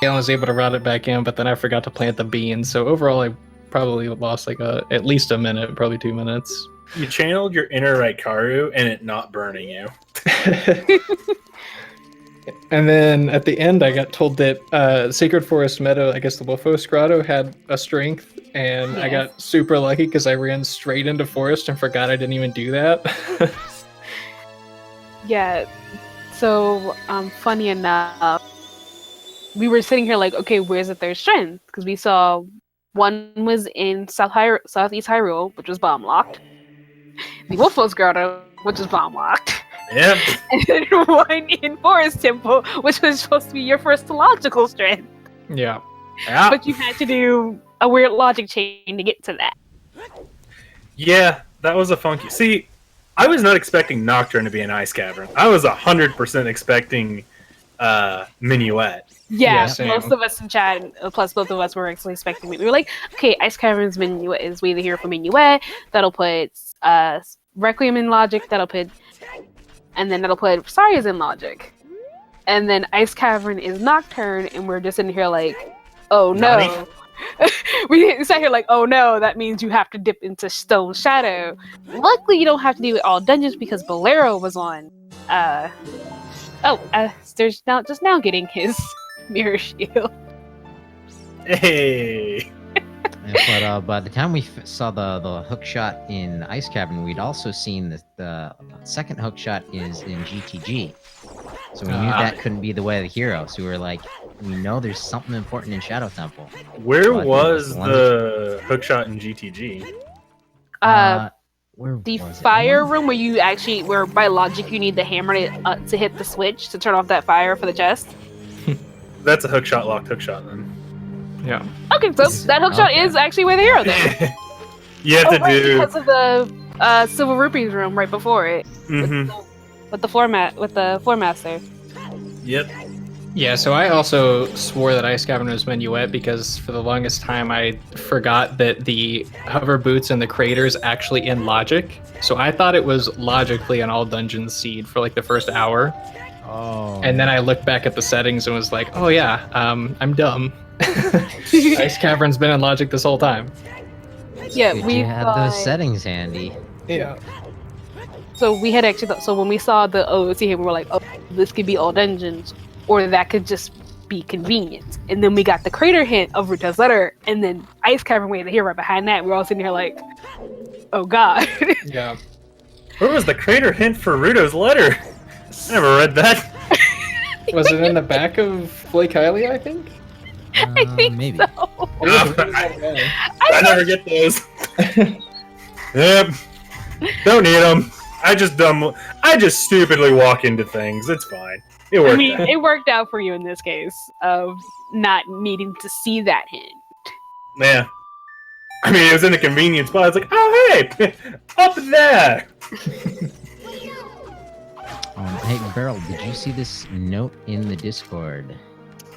I was able to route it back in, but then I forgot to plant the beans. So overall, I probably lost like at least a minute, probably 2 minutes. You channeled your inner Raikaru and it not burning you. And then at the end, I got told that Sacred Forest Meadow, I guess the Wolfos Grotto, had a strength, and I Yes. got super lucky because I ran straight into Forest and forgot I didn't even do that. Yeah. So, funny enough, we were sitting here like, okay, where's the third strength? Because we saw one was in Southeast Hyrule, which was bomb locked. The Wolfos Grotto, which was bomb locked. Yep. And then one in Forest Temple, which was supposed to be your first logical strength. Yeah. Yeah. But you had to do a weird logic chain to get to that. Yeah, that was a funky. See, I was not expecting Nocturne to be an ice cavern. I was 100% expecting Minuet. Yeah, Yeah, same. most of us in chat, plus both of us, were actually expecting it. We were like, okay, Ice Caverns Minuet is we either here for Minuet, that'll put Requiem in Logic, that'll put, and then that'll put Saria's in Logic. And then Ice Cavern is Nocturne, and we're just in here like, oh no. We sat here like, oh no, that means you have to dip into Stone Shadow. Luckily, you don't have to do it all dungeons because Bolero was on. There's now getting his mirror shield. Hey. But by the time we saw the hook shot in Ice Cavern, we'd also seen the second hook shot is in GTG. So we knew that couldn't be the way of the hero. So we were like, we know there's something important in Shadow Temple. Where Well, I think was it was the hookshot in GTG? Where The was it? fire room where by logic you need the hammer to hit the switch to turn off that fire for the chest. That's a hookshot locked hookshot then. Yeah. Okay, so that hookshot Okay. is actually where the hero then. You have to Right, do. because of the Silver Rupees room right before it. Mhm. With the floor master. Yep. Yeah, so I also swore that Ice Cavern was Minuet because for the longest time I forgot that the hover boots and the craters actually in Logic. So I thought it was logically an all dungeons seed for like the first hour. Oh. And then I looked back at the settings and was like, oh yeah, I'm dumb. Ice Cavern's been in Logic this whole time. Yeah, Good we you had those settings handy. Yeah. So we had actually so when we saw the OOT here, we were like, oh, this could be all dungeons, or that could just be convenient. And then we got the crater hint of Ruta's letter, and then Ice Cavern way here right behind that. We're all sitting here like, oh god. Yeah. Where was the crater hint for Ruto's letter? I never read that. Was it in the back of Flake Kylie, I think? I think Maybe. so. I never get those. Yep. Don't need them. I just stupidly walk into things. It's fine. It worked. I mean, out. it worked out for you in this case of not needing to see that hint. Yeah. I mean, it was in a convenient spot. I was like, oh hey, up there. Hey, Beryl, did you see this note in the Discord?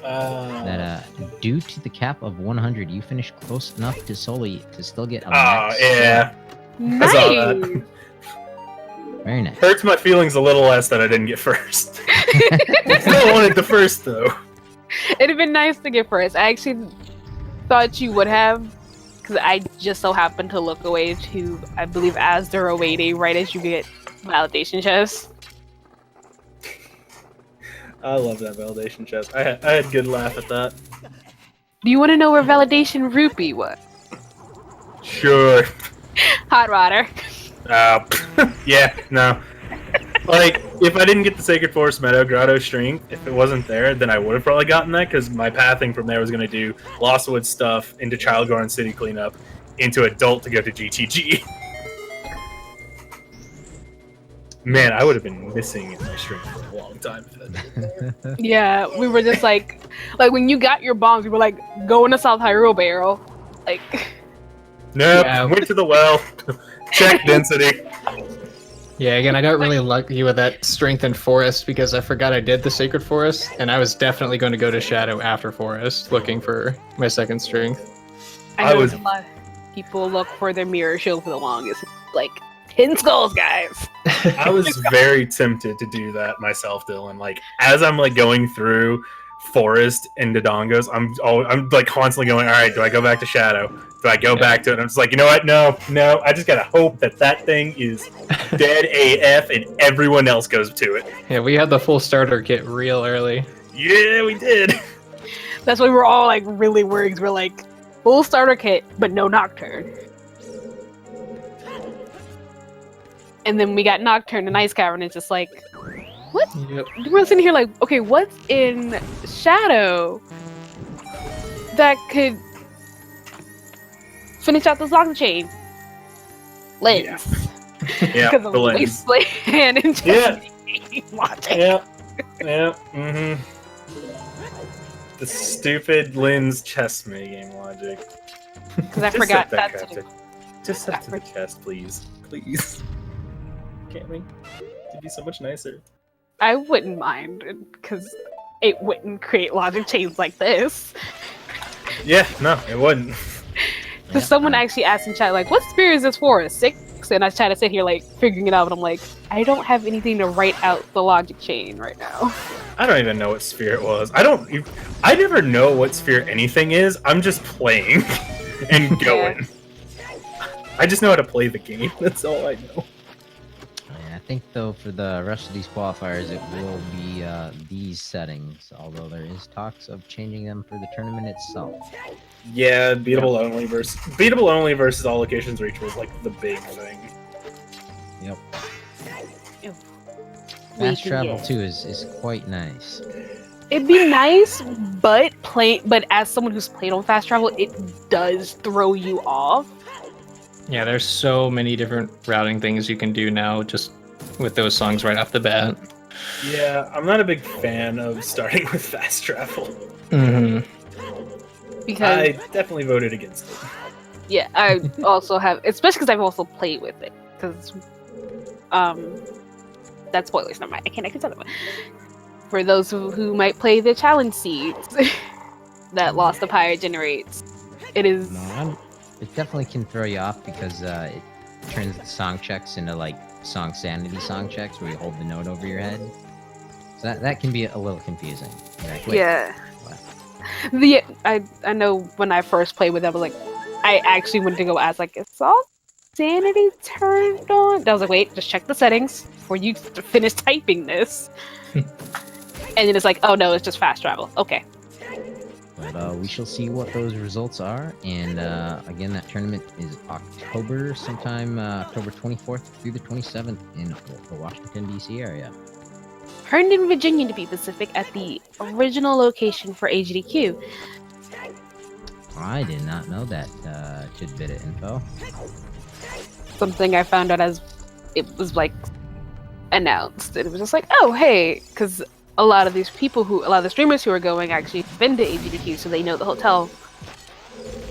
That due to the cap of 100, you finished close enough to Soli to still get a Oh max. yeah. I saw that. Nice. Very nice. Hurts my feelings a little less that I didn't get first. Still wanted the first though. It'd have been nice to get first. I actually thought you would have, because I just so happened to look away to, I believe, Asdor awaiting right as you get validation chest. I love that validation chest. I had a good laugh at that. Do you want to know where validation rupee was? Sure. Hot water. Yeah, no. Like, if I didn't get the Sacred Forest Meadow Grotto Strength, if it wasn't there, then I would have probably gotten that, because my pathing from there was going to do Lostwood stuff into Child Garden City cleanup, into Adult to go to GTG. Man, I would have been missing my strength for a long time. If that didn't there. Yeah, we were just like when you got your bombs, we were like, go in the South Hyrule barrel. Like, Nope, Yeah. went to the well, check density. Yeah, again, I got really lucky with that strength in Forest because I forgot I did the Sacred Forest, and I was definitely going to go to Shadow after Forest, looking for my second strength. I know was- a lot of people look for their mirror shield for the longest. Like, 10 skulls, guys. I was very tempted to do that myself, Dylan. Like, as I'm like going through forest in Dodongos, I'm like constantly going, all right, do I go back to Shadow? Do I go back to it? And I'm just like, you know what? No. I just gotta hope that thing is dead AF and everyone else goes to it. Yeah, we had the full starter kit real early. Yeah, we did. That's why we were all like really worried. 'Cause we're like full starter kit, but no Nocturne. And then we got Nocturne and Ice Cavern. It's just like, what? Yep. We're sitting here like, okay, what's in Shadow that could finish out this lock chain? Lens. Yeah, Because of the lens. Wasteland and just logic. Yeah. Mm-hmm. The stupid lens chess game logic. Because I Just forgot set that that crap too. to- Just set to the chest, please. Please. Can't we? It'd be so much nicer. I wouldn't mind because it wouldn't create logic chains like this. Yeah, no, it wouldn't. Because someone actually asked in chat, like, what spear is this for? A 6? And I try to sit here, like, figuring it out, but I'm like, I don't have anything to write out the logic chain right now. I don't even know what sphere it was. I never know what sphere anything is. I'm just playing and going. I just know how to play the game. That's all I know. Yeah, I think though for the rest of these qualifiers, it will be these settings. Although there is talks of changing them for the tournament itself. Yeah, beatable only versus all locations reachable is like the big thing. Yep. Ew. Fast We can travel get- too is quite nice. It'd be nice, but as someone who's played on fast travel, it does throw you off. Yeah, there's so many different routing things you can do now just with those songs right off the bat. Yeah, I'm not a big fan of starting with fast travel. Mm-hmm. Because I definitely voted against it. yeah, I also have, especially because I've also played with it. Because that's spoilers. Never mind. I can't tell them. For those who might play the challenge seeds that Lost the Pyre generates, it is. It definitely can throw you off because it turns the song checks into like song sanity song checks where you hold the note over your head. So that can be a little confusing. You're like, wait, Yeah. what? I know when I first played with it, I was like, I actually went to go ask, like, is all sanity turned on? I was like, wait, just check the settings before you finish typing this. And then it's like, oh no, it's just fast travel. Okay. But we shall see what those results are. And again, that tournament is October, sometime October 24th through the 27th in the Washington, D.C. area. Herndon, Virginia, to be specific, at the original location for AGDQ. I did not know that tidbit of info. Something I found out as it was like announced. And it was just like, oh hey, because a lot of the streamers who are going actually have been to AGDQ, so they know the hotel.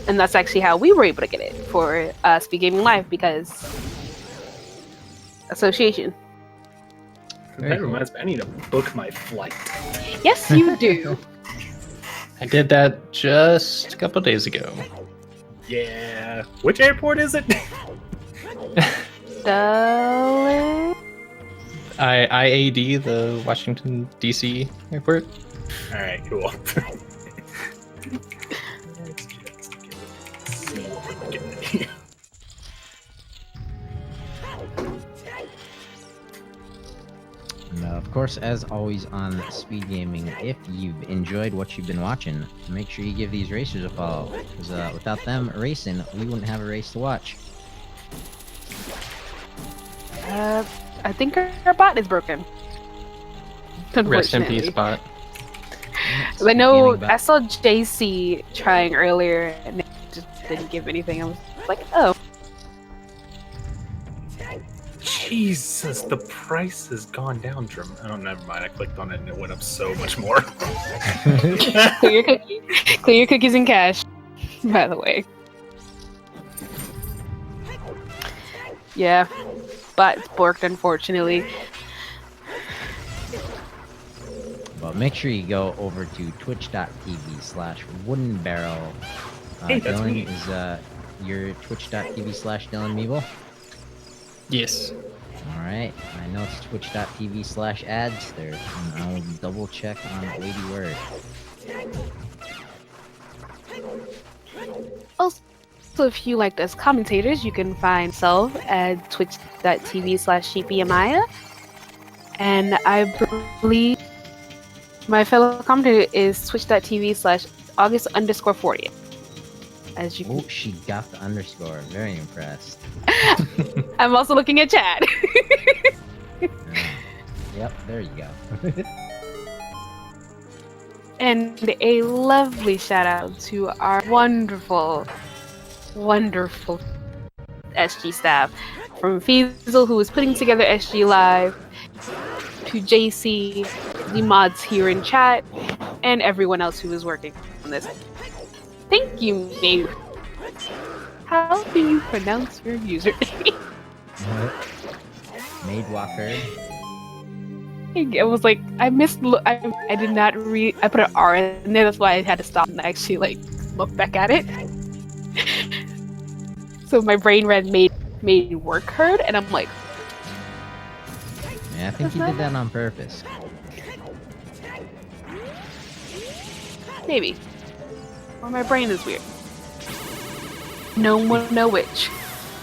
And that's actually how we were able to get it for SpeedGaming Live, because association. That reminds me, I need to book my flight. Yes, you do. I did that just a couple days ago. Yeah. Which airport is it? Darling. IAD, the Washington, D.C. airport. Alright, cool. Let's just see what we're getting here. And, of course, as always on SpeedGaming, if you've enjoyed what you've been watching, make sure you give these racers a follow. Because without them racing, we wouldn't have a race to watch. I think our bot is broken. Rest in peace, Unfortunately. bot. I know SpeedGaming bot. I saw JC trying earlier and it just didn't give anything. I was like, oh. Jesus, the price has gone down. Oh, never mind. I clicked on it and it went up so much more. Clear your cookies and cash, by the way. Yeah, but it's borked, unfortunately. But make sure you go over to twitch.tv/woodenbarrel. Hey, that's Dylan, me. is your twitch.tv/Dylan Meeble? Yes. Alright, I know it's twitch.tv/ads there, and I'll double check on Lady Word. Also, if you liked us commentators, you can find myself at twitch.tv/sheepyamaya. And I believe my fellow commentator is twitch.tv/August_40. As you Oh, she got the underscore. Very impressed. I'm also looking at chat. Yep, there you go. And a lovely shout out to our wonderful, wonderful SG staff. From Feasel, who was putting together SG Live, to JC, the mods here in chat, and everyone else who was working on this. Thank you, Maeve. How do you pronounce your username? Maid Walker. It was like I missed. I did not read. I put an R in there. That's why I had to stop and actually like look back at it. So my brain read made work heard, and I'm like, Yeah, I think you did that on purpose. maybe. Or my brain is weird. No one know which.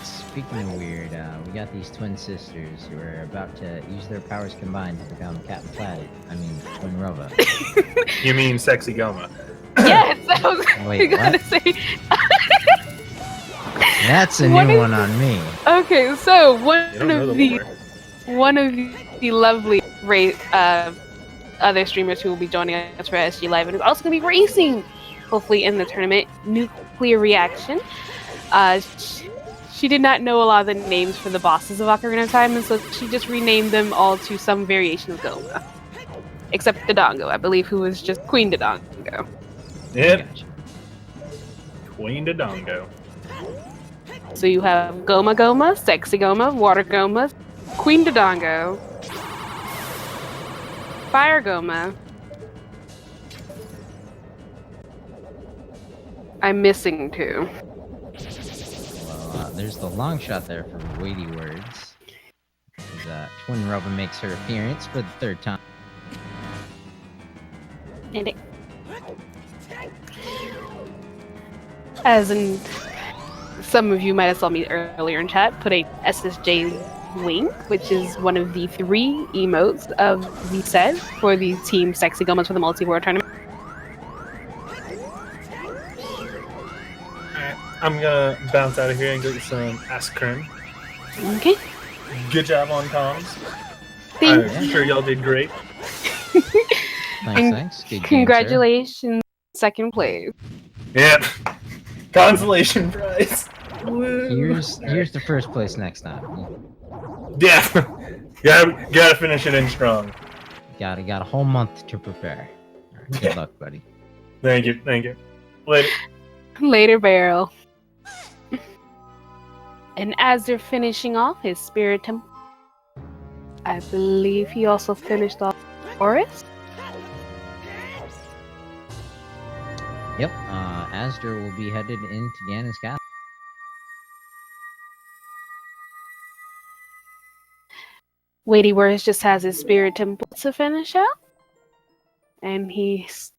Speaking of weird, we got these twin sisters who are about to use their powers combined to become Captain Planet. I mean, Twin Rova. You mean Sexy Goma? Yes, I was Wait, gonna what? say. That's a What new is- one on me. Okay, so You don't know the lore. one of the lovely other streamers who will be joining us for SG Live and is also going to be racing, hopefully in the tournament, Nuclear Reaction. She did not know a lot of the names for the bosses of Ocarina of Time, and so she just renamed them all to some variation of Goma. Except Dodongo, I believe, who was just Queen Dodongo. Yep. Gotcha. Queen Dodongo. So you have Goma Goma, Sexy Goma, Water Goma, Queen Dodongo, Fire Goma. I'm missing two. Well, there's the long shot there from Weighty Words. As, Twin Rova makes her appearance for the third time. And it, as in, some of you might have saw me earlier in chat, put a SSJ Wing, which is one of the 3 emotes of the set for the Team Sexy Gomas for the Multi-World Tournament. Alright, I'm gonna bounce out of here and get some ice cream. Okay. Good job on comms. Thank I'm sure y'all did great. Thanks. Good game, sir. Congratulations, second place. Yep. Consolation prize. Woo. Here's the first place next time. Yeah. gotta finish it in strong. Got a whole month to prepare. All right, good luck, buddy. Thank you. Later. Later, Barrel. And as they're finishing off his Spirit Temple, I believe he also finished off Forest. Yep. Asder will be headed into Ganon's castle. Weighty Words just has his Spirit Temple to finish out. And he's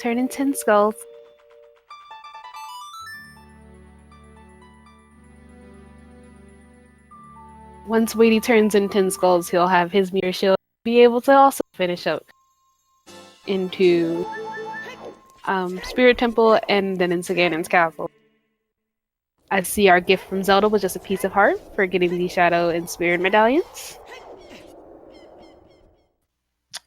turning 10 skulls. Once Weighty turns in 10 skulls, he'll have his Mirror Shield be able to also finish up into Spirit Temple and then into Ganon's castle. I see our gift from Zelda was just a piece of heart for getting the Shadow and Spirit medallions.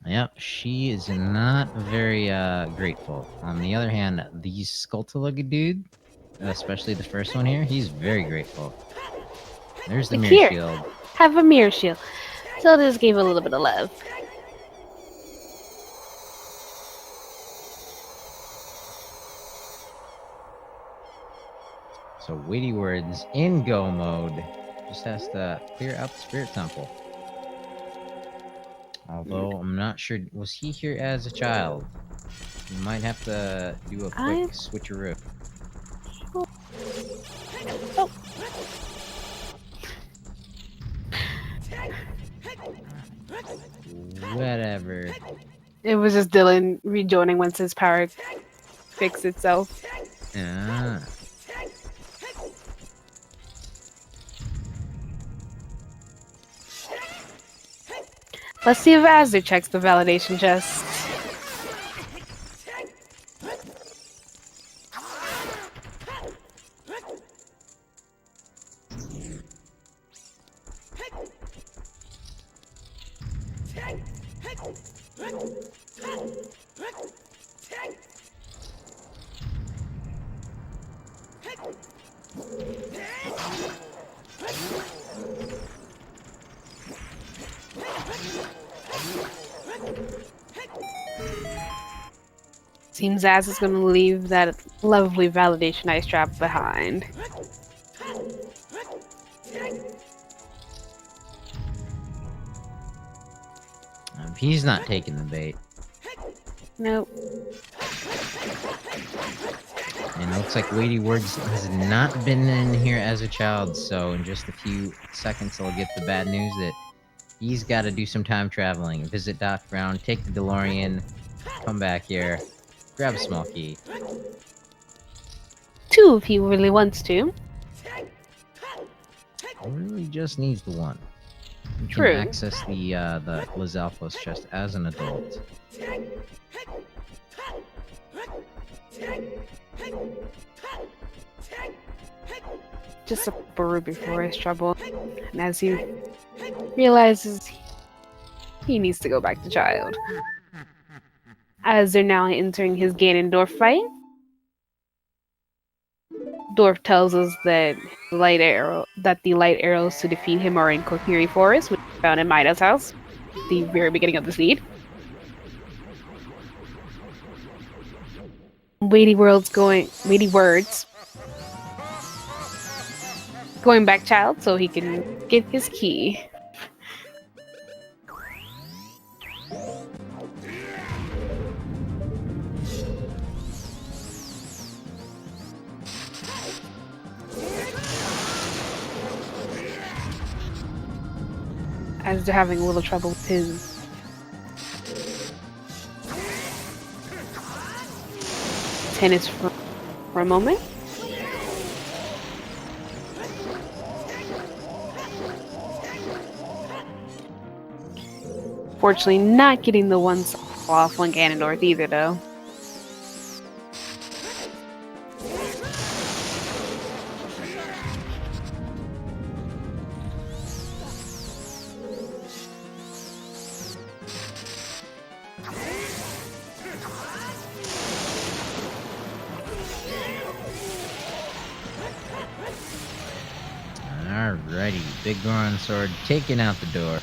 Yep, she is not very grateful. On the other hand, the Skulltula dude, especially the first one here, he's very grateful. There's the Like, mirror here. shield. Have a Mirror Shield. Zelda just gave a little bit of love. So Weighty Words in go mode just has to clear out the Spirit Temple. Although I'm not sure, was he here as a child? You might have to do a quick switcheroo. Whatever. It was just Dylan rejoining once his power fixed itself. Ah. Let's see if Azure checks the validation chest. Seems Az is going to leave that lovely validation ice trap behind. He's not taking the bait. Nope. And it looks like Weighty Words has not been in here as a child, so in just a few seconds I'll get the bad news that he's got to do some time traveling. Visit Doc Brown, take the DeLorean, come back here, grab a small key. 2 if he really wants to. He really just needs the 1. He True. can access the Lizalfos chest as an adult. Just a brew before his trouble. And as he realizes he needs to go back to child. As they're now entering his Ganondorf fight, Dorf tells us that the light arrows to defeat him are in Kokiri Forest, which we found in Maida's house at the very beginning of the seed. Weighty words going back child so he can get his key. As they're having a little trouble with his tennis for a moment. Fortunately, not getting the ones off on Ganondorf either, though. Alrighty, Big Goron Sword taking out the door.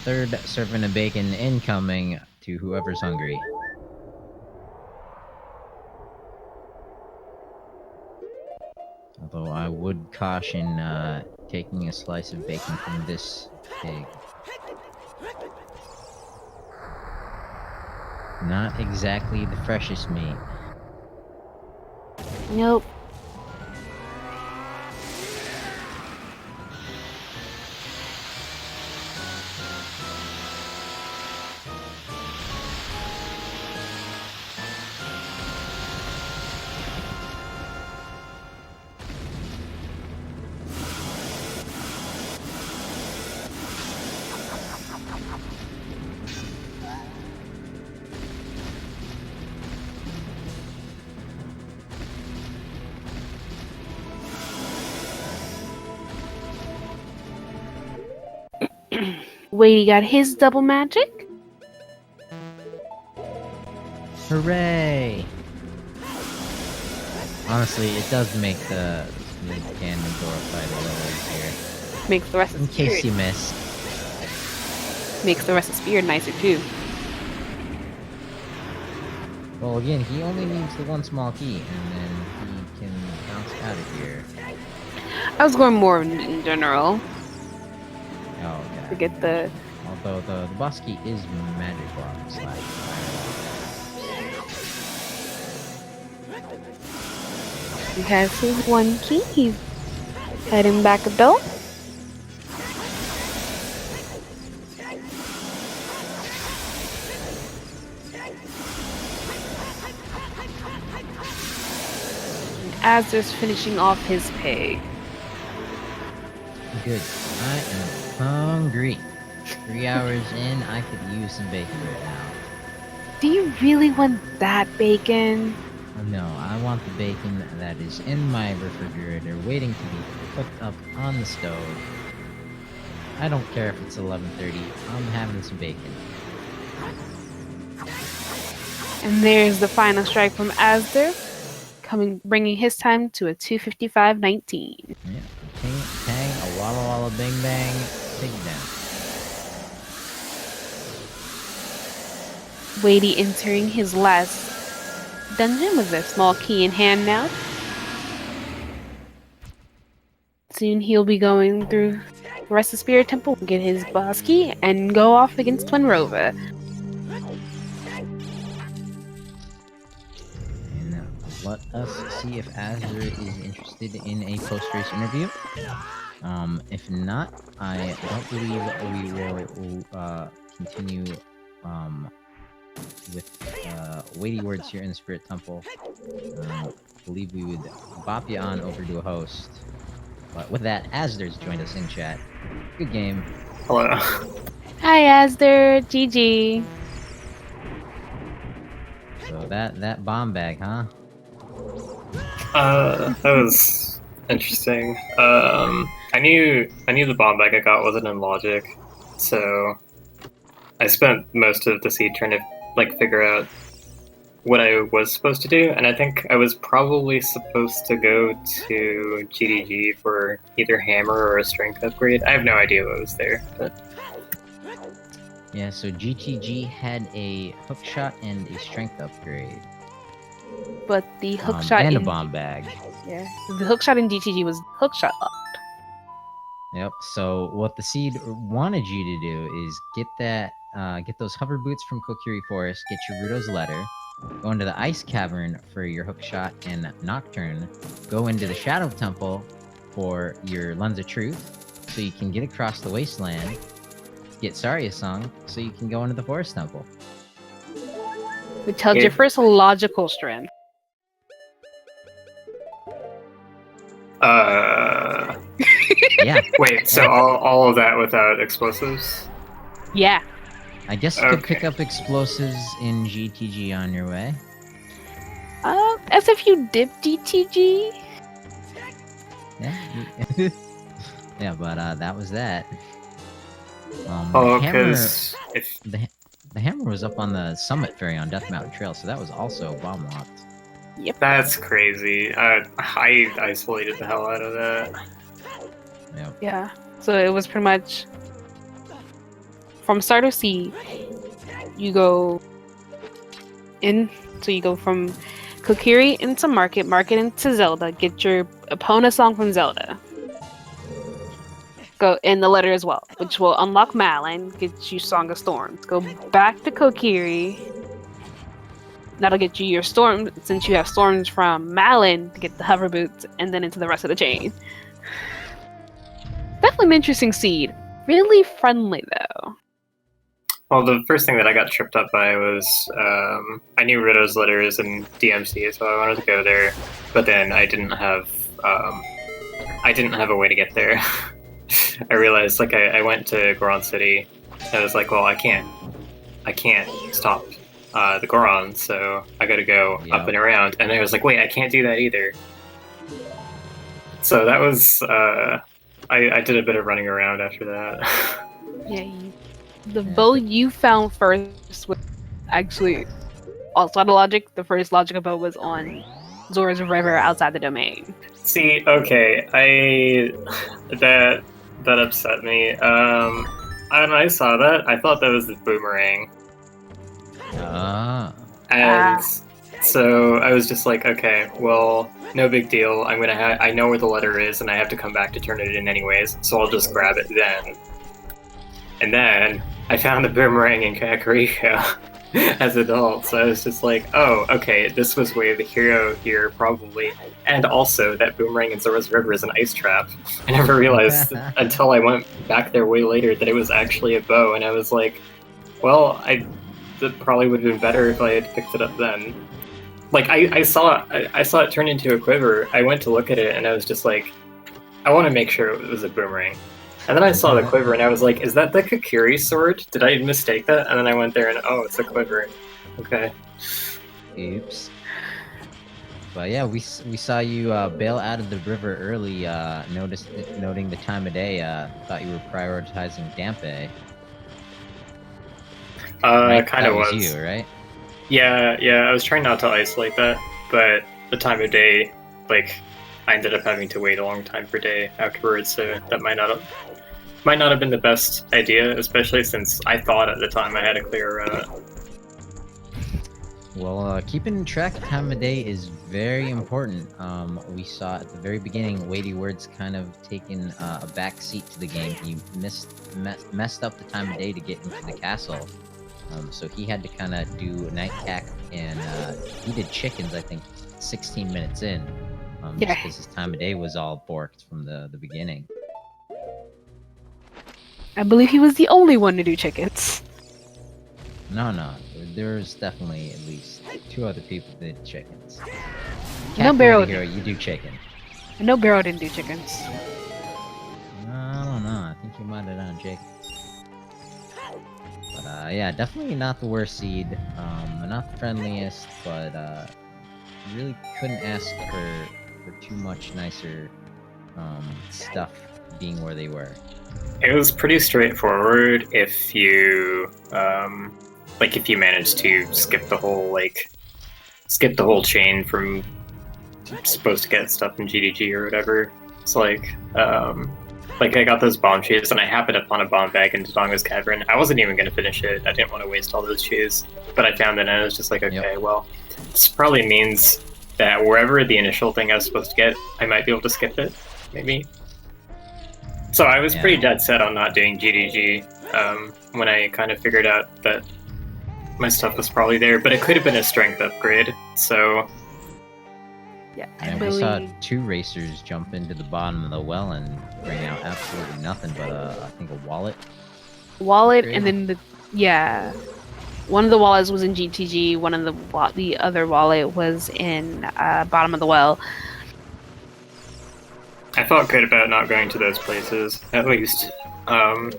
3rd serving of bacon incoming to whoever's hungry. Although I would caution taking a slice of bacon from this pig. Not exactly the freshest meat. Nope. Weighty got his double magic. Hooray! Honestly, it does make the Ganondorf fight a little easier. Makes the rest of In the case spirit. you missed. Makes the rest of the spirit nicer too. Well, again, he only needs the 1 small key, and then he can bounce out of here. I was going more in general Oh, to okay. get the. Although the boss key is Magic Block / Fire He has his 1 key. He's heading back adult. Asder's finishing off his pig. Good. I am hungry. 3 hours in, I could use some bacon right now. Do you really want that bacon? No, I want the bacon that is in my refrigerator waiting to be cooked up on the stove. I don't care if it's 11:30. I'm having some bacon. And there's the final strike from Asder, bringing his time to a 2:55.19. Yeah. Ting, tang, a walla walla bing bang, big down. Wadey entering his last dungeon with a small key in hand now. Soon he'll be going through the rest of Spirit Temple, get his boss key, and go off against Twin Rover. And let us see if Azure is interested in a post-race interview. If not, I don't believe we will continue with weighty words here in the Spirit Temple. I believe we would bop you on over to a host. But with that, Asder's joined us in chat. Good game. Hello. Hi Asder, GG. So that bomb bag, huh? That was interesting. I knew the bomb bag I got wasn't in logic, so I spent most of the seed trying to figure out what I was supposed to do, and I think I was probably supposed to go to GDG for either hammer or a strength upgrade. I have no idea what was there, but Yeah, so GTG had a hookshot and a strength upgrade. But the hookshot and a in bomb bag. yeah, the hookshot in GTG was hookshot locked. Yep. So what the seed wanted you to do is get those hover boots from Kokiri Forest, get your Ruto's letter, go into the ice cavern for your hookshot and nocturne, go into the Shadow Temple for your Lens of Truth, so you can get across the wasteland, get Saria Song, so you can go into the Forest Temple. Which held your first logical strand. Yeah. wait, so all of that without explosives? Yeah. I guess you could Okay. pick up explosives in GTG on your way. As if you dip GTG. Yeah. Yeah, but that was that. Oh, the hammer, because if the hammer was up on the summit ferry on Death Mountain Trail, so that was also bomb locked. that's crazy. I isolated the hell out of that. Yep. Yeah. So it was pretty much from start of sea, you go in, so you go from Kokiri into Market into Zelda, get your opponent song from Zelda. Go in the letter as well, which will unlock Malin, get you Song of Storms. Go back to Kokiri. That'll get you your storm, since you have storms from Malin to get the hover boots, and then into the rest of the chain. Definitely an interesting seed. Really friendly though. Well, the first thing that I got tripped up by was I knew Rito's letters and DMC, so I wanted to go there, but then I didn't have a way to get there. I realized I went to Goron City. I was like, well, I can't stop the Goron, so I got to go up and around. And I was like, wait, I can't do that either. So that was I did a bit of running around after that. Yeah, the bow you found first was actually outside of logic. The first logical bow was on Zora's River outside the domain. See, okay, that upset me. When I saw that, I thought that was the boomerang. And so I was just like, okay, well, no big deal. I know where the letter is, and I have to come back to turn it in anyways, so I'll just grab it then. And then I found the boomerang in Kakariko as adult, so I was just like, oh, okay, this was way of the hero here, probably. And also, that boomerang in Zora's River is an ice trap. I never realized until I went back there way later that it was actually a bow, and I was like, well, that probably would have been better if I had picked it up then. Like I saw it turn into a quiver. I went to look at it and I was just like, I want to make sure it was a boomerang. And then I saw the quiver and I was like, is that the Kakiri sword? Did I mistake that? And then I went there and oh, it's a quiver. Okay. Oops. But yeah, we saw you bail out of the river early. Noting the time of day. Thought you were prioritizing Dampe. Right? Kind of That was. you, right? Yeah. I was trying not to isolate that, but the time of day, like, I ended up having to wait a long time per day afterwards, so that might not have been the best idea, especially since I thought at the time I had a clear route. Well, keeping track of time of day is very important. We saw at the very beginning, Weighty Words kind of taking a back seat to the game. He messed up the time of day to get into the castle. So he had to kind of do night cack, and he did chickens, I think, 16 minutes in. Yeah. Just because his time of day was all borked from the beginning. I believe he was the only one to do chickens. No. There's definitely at least 2 other people that did chickens. No, Barrel. Hero, you do chicken. I know Barrow didn't do chickens. I don't know. I think you might have done chicken. But yeah, definitely not the worst seed. Not the friendliest, but you really couldn't ask for too much nicer stuff being where they were. It was pretty straightforward if you if you managed to skip the whole chain from supposed to get stuff in GDG or whatever. It's like I got those bomb chews and I happened upon a bomb bag in Dodonga's Cavern. I wasn't even going to finish it. I didn't want to waste all those chews, but I found it and I was just like, okay, well, this probably means that wherever the initial thing I was supposed to get, I might be able to skip it, maybe. So I was pretty dead set on not doing GDG when I kind of figured out that my stuff was probably there, but it could have been a strength upgrade, so... Yeah, And we saw 2 racers jump into the bottom of the well and bring out absolutely nothing but I think a wallet. And then one of the wallets was in GTG, one of the other wallet was in bottom of the well. I felt good about not going to those places, at least. I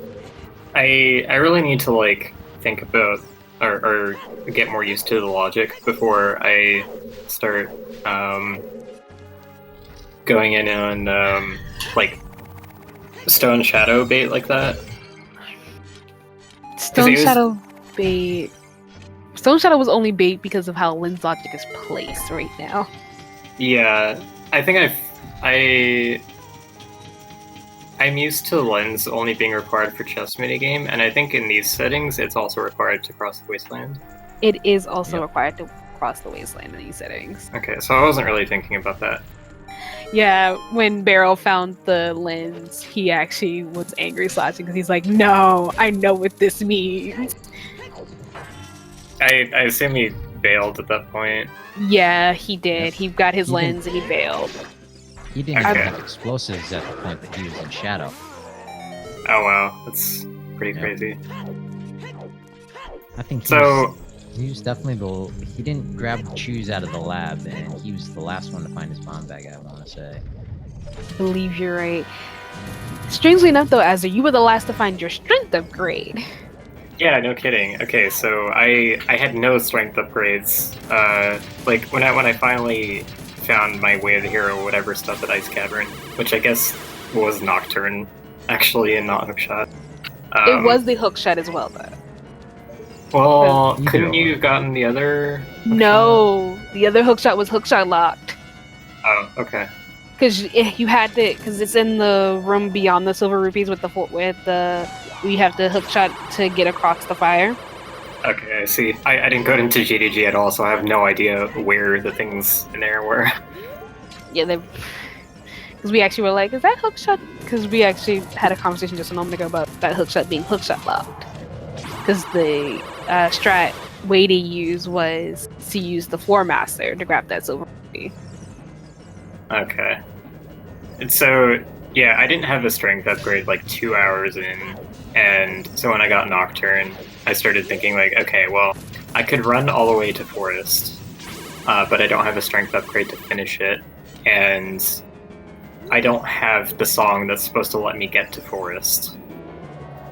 really need to think about or get more used to the logic before I start going in on Stone Shadow bait like that. Stone Shadow bait. Stone Shadow was only bait because of how Lynn's logic is placed right now. Yeah, I think I'm used to lens only being required for chess minigame, and I think in these settings it's also required to cross the wasteland. It is also required to cross the wasteland in these settings. Okay, so I wasn't really thinking about that. Yeah, when Barrel found the lens, he actually was angry slashing because he's like, no, I know what this means. I assume he bailed at that point. Yeah, he did. Yep. He got his lens and he bailed. He didn't Okay. even have explosives at the point that he was in Shadow. Oh wow, that's pretty crazy. I think he was definitely he didn't grab the chews out of the lab, and he was the last one to find his bomb bag, I want to say. I believe you're right. Strangely enough, though, Azza, you were the last to find your strength upgrade. Yeah, no kidding. Okay, so I had no strength upgrades. When I finally found my way of the hero, whatever stuff at Ice Cavern, which I guess was Nocturne, actually, and not Hookshot. It was the hookshot as well, though. Well, couldn't you have gotten the other? No, the other hookshot was hookshot locked. Oh, okay. Because you had to, because it's in the room beyond the silver rupees with you have the hookshot to get across the fire. Okay, I see. I didn't go into GDG at all, so I have no idea where the things in there were. Yeah, because we actually were like, is that hookshot? Because we actually had a conversation just a moment ago about that hookshot being hookshot locked. Because the strat way to use was to use the Floor Master to grab that silver rupee. Okay. And so, yeah, I didn't have a strength upgrade 2 hours in, and so when I got Nocturne, I started thinking okay, well, I could run all the way to Forest, but I don't have a strength upgrade to finish it, and I don't have the song that's supposed to let me get to Forest.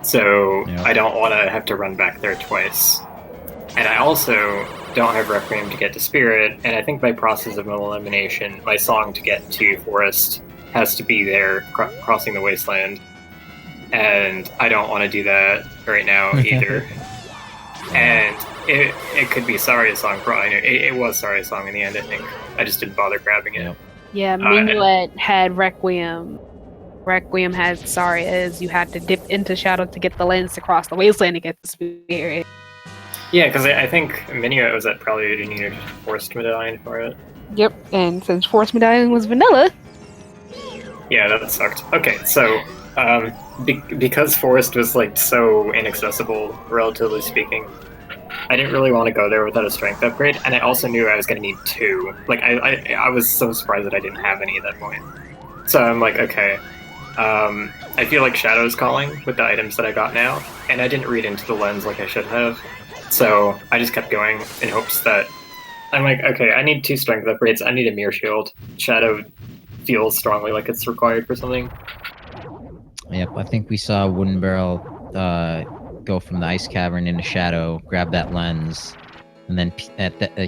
So Yep. I don't want to have to run back there twice. And I also don't have Requiem to get to Spirit, and I think by process of elimination, my song to get to Forest has to be there, crossing the wasteland. And I don't want to do that right now either. And it could be Saria's song, probably. It was Saria's song in the end, I think. I just didn't bother grabbing it. Yep. Yeah, Minuet had Requiem. Requiem had Saria's. You had to dip into Shadow to get the lens to cross the wasteland to get the Spirit. Yeah, because I think Minuet was at probably you needed just a Forest Medallion for it. Yep, and since Forest Medallion was vanilla. Yeah, that sucked. Okay, so because Forest was like so inaccessible, relatively speaking, I didn't really want to go there without a strength upgrade, and I also knew I was going to need 2. Like I was so surprised that I didn't have any at that point. So I'm like, okay, I feel like Shadow's calling with the items that I got now, and I didn't read into the lens like I should have. So I just kept going in hopes that I'm like, okay, I need 2 strength upgrades. I need a mirror shield. Shadow feels strongly like it's required for something. Yep, I think we saw Wooden Barrel go from the ice cavern into Shadow, grab that lens, and then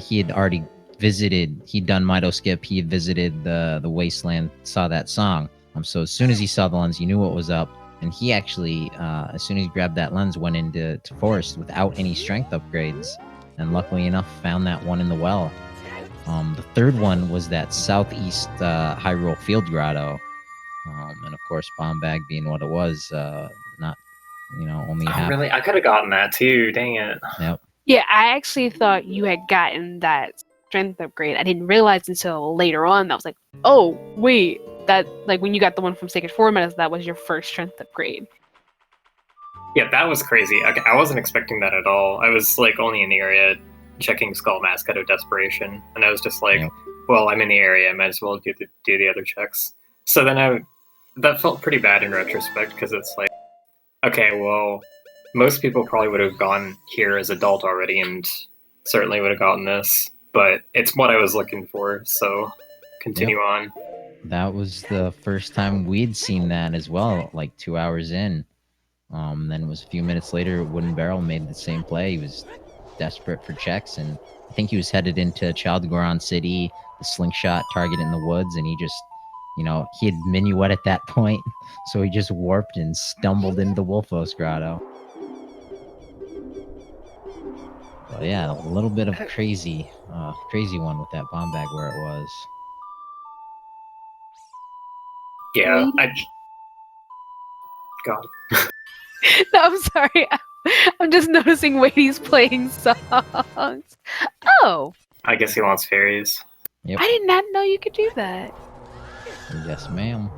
he had already visited. He'd done Mido Skip. He had visited the wasteland, saw that song. So as soon as he saw the lens, he knew what was up, and he actually, as soon as he grabbed that lens, went into Forest without any strength upgrades, and luckily enough, found that one in the well. The third one was that southeast Hyrule Field Grotto. And of course, Bomb Bag being what it was, not, only half. Really? I could have gotten that too. Dang it. Yep. Yeah, I actually thought you had gotten that strength upgrade. I didn't realize until later on that I was like, oh, wait, that, like, when you got the one from Sacred Format, that was your first strength upgrade. Yeah, that was crazy. I wasn't expecting that at all. I was, like, only in the area checking Skull Mask out of desperation, and I was just like, Yep. well, I'm in the area, I might as well do the other checks. So then that felt pretty bad in retrospect, because it's like, okay, well, most people probably would have gone here as adult already, and certainly would have gotten this, but it's what I was looking for, so continue on. That was the first time we'd seen that as well, like 2 hours in. Then it was a few minutes later, Wooden Barrel made the same play. He was desperate for checks, and I think he was headed into Child Goron City, the slingshot target in the woods, and he just, he had Minuet at that point, so he just warped and stumbled into the Wolfos Grotto. But yeah, a little bit of crazy one with that bomb bag where it was. Yeah, God. No, I'm sorry. I'm just noticing Wade's playing songs. Oh, I guess he wants fairies. Yep. I did not know you could do that. Yes, ma'am.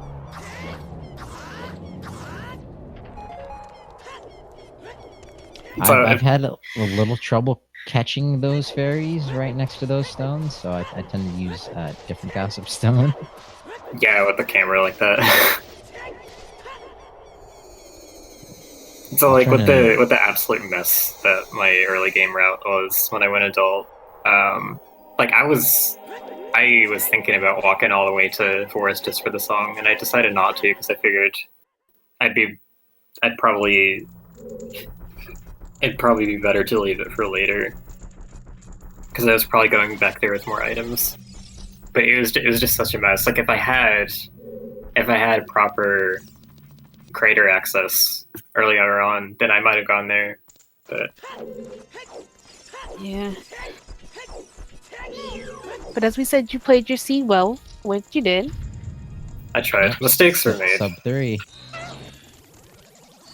So I've had a little trouble catching those fairies right next to those stones, so I tend to use a different Gossip Stone. Yeah, with the camera like that. So like with the absolute mess that my early game route was when I went adult, like I was thinking about walking all the way to Forest just for the song, and I decided not to because I figured it'd probably be better to leave it for later because I was probably going back there with more items. But it was just such a mess. Like if I had proper crater access earlier on, then I might have gone there. But Yeah. But as we said, you played your C well, which you did. I tried. Mistakes were made. Sub 3.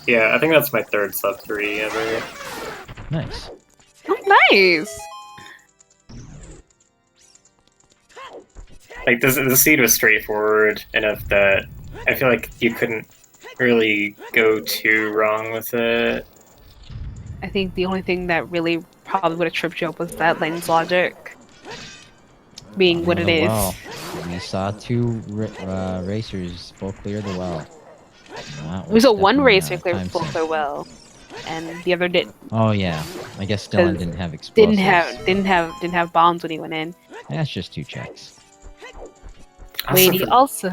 Yeah, I think that's my third sub 3 ever. Nice. Oh, nice. Like the seed was straightforward enough that I feel like you couldn't really go too wrong with it. I think the only thing that really probably would have tripped you up was that lens logic being what it is. Well, we saw 2 racers full clear the well. We saw one definitely, racer clear time full sink. clear well. and the other Oh yeah, I guess Dylan didn't have explosives. didn't have bombs when he went in. That's just 2 checks. Lady also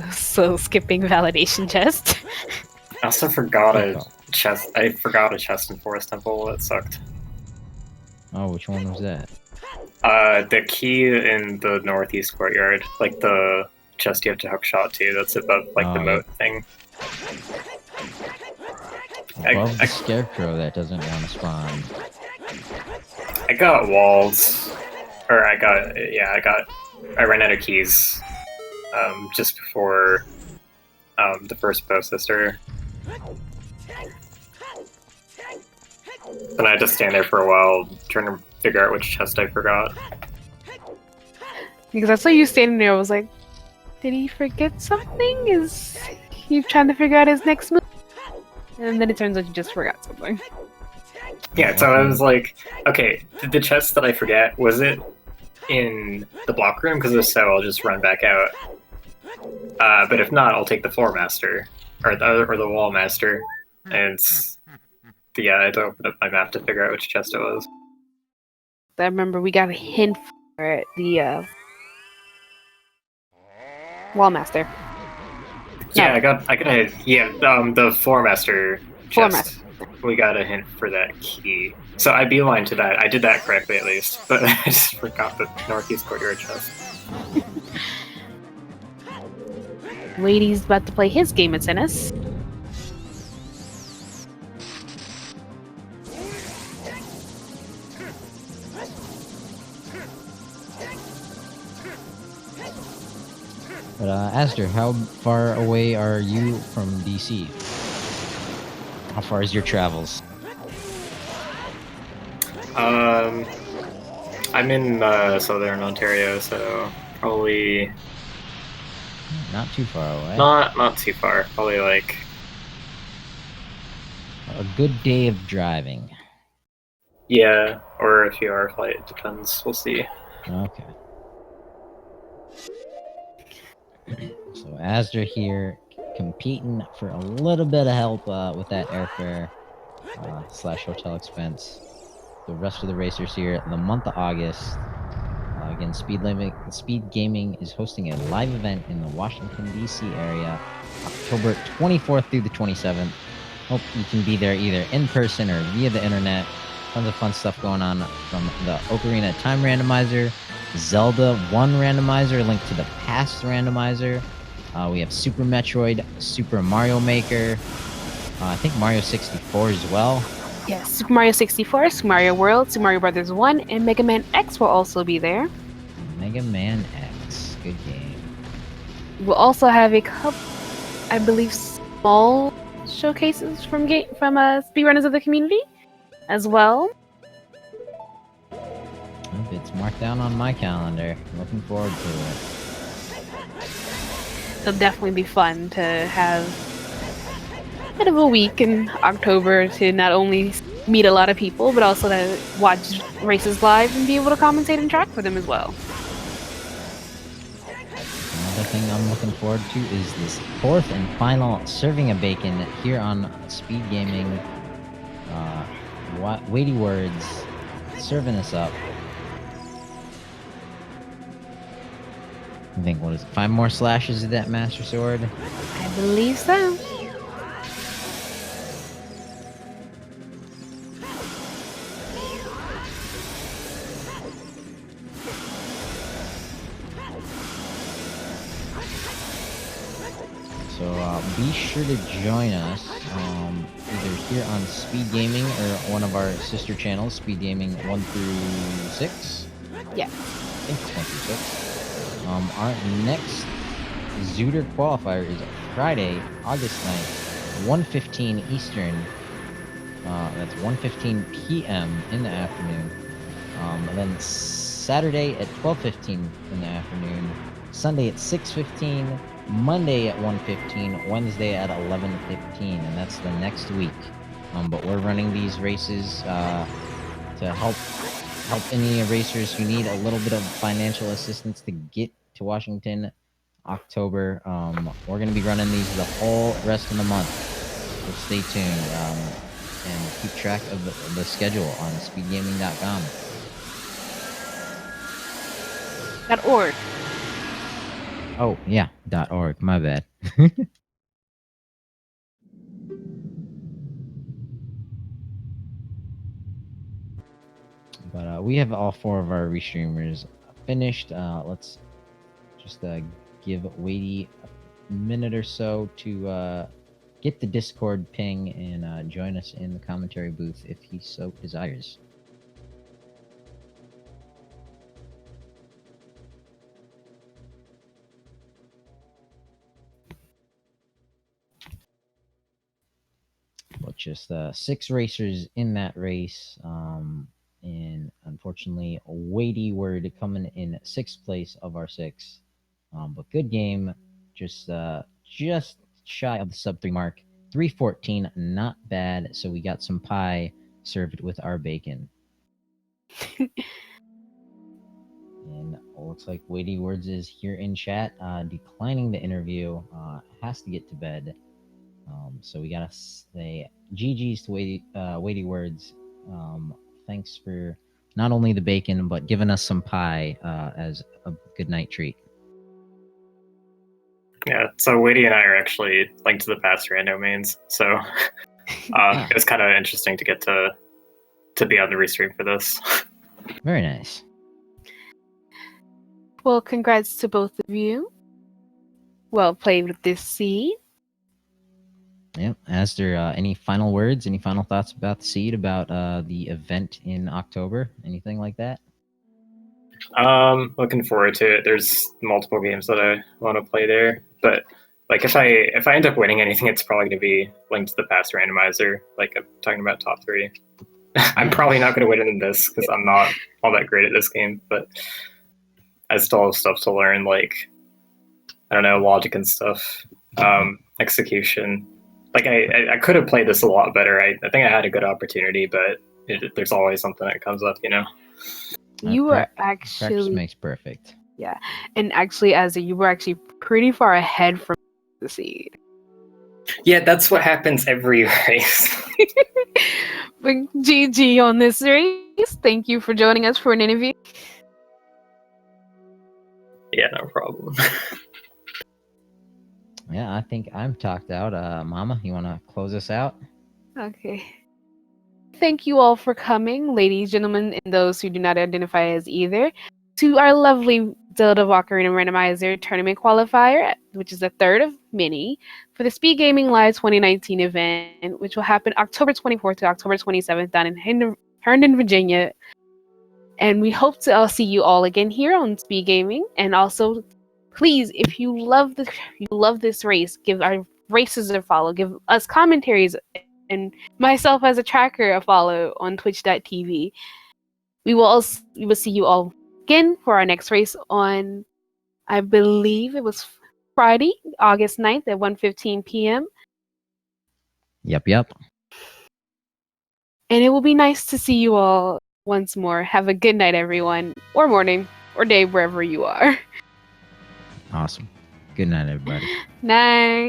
skipping validation chest. I also forgot Good a call. chest. I forgot a chest in Forest Temple. That sucked. Oh, which one was that? The key in the northeast courtyard, like the chest you have to hook shot to. That's above like the Oh, moat thing. Above the scarecrow that doesn't want to spawn. I got walls, or I ran out of keys just before the first bow sister. And I had to stand there for a while trying to figure out which chest I forgot. Because I saw you standing there, I was like, did he forget something? Is he trying to figure out his next move? And then it turns out you just forgot something. Yeah, so I was like, okay, the chest that I forget, was it in the block room? Because if so, I'll just run back out. But if not, I'll take the floor master, or the wall master. And yeah, I had to open up my map to figure out which chest it was. I remember we got a hint for it, the wall master. Yeah, I got the floor master Floor chest. We got a hint for that key. So I beeline to that. I did that correctly at least, but I just forgot the northeast courtyard chest. Lady's about to play his game at tennis. But Aster, how far away are you from DC? How far is your travels? I'm in southern Ontario, so probably Not too far away. not too far. Probably like A good day of driving. yeah, or a few-hour flight. It depends. We'll see. Okay. So Asdra here, competing for a little bit of help with that airfare / hotel expense. The rest of the racers here, the month of August. Again, Speed Gaming is hosting a live event in the Washington, D.C. area, October 24th through the 27th. Hope you can be there either in person or via the internet. Tons of fun stuff going on from the Ocarina Time Randomizer, Zelda 1 Randomizer, linked to the past Randomizer. We have Super Metroid, Super Mario Maker, I think Mario 64 as well. Yes, Super Mario 64, Super Mario World, Super Mario Brothers 1, and Mega Man X will also be there. Mega Man X, good game. We'll also have a couple, I believe, small showcases from speedrunners of the community as well. It's marked down on my calendar. Looking forward to it. It'll definitely be fun to have a bit of a week in October to not only meet a lot of people, but also to watch races live and be able to commentate and track for them as well. Another thing I'm looking forward to is this 4th and final serving of bacon here on Speed Gaming. Weighty Words serving us up. I think, what is it, 5 more slashes of that Master Sword? I believe so. So be sure to join us either here on Speed Gaming or one of our sister channels, Speed Gaming 1 through 6. Yeah. I think it's 1 through 6. Our next zootr qualifier is Friday, August 9th, 1:15 Eastern. That's 1:15 p.m. in the afternoon. And then Saturday at 12:15 in the afternoon. Sunday at 6:15. Monday at 1:15. Wednesday at 11:15. And that's the next week. But we're running these races to help any racers who need a little bit of financial assistance to get to Washington October. We're going to be running these the whole rest of the month, so stay tuned. and keep track of the schedule on speedgaming.com. .org. Oh, yeah, .org. My bad. But we have all 4 of our restreamers finished. Let's just give Wadey a minute or so to get the Discord ping and join us in the commentary booth if he so desires. But just 6 racers in that race. And unfortunately, a weighty word coming in 6th place of our 6. But good game. Just shy of the sub 3 mark. 3:14, not bad. So we got some pie served with our bacon. And it looks like Weighty Words is here in chat, declining the interview. Has to get to bed. So we gotta say GG's to Weighty Words. Thanks for not only the bacon, but giving us some pie as a good night treat. Yeah, so Wadey and I are actually linked to the past rando mains, so it was kind of interesting to get to be on the restream for this. Very nice. Well, congrats to both of you. Well played with this seed. Yep. Is there any final words, any final thoughts about the seed, about the event in October? Anything like that? Looking forward to it. There's multiple games that I want to play there, but like if I end up winning anything, it's probably going to be linked to the past randomizer. Like I'm talking about top 3. I'm probably not going to win it in this because I'm not all that great at this game, but I still have stuff to learn, like I don't know, logic and stuff, execution. Like I could have played this a lot better. I think I had a good opportunity, but there's always something that comes up, you know. You were Practice actually makes perfect. Yeah, and actually, you were actually pretty far ahead from the seed. Yeah, that's what happens every race. But GG on this race. Thank you for joining us for an interview. Yeah, no problem. Yeah, I think I'm talked out. Mama, you want to close us out? Okay. Thank you all for coming, ladies, gentlemen, and those who do not identify as either, to our lovely Zelda of Ocarina Randomizer tournament qualifier, which is the 3rd of many, for the SpeedGaming Live 2019 event, which will happen October 24th to October 27th down in Herndon, Virginia. And we hope to all see you all again here on SpeedGaming. And also, please, if you love this race, give our races a follow, give us commentaries, and myself as a tracker a follow on twitch.tv. We will see you all again for our next race on, I believe it was Friday, August 9th at 1:15 p.m. Yep. And it will be nice to see you all once more. Have a good night, everyone, or morning, or day, wherever you are. Awesome. Good night, everybody. Night.